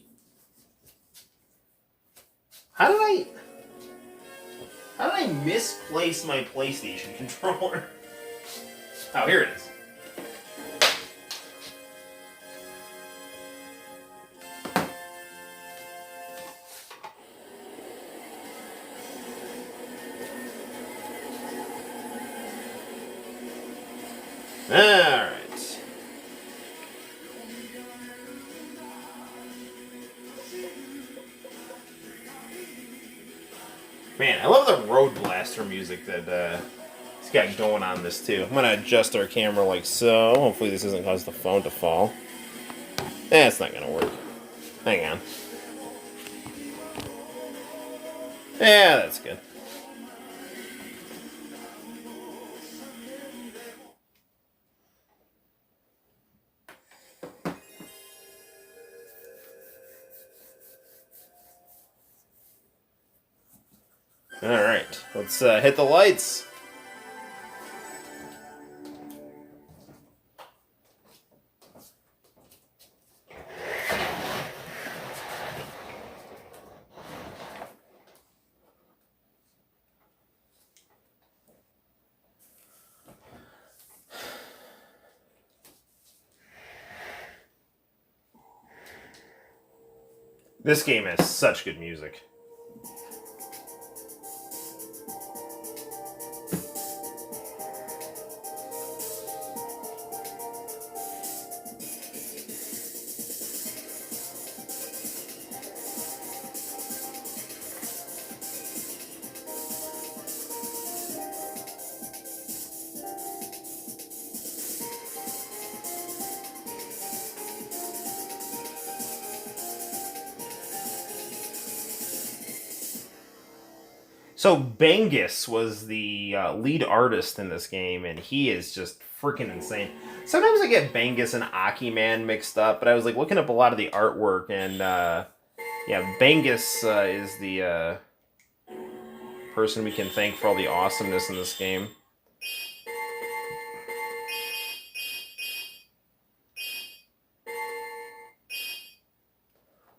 Speaker 1: How did I misplace my PlayStation controller? Oh, here it is. Alright. Man, I love the Road Blaster music that he's got going on this too. I'm gonna adjust our camera like so. Hopefully this doesn't cause the phone to fall. It's not gonna work. Hang on. Yeah, that's good. Alright, let's hit the lights. This game has such good music. So Bangus was the lead artist in this game, and he is just freaking insane. Sometimes I get Bangus and Akiman mixed up, but I was like looking up a lot of the artwork, and yeah, Bangus is the person we can thank for all the awesomeness in this game.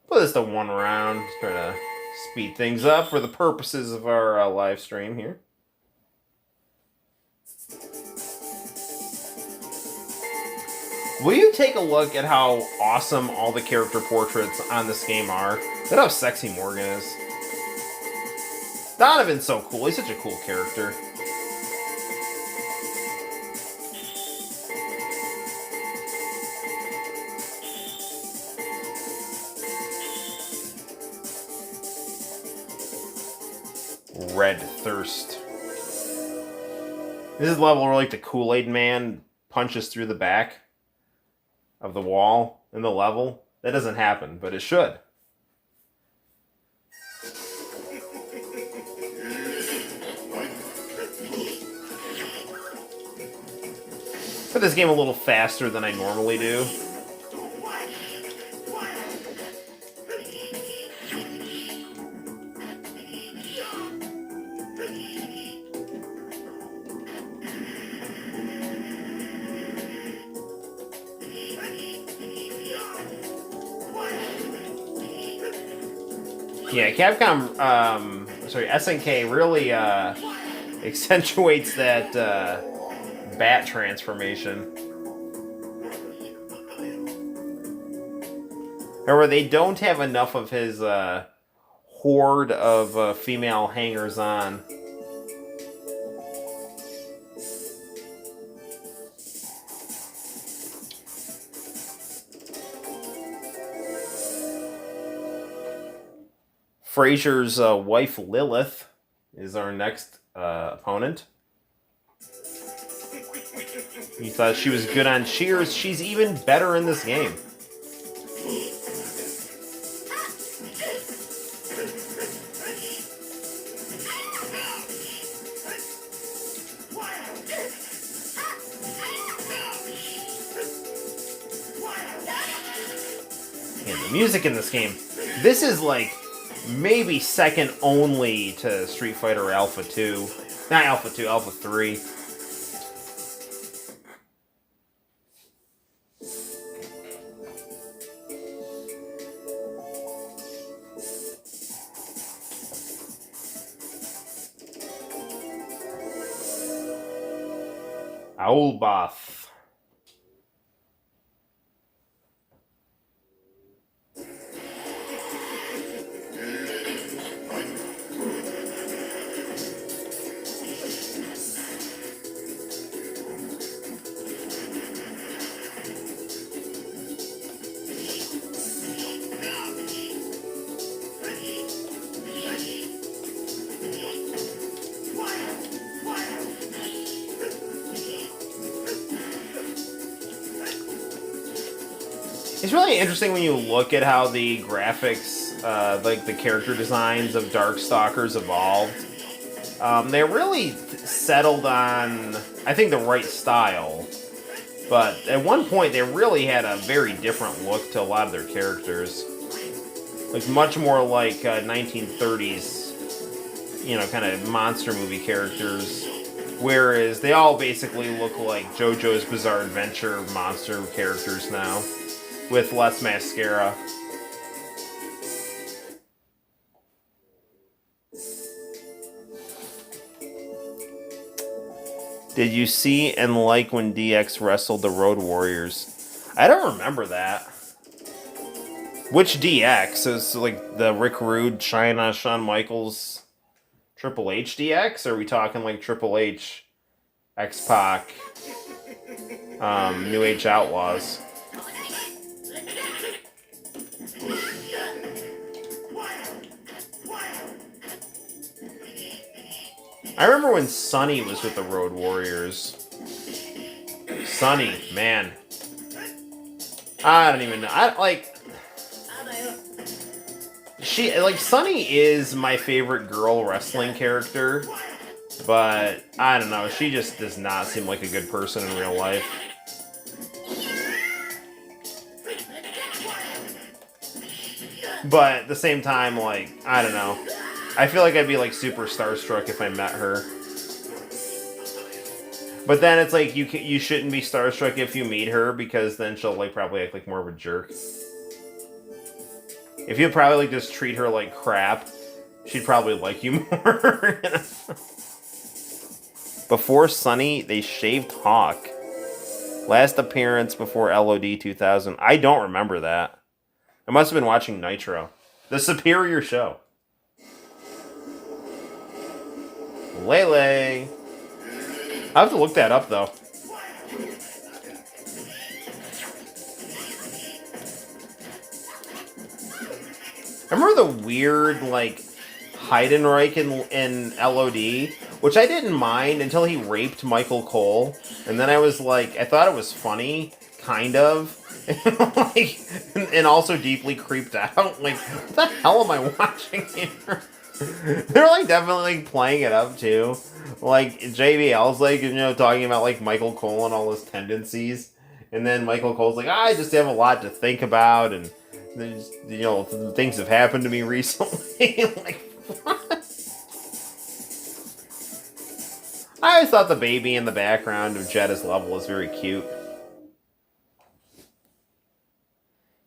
Speaker 1: Put this to one round, just trying to speed things up for the purposes of our live stream here. Will you take a look at how awesome all the character portraits on this game are? Look at how sexy Morgan is. Donovan's so cool. He's such a cool character. Red Thirst. This is the level where like the Kool-Aid Man punches through the back of the wall in the level. That doesn't happen, but it should. Put this game a little faster than I normally do. Yeah, Capcom, sorry, SNK really accentuates that bat transformation. However, they don't have enough of his horde of female hangers-on. Fraser's wife Lilith is our next opponent. You thought she was good on Cheers. She's even better in this game. And the music in this game, this is like maybe second only to Street Fighter Alpha 2. Not Alpha 2, Alpha 3. Owlbath. It's really interesting when you look at how the graphics, like the character designs of Darkstalkers evolved. They really settled on, I think, the right style. But at one point, they really had a very different look to a lot of their characters. Like, much more like 1930s, you know, kind of monster movie characters. Whereas they all basically look like JoJo's Bizarre Adventure monster characters now, with less mascara. Did you see and like when DX wrestled the Road Warriors? I don't remember that. Which DX? Is like the Rick Rude, China, Shawn Michaels, Triple H DX? Or are we talking like Triple H, X-Pac, New Age Outlaws? I remember when Sonny was with the Road Warriors. Sonny, man. I don't even know. Sonny is my favorite girl wrestling character, but I don't know. She just does not seem like a good person in real life. But at the same time, like, I don't know. I feel like I'd be like super starstruck if I met her. But then it's like you shouldn't be starstruck if you meet her, because then she'll like probably act like more of a jerk. If you probably like just treat her like crap, she'd probably like you more. You know? Before Sonny, they shaved Hawk. Last appearance before LOD 2000. I don't remember that. I must have been watching Nitro. The Superior Show. Lele. I have to look that up, though. Remember the weird, like, Heidenreich in LOD? Which I didn't mind until he raped Michael Cole. And then I was like, I thought it was funny, kind of. Like, and also deeply creeped out. Like, what the hell am I watching here? They're like definitely like playing it up too. Like JBL's like, you know, talking about like Michael Cole and all his tendencies, and then Michael Cole's like, I just have a lot to think about, and you know, things have happened to me recently. Like, what? I always thought the baby in the background of Jetta's level was very cute.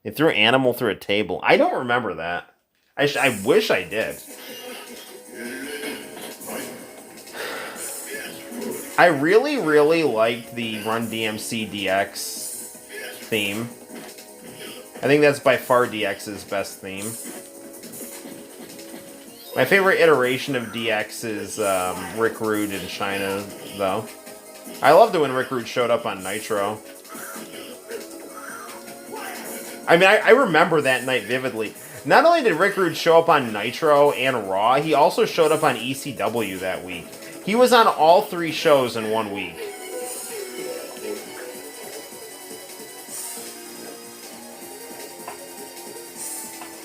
Speaker 1: It threw an animal through a table. I don't remember that. I wish I did. I really, really liked the Run DMC DX theme. I think that's by far DX's best theme. My favorite iteration of DX is Rick Rude in China, though. I loved it when Rick Rude showed up on Nitro. I mean, I remember that night vividly. Not only did Rick Rude show up on Nitro and Raw, he also showed up on ECW that week. He was on all 3 shows in 1 week.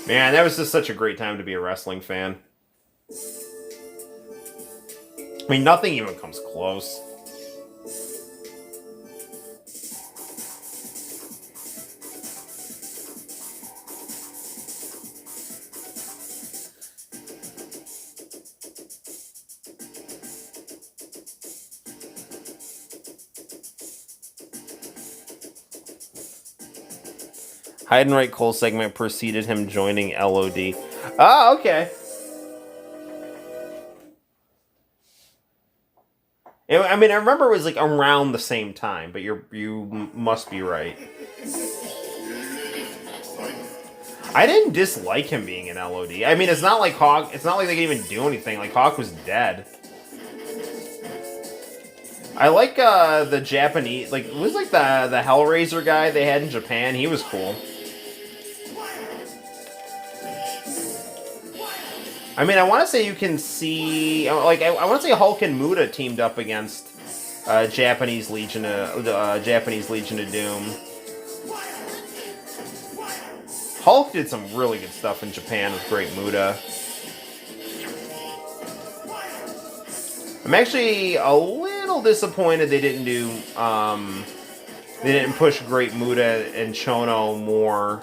Speaker 1: Man, that was just such a great time to be a wrestling fan. I mean, nothing even comes close. Heidenreich Cole segment preceded him joining LOD. Oh, okay. I mean, I remember it was like around the same time, but you must be right. I didn't dislike him being in LOD. I mean, it's not like Hawk. It's not like they could even do anything. Like Hawk was dead. I like the Japanese. Like it was like the Hellraiser guy they had in Japan. He was cool. I mean, I want to say you can see, like, I want to say Hulk and Muta teamed up against Japanese Legion of Doom. Hulk did some really good stuff in Japan with Great Muta. I'm actually a little disappointed they didn't do, they didn't push Great Muta and Chono more.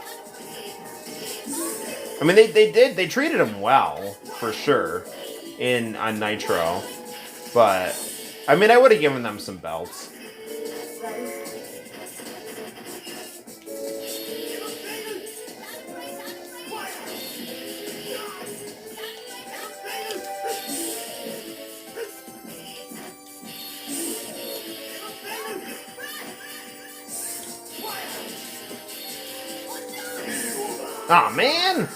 Speaker 1: I mean, they treated him well, for sure, on Nitro. But, I mean, I would have given them some belts. Aw, man!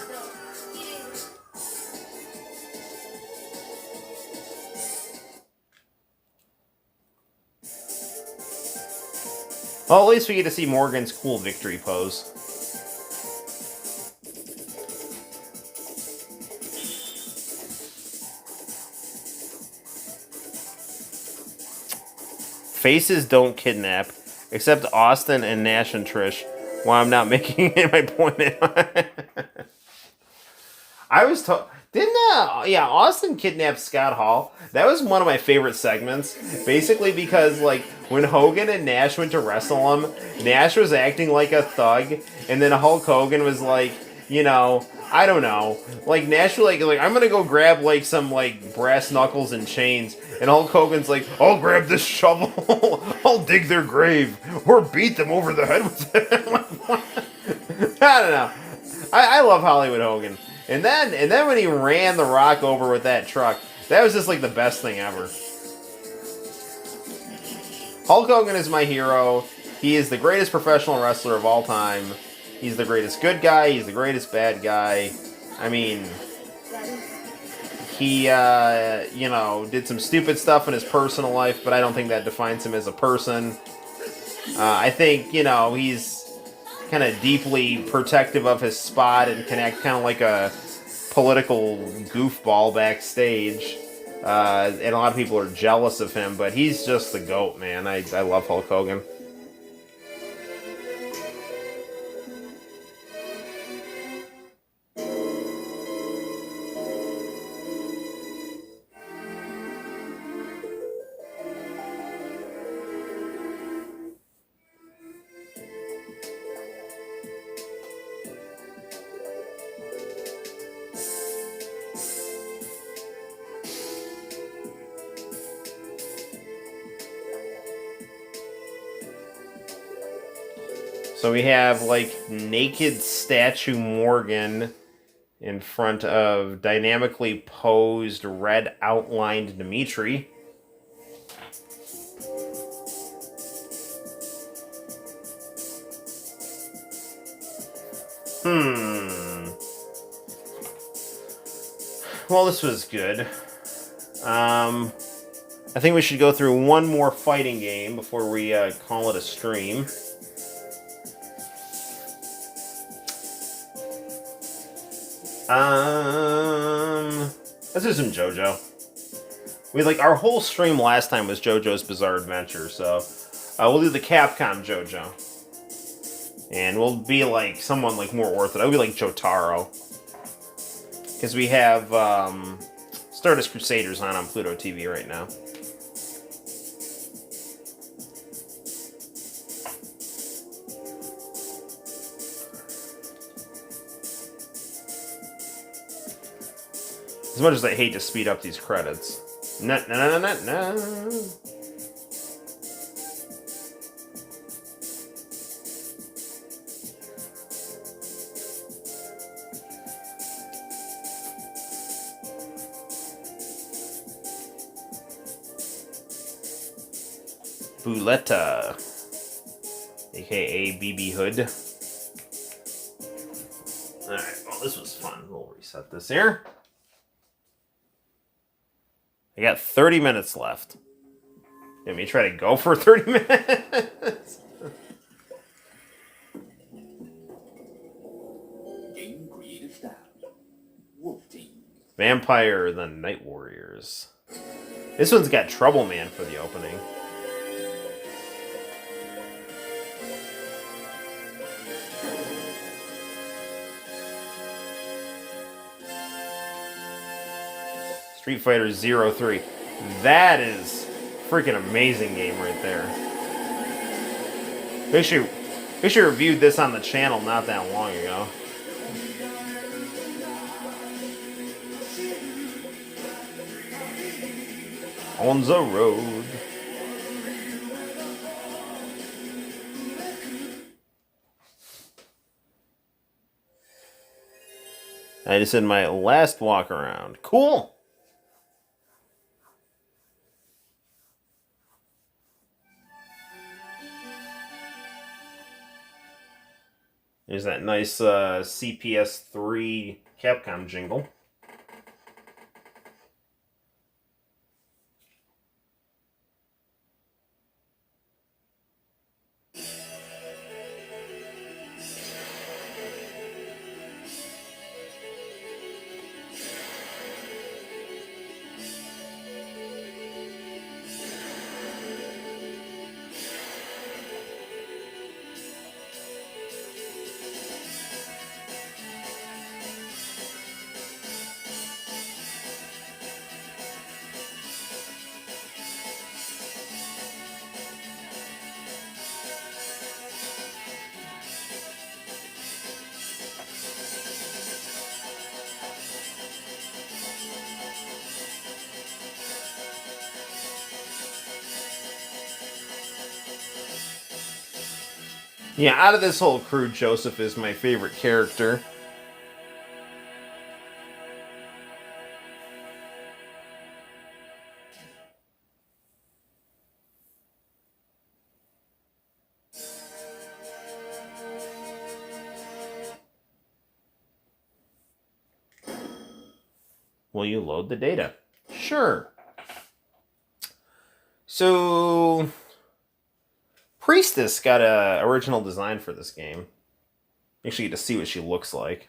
Speaker 1: Well, at least we get to see Morgan's cool victory pose. Faces don't kidnap, except Austin and Nash and Trish. Why I'm not making it my point. I was told... Didn't, Austin kidnapped Scott Hall. That was one of my favorite segments. Basically because, like, when Hogan and Nash went to wrestle him, Nash was acting like a thug, and then Hulk Hogan was like, you know, I don't know. Like, Nash was like I'm gonna go grab, like, some, like, brass knuckles and chains. And Hulk Hogan's like, I'll grab this shovel, I'll dig their grave, or beat them over the head with it. I don't know. I love Hollywood Hogan. And then when he ran The Rock over with that truck, that was just like the best thing ever. Hulk Hogan is my hero. He is the greatest professional wrestler of all time. He's the greatest good guy. He's the greatest bad guy. I mean, he, did some stupid stuff in his personal life, but I don't think that defines him as a person. I think, he's kind of deeply protective of his spot and can act kind of like a political goofball backstage. And a lot of people are jealous of him, but he's just the GOAT, man. I love Hulk Hogan. So we have, like, naked statue Morgan in front of dynamically posed red outlined Dimitri. Well, this was good. I think we should go through one more fighting game before we call it a stream. Let's do some JoJo. Our whole stream last time was JoJo's Bizarre Adventure, so we'll do the Capcom JoJo. And we'll be like someone like more orthodox. We'll be like Jotaro. Because we have Stardust Crusaders on Pluto TV right now. As much as I hate to speed up these credits. No. Buletta, aka BB Hood. Alright, well, this was fun. We'll reset this here. I got 30 minutes left. Let me try to go for 30 minutes.
Speaker 3: Game creative style. Wolf Team.
Speaker 1: Vampire the Night Warriors. This one's got Trouble Man for the opening. Street Fighter 03. That is freaking amazing game right there. We should reviewed this on the channel not that long ago. On the road. I just did my last walk around. Cool. There's that nice CPS3 Capcom jingle. Yeah, out of this whole crew, Joseph is my favorite character. Will you load the data? Sure. So, Priestess got a original design for this game. Actually, get to see what she looks like.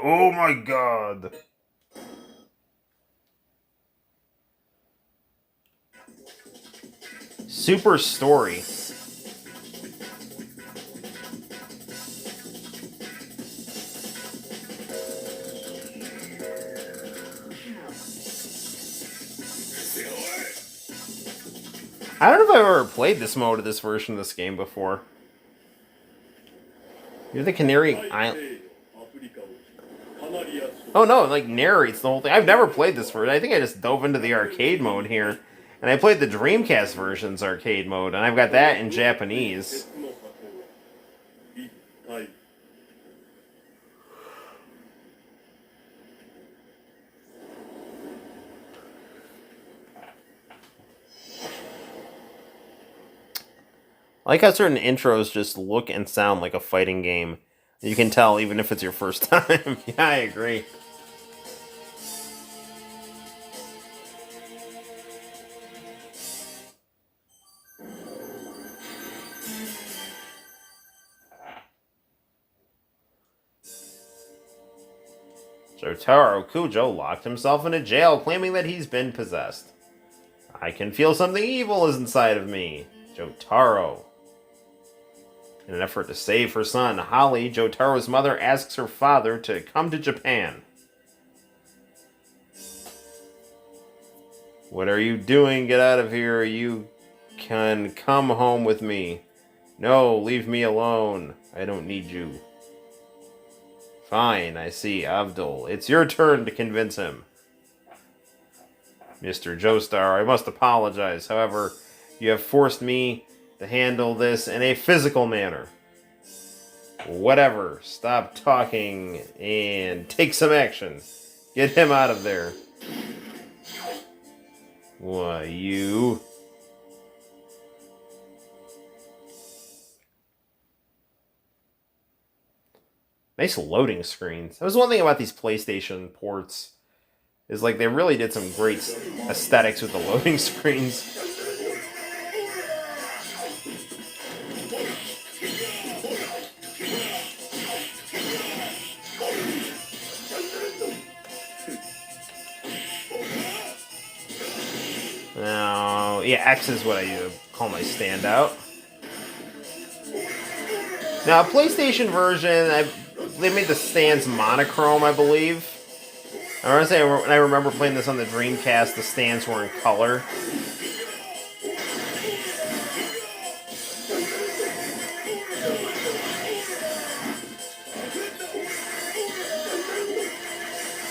Speaker 1: Oh my god. Super Story. I don't know if I've ever played this mode of this version of this game before. You're the Canary Island. Oh no, it like narrates the whole thing. I've never played this version. I think I just dove into the arcade mode here. And I played the Dreamcast version's arcade mode, and I've got that in Japanese. I like how certain intros just look and sound like a fighting game. You can tell even if it's your first time. Yeah, I agree. Jotaro Kujo locked himself in a jail, claiming that he's been possessed. I can feel something evil is inside of me. Jotaro. In an effort to save her son, Holly, Jotaro's mother, asks her father to come to Japan. What are you doing? Get out of here. You can come home with me. No, leave me alone. I don't need you. Fine, I see. Abdul, it's your turn to convince him. Mr. Joestar, I must apologize. However, you have forced me to handle this in a physical manner. Whatever. Stop talking and take some action. Get him out of there. Why, you... Nice loading screens. That was one thing about these PlayStation ports. Is like they really did some great aesthetics with the loading screens. Now, yeah, X is what I call my standout. Now, PlayStation version, they made the stands monochrome, I believe. I want to say when I remember playing this on the Dreamcast, the stands were in color.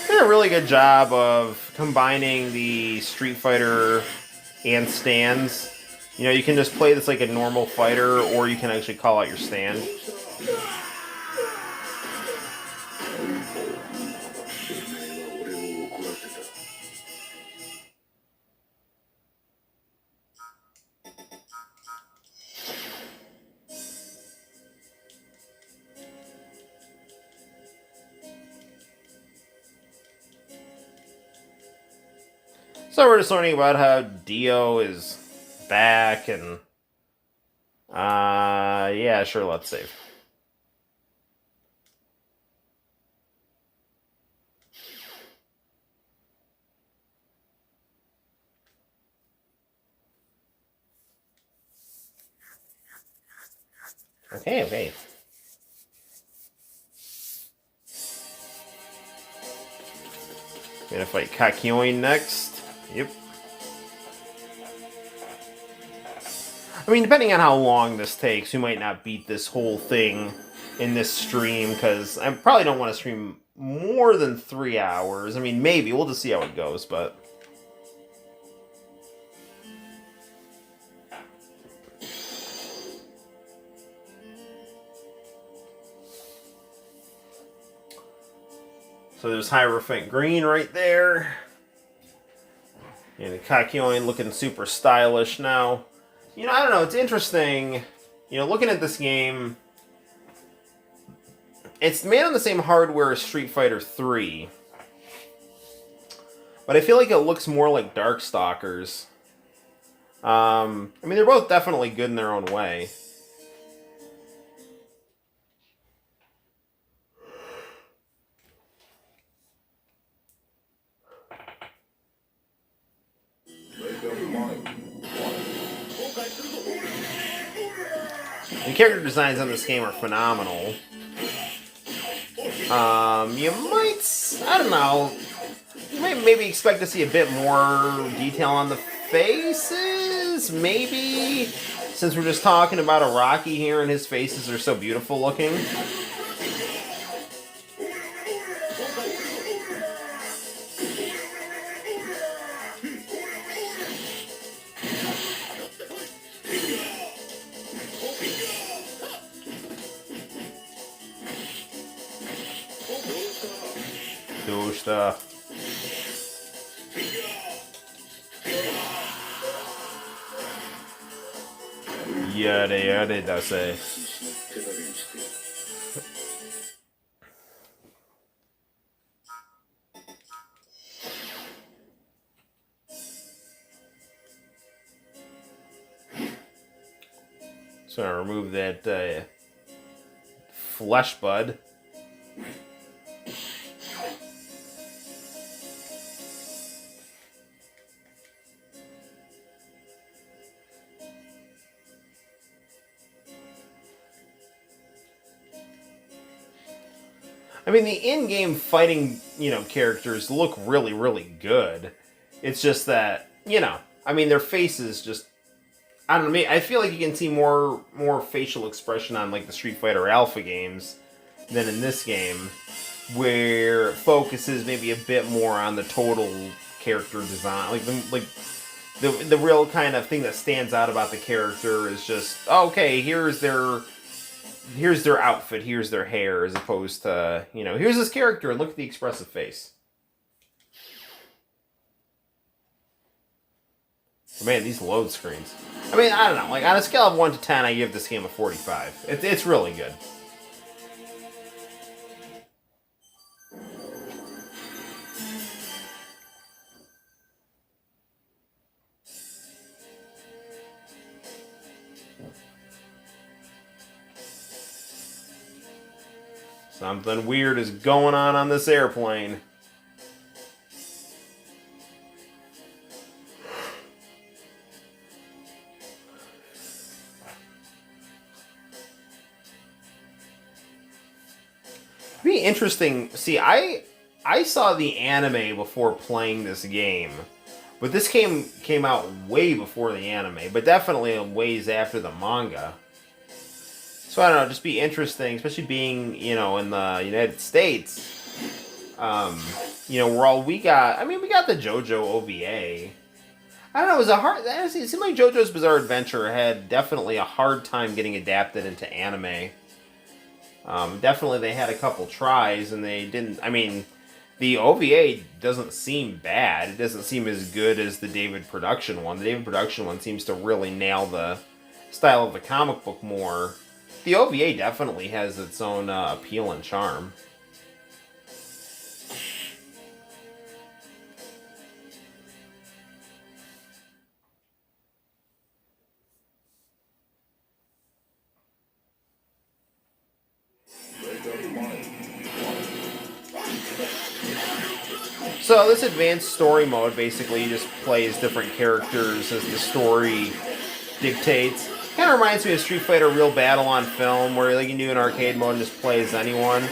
Speaker 1: They did a really good job of combining the Street Fighter and stands. You know, you can just play this like a normal fighter, or you can actually call out your stand. So we're just learning about how Dio is back, and yeah, sure, let's save. Okay. Gonna fight Kakyoin next. Yep. I mean, depending on how long this takes, we might not beat this whole thing in this stream, because I probably don't want to stream more than 3 hours. I mean, maybe. We'll just see how it goes, but... So there's Hierophant Green right there. And Kakyoin looking super stylish now. You know, I don't know, it's interesting. You know, looking at this game, it's made on the same hardware as Street Fighter 3. But I feel like it looks more like Darkstalkers. I mean, they're both definitely good in their own way. The character designs on this game are phenomenal. You might, I don't know, you might maybe expect to see a bit more detail on the faces. faces, maybe, since we're just talking about a Rocky here and his faces are so beautiful looking. Do stuff. Yada yada da say. So I remove that flesh bud. I mean, the in-game fighting, characters look really, really good. It's just that, I mean, their faces just, I don't know, I feel like you can see more facial expression on, like, the Street Fighter Alpha games than in this game, where it focuses maybe a bit more on the total character design. The real kind of thing that stands out about the character is just, okay, here's their outfit, here's their hair, as opposed to, here's this character, and look at the expressive face. Man, these load screens. I mean, I don't know, like, on a scale of 1 to 10, I give this game a 45. It's really good. Something weird is going on this airplane. Be interesting. See, I saw the anime before playing this game, but this came out way before the anime, but definitely a ways after the manga. So I don't know, just be interesting, especially being, in the United States. We got the JoJo OVA. I don't know, it was honestly, it seemed like JoJo's Bizarre Adventure had definitely a hard time getting adapted into anime. Definitely they had a couple tries and they didn't, the OVA doesn't seem bad. It doesn't seem as good as the David production one. The David production one seems to really nail the style of the comic book more. The OVA definitely has its own appeal and charm. So this advanced story mode, basically, you just play as different characters as the story dictates. Kind of reminds me of Street Fighter Real Battle on Film, where you can do an arcade mode and just play as anyone.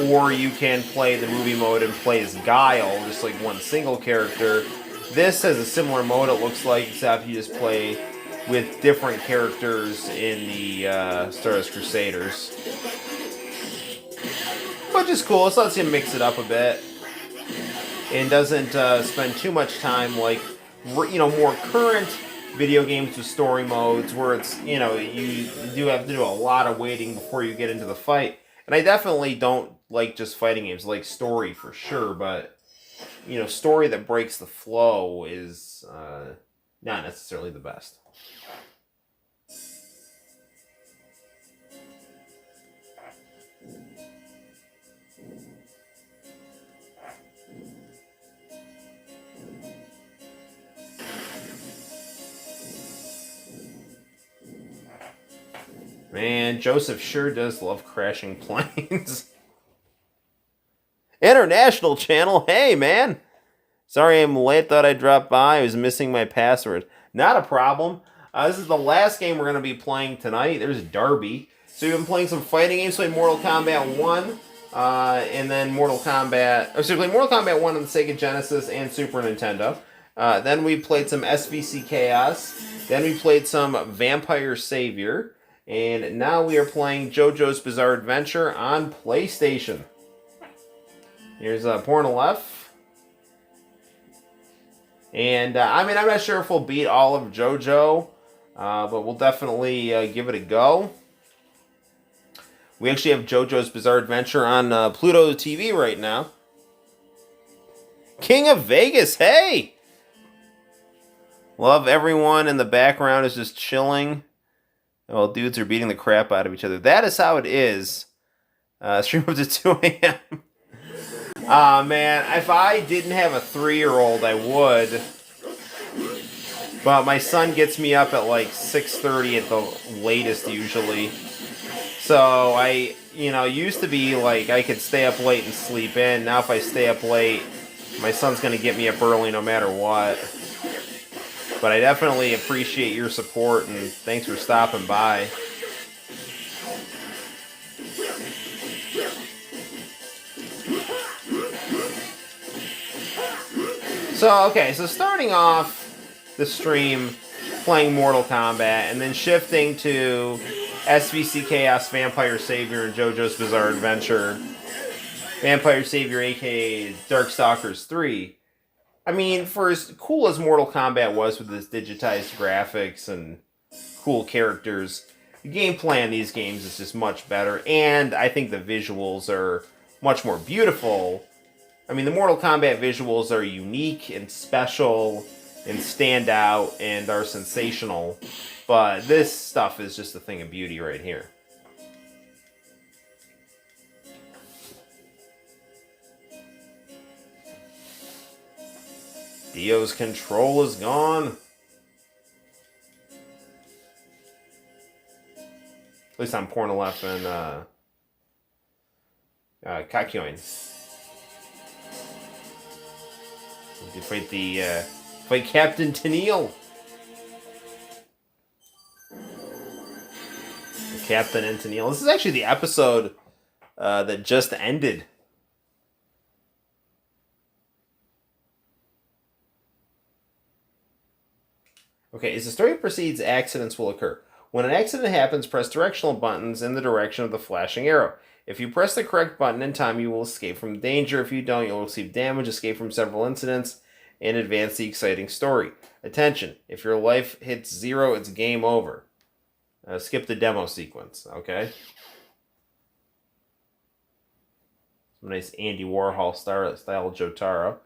Speaker 1: Or you can play the movie mode and play as Guile, just like one single character. This has a similar mode, it looks like, except you just play with different characters in the Stardust Crusaders. Which is cool, so lets you mix it up a bit. And doesn't spend too much time like, more current video games with story modes where it's, you do have to do a lot of waiting before you get into the fight. And I definitely don't like just fighting games, I like story for sure, but, story that breaks the flow is not necessarily the best. Man, Joseph sure does love crashing planes. International channel, hey man! Sorry I'm late, thought I'd drop by, I was missing my password. Not a problem. This is the last game we're going to be playing tonight. There's Darby. So we've been playing some fighting games, played Mortal Kombat 1, and then Mortal Kombat 1 on the Sega Genesis and Super Nintendo. Then we played some SVC Chaos. Then we played some Vampire Savior. And now we are playing JoJo's Bizarre Adventure on PlayStation. Here's Pornolef. And, I mean, I'm not sure if we'll beat all of JoJo, but we'll definitely give it a go. We actually have JoJo's Bizarre Adventure on Pluto TV right now. King of Vegas, hey! Love everyone in the background is just chilling. Well, dudes are beating the crap out of each other. That is how it is. Stream up to 2 a.m. Man, if I didn't have a 3-year-old, I would. But my son gets me up at like 6:30 at the latest usually. So I, used to be like I could stay up late and sleep in. Now if I stay up late, my son's going to get me up early no matter what. But I definitely appreciate your support and thanks for stopping by. So starting off the stream playing Mortal Kombat and then shifting to SVC Chaos, Vampire Savior, and JoJo's Bizarre Adventure. Vampire Savior, aka Darkstalkers 3. I mean, for as cool as Mortal Kombat was with its digitized graphics and cool characters, the gameplay in these games is just much better, and I think the visuals are much more beautiful. I mean, the Mortal Kombat visuals are unique and special and stand out and are sensational, but this stuff is just a thing of beauty right here. Dio's control is gone. At least on Pornolef and Kakyoin. We can fight Captain Tennille. Captain and Tennille. This is actually the episode that just ended. Okay, as the story proceeds, accidents will occur. When an accident happens, press directional buttons in the direction of the flashing arrow. If you press the correct button in time, you will escape from danger. If you don't, you'll receive damage, escape from several incidents, and advance the exciting story. Attention, if your life hits 0, it's game over. Skip the demo sequence, okay? Some nice Andy Warhol style Jotaro.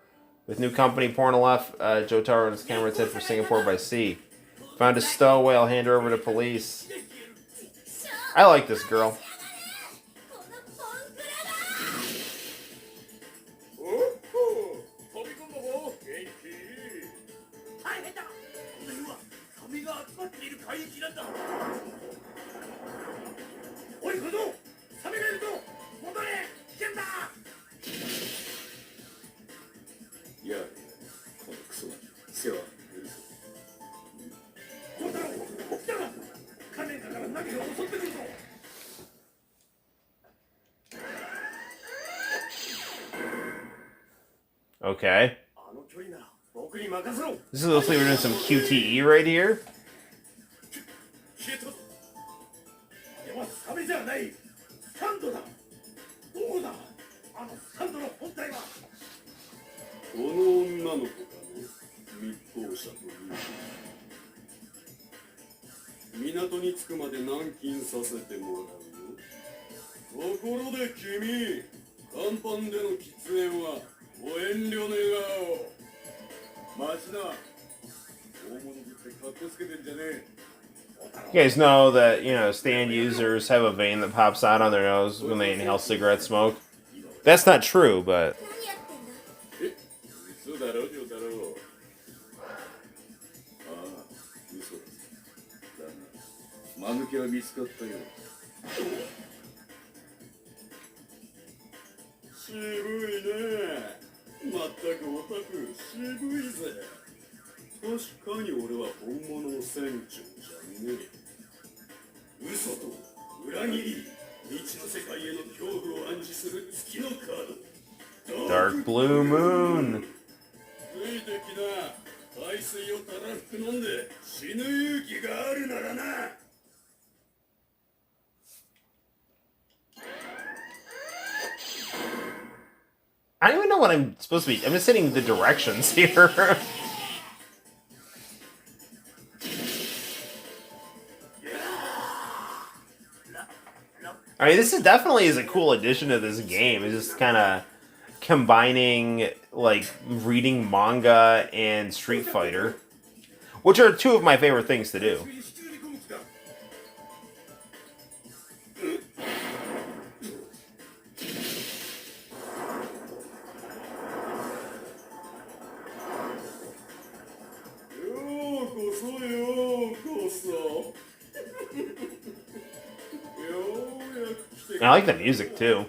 Speaker 1: With new company Pornolef, Jotaro and his camera head for Singapore by sea. Found a stowaway, I'll hand her over to police. I like this girl. Okay. This looks like we're doing some QTE right here. You guys know that, stand users have a vein that pops out on their nose when they inhale cigarette smoke. That's not true, but... Dark Blue Moon.
Speaker 3: 海水をたらふく飲んで死ぬ勇気があるならな。
Speaker 1: I don't even know what I'm supposed to be. I'm just hitting the directions here. I mean, this is definitely is a cool addition to this game. It's just kind of combining like reading manga and Street Fighter, which are two of my favorite things to do. I like the music too.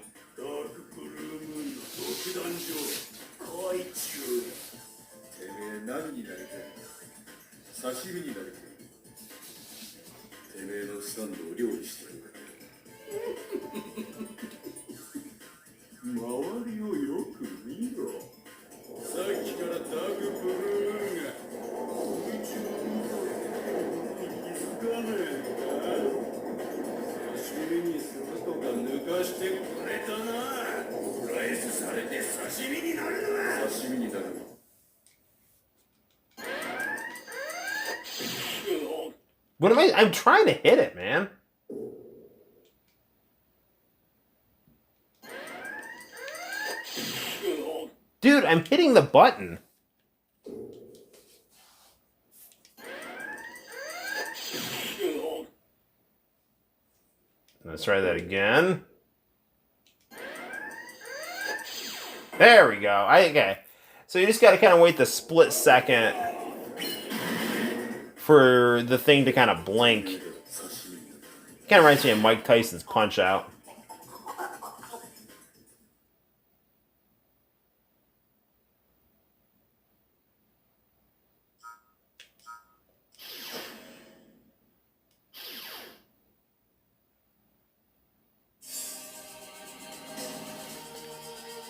Speaker 1: What am I? I'm trying to hit it, man. Dude, I'm hitting the button. Let's try that again. There we go. Okay. So you just got to kind of wait the split second for the thing to kind of blink. Kind of reminds me of Mike Tyson's Punch Out.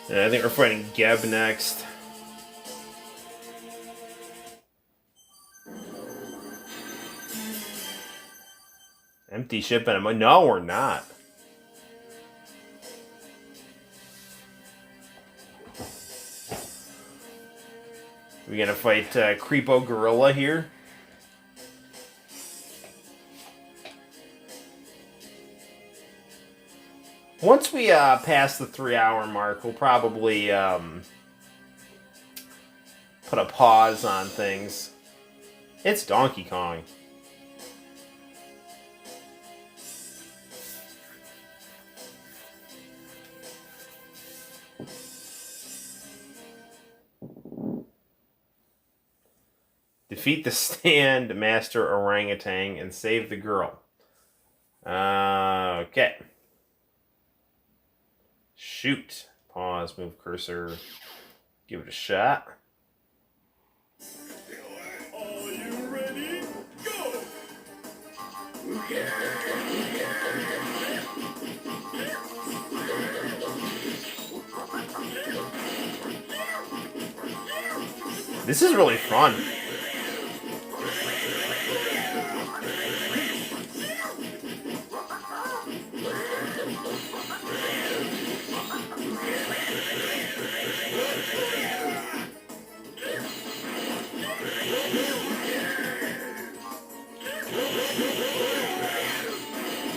Speaker 1: And I think we're fighting Geb next. Empty ship and a... No, we're not. We gonna fight Creepo Gorilla here? Once we pass the 3-hour mark, we'll probably put a pause on things. It's Donkey Kong. Defeat the Stand Master Orangutan and save the girl. Okay. Shoot. Pause, move cursor. Give it a shot.
Speaker 3: Are you ready? Go!
Speaker 1: This is really fun.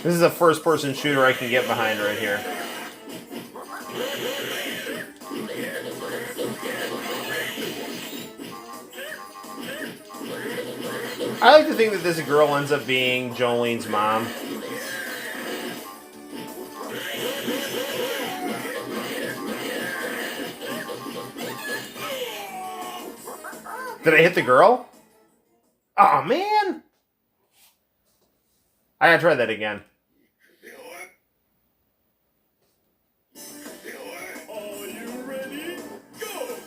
Speaker 1: This is a first-person shooter I can get behind right here. I like to think that this girl ends up being Jolene's mom. Did I hit the girl? Oh man! I gotta try that again.
Speaker 3: Are you ready? Go!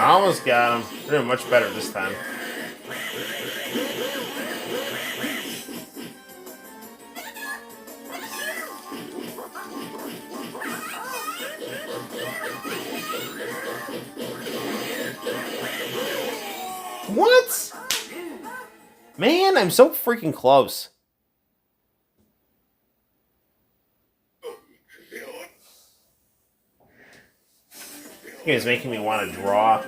Speaker 1: Almost got him. We're doing much better this time. What? Man, I'm so freaking close. You guys making me want to draw.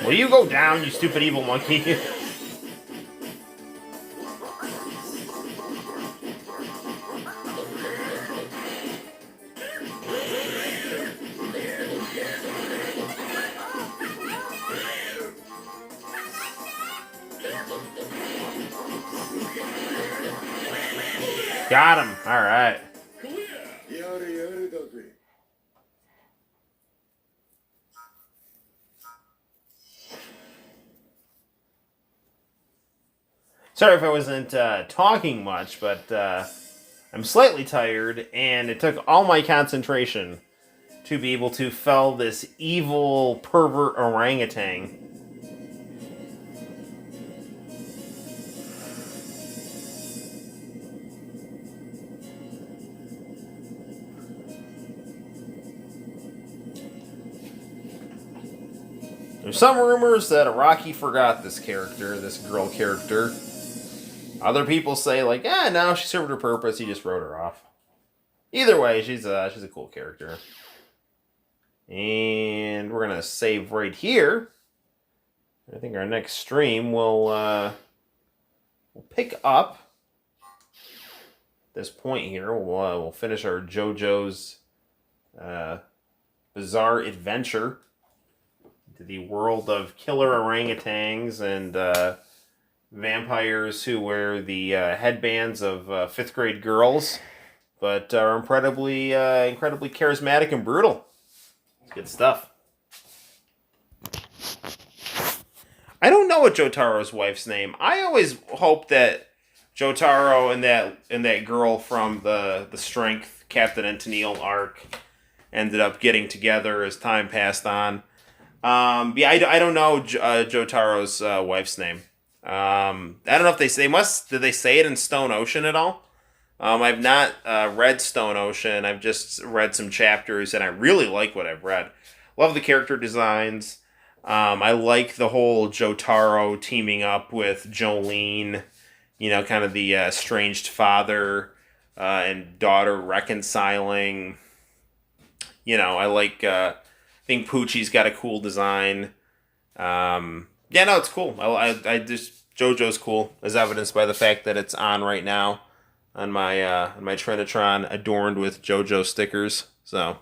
Speaker 1: Will you go down, you stupid evil monkey? Got him. All right. Sorry if I wasn't talking much, but I'm slightly tired, and it took all my concentration to be able to fell this evil pervert orangutan. There's some rumors that Araki forgot this character, this girl character. Other people say, like, no, she served her purpose, he just wrote her off. Either way, she's a cool character. And we're going to save right here. I think our next stream will pick up this point here. We'll finish our JoJo's bizarre adventure into the world of killer orangutans and vampires who wear the headbands of fifth grade girls, but are incredibly charismatic and brutal. It's good stuff. I don't know what Jotaro's wife's name. I always hope that Jotaro and that girl from the Strength Captain and Tennille arc ended up getting together as time passed on. I don't know Jotaro's wife's name. I don't know if did they say it in Stone Ocean at all? I've not read Stone Ocean. I've just read some chapters, and I really like what I've read. Love the character designs. I like the whole Jotaro teaming up with Jolene, kind of the estranged father and daughter reconciling. I like, I think Poochie's got a cool design. It's cool. I just, JoJo's cool, as evidenced by the fact that it's on right now on my Trinitron adorned with JoJo stickers. So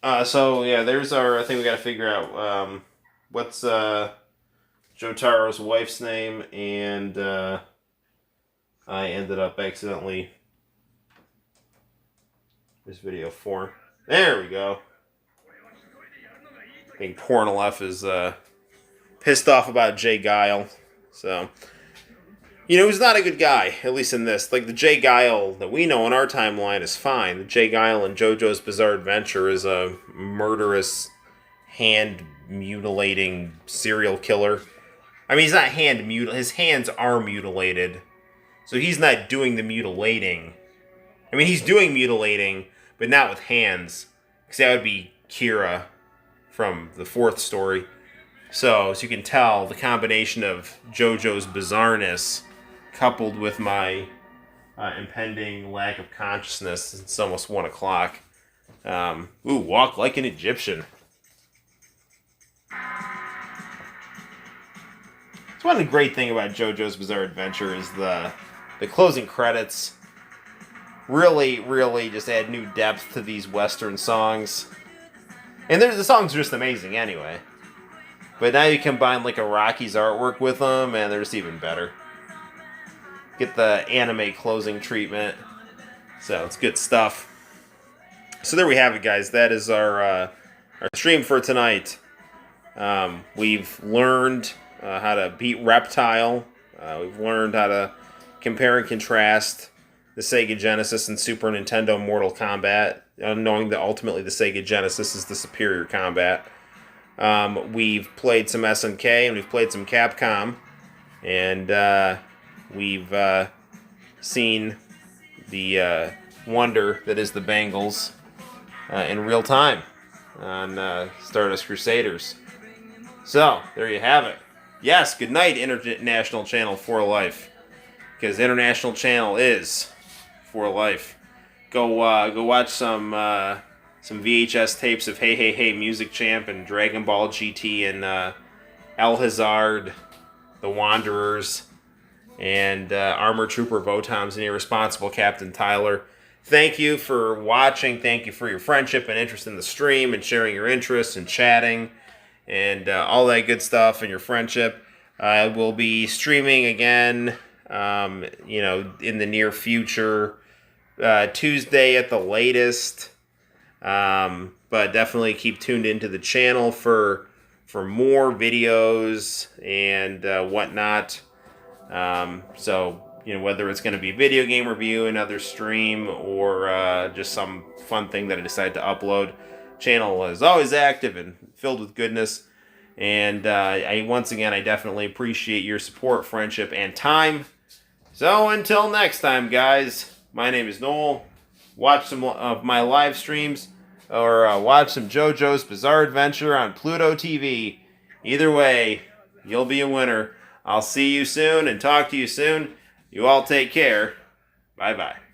Speaker 1: there's our. I think we got to figure out what's Jotaro's wife's name, and I ended up accidentally. This video 4. There we go. I think Pornolef is pissed off about Jay Guile. So, he's not a good guy, at least in this. Like, the Jay Guile that we know in our timeline is fine. The Jay Guile in JoJo's Bizarre Adventure is a murderous, hand-mutilating serial killer. I mean, he's not his hands are mutilated. So he's not doing the mutilating. I mean, he's doing mutilating, but not with hands. Because that would be Kira from the 4th story. So, as you can tell, the combination of JoJo's bizarreness coupled with my impending lack of consciousness, it's almost 1 o'clock. Walk like an Egyptian. One great thing about JoJo's Bizarre Adventure is the closing credits really, really just add new depth to these Western songs. And the songs are just amazing anyway. But now you combine like a Rocky's artwork with them, and they're just even better. Get the anime closing treatment. So it's good stuff. So there we have it, guys. That is our stream for tonight. We've learned how to beat Reptile. We've learned how to compare and contrast the Sega Genesis and Super Nintendo Mortal Kombat, knowing that ultimately the Sega Genesis is the superior combat. We've played some SNK and we've played some Capcom, and we've seen the wonder that is the Bengals in real time on Stardust Crusaders. So, there you have it. Yes, good night, International Channel for Life. Because International Channel is for life. Go watch some VHS tapes of Hey Hey Hey Music Champ and Dragon Ball GT and El Hazard, The Wanderers, and Armor Trooper Votoms and Irresponsible Captain Tyler. Thank you for watching. Thank you for your friendship and interest in the stream and sharing your interests and chatting and all that good stuff and your friendship. I will be streaming again, in the near future. Tuesday at the latest, but definitely keep tuned into the channel for more videos and whatnot. So whether it's going to be video game review, another stream, or just some fun thing that I decide to upload, channel is always active and filled with goodness. And I definitely appreciate your support, friendship, and time. So until next time, guys. My name is Noel. Watch some of my live streams or watch some JoJo's Bizarre Adventure on Pluto TV. Either way, you'll be a winner. I'll see you soon and talk to you soon. You all take care. Bye-bye.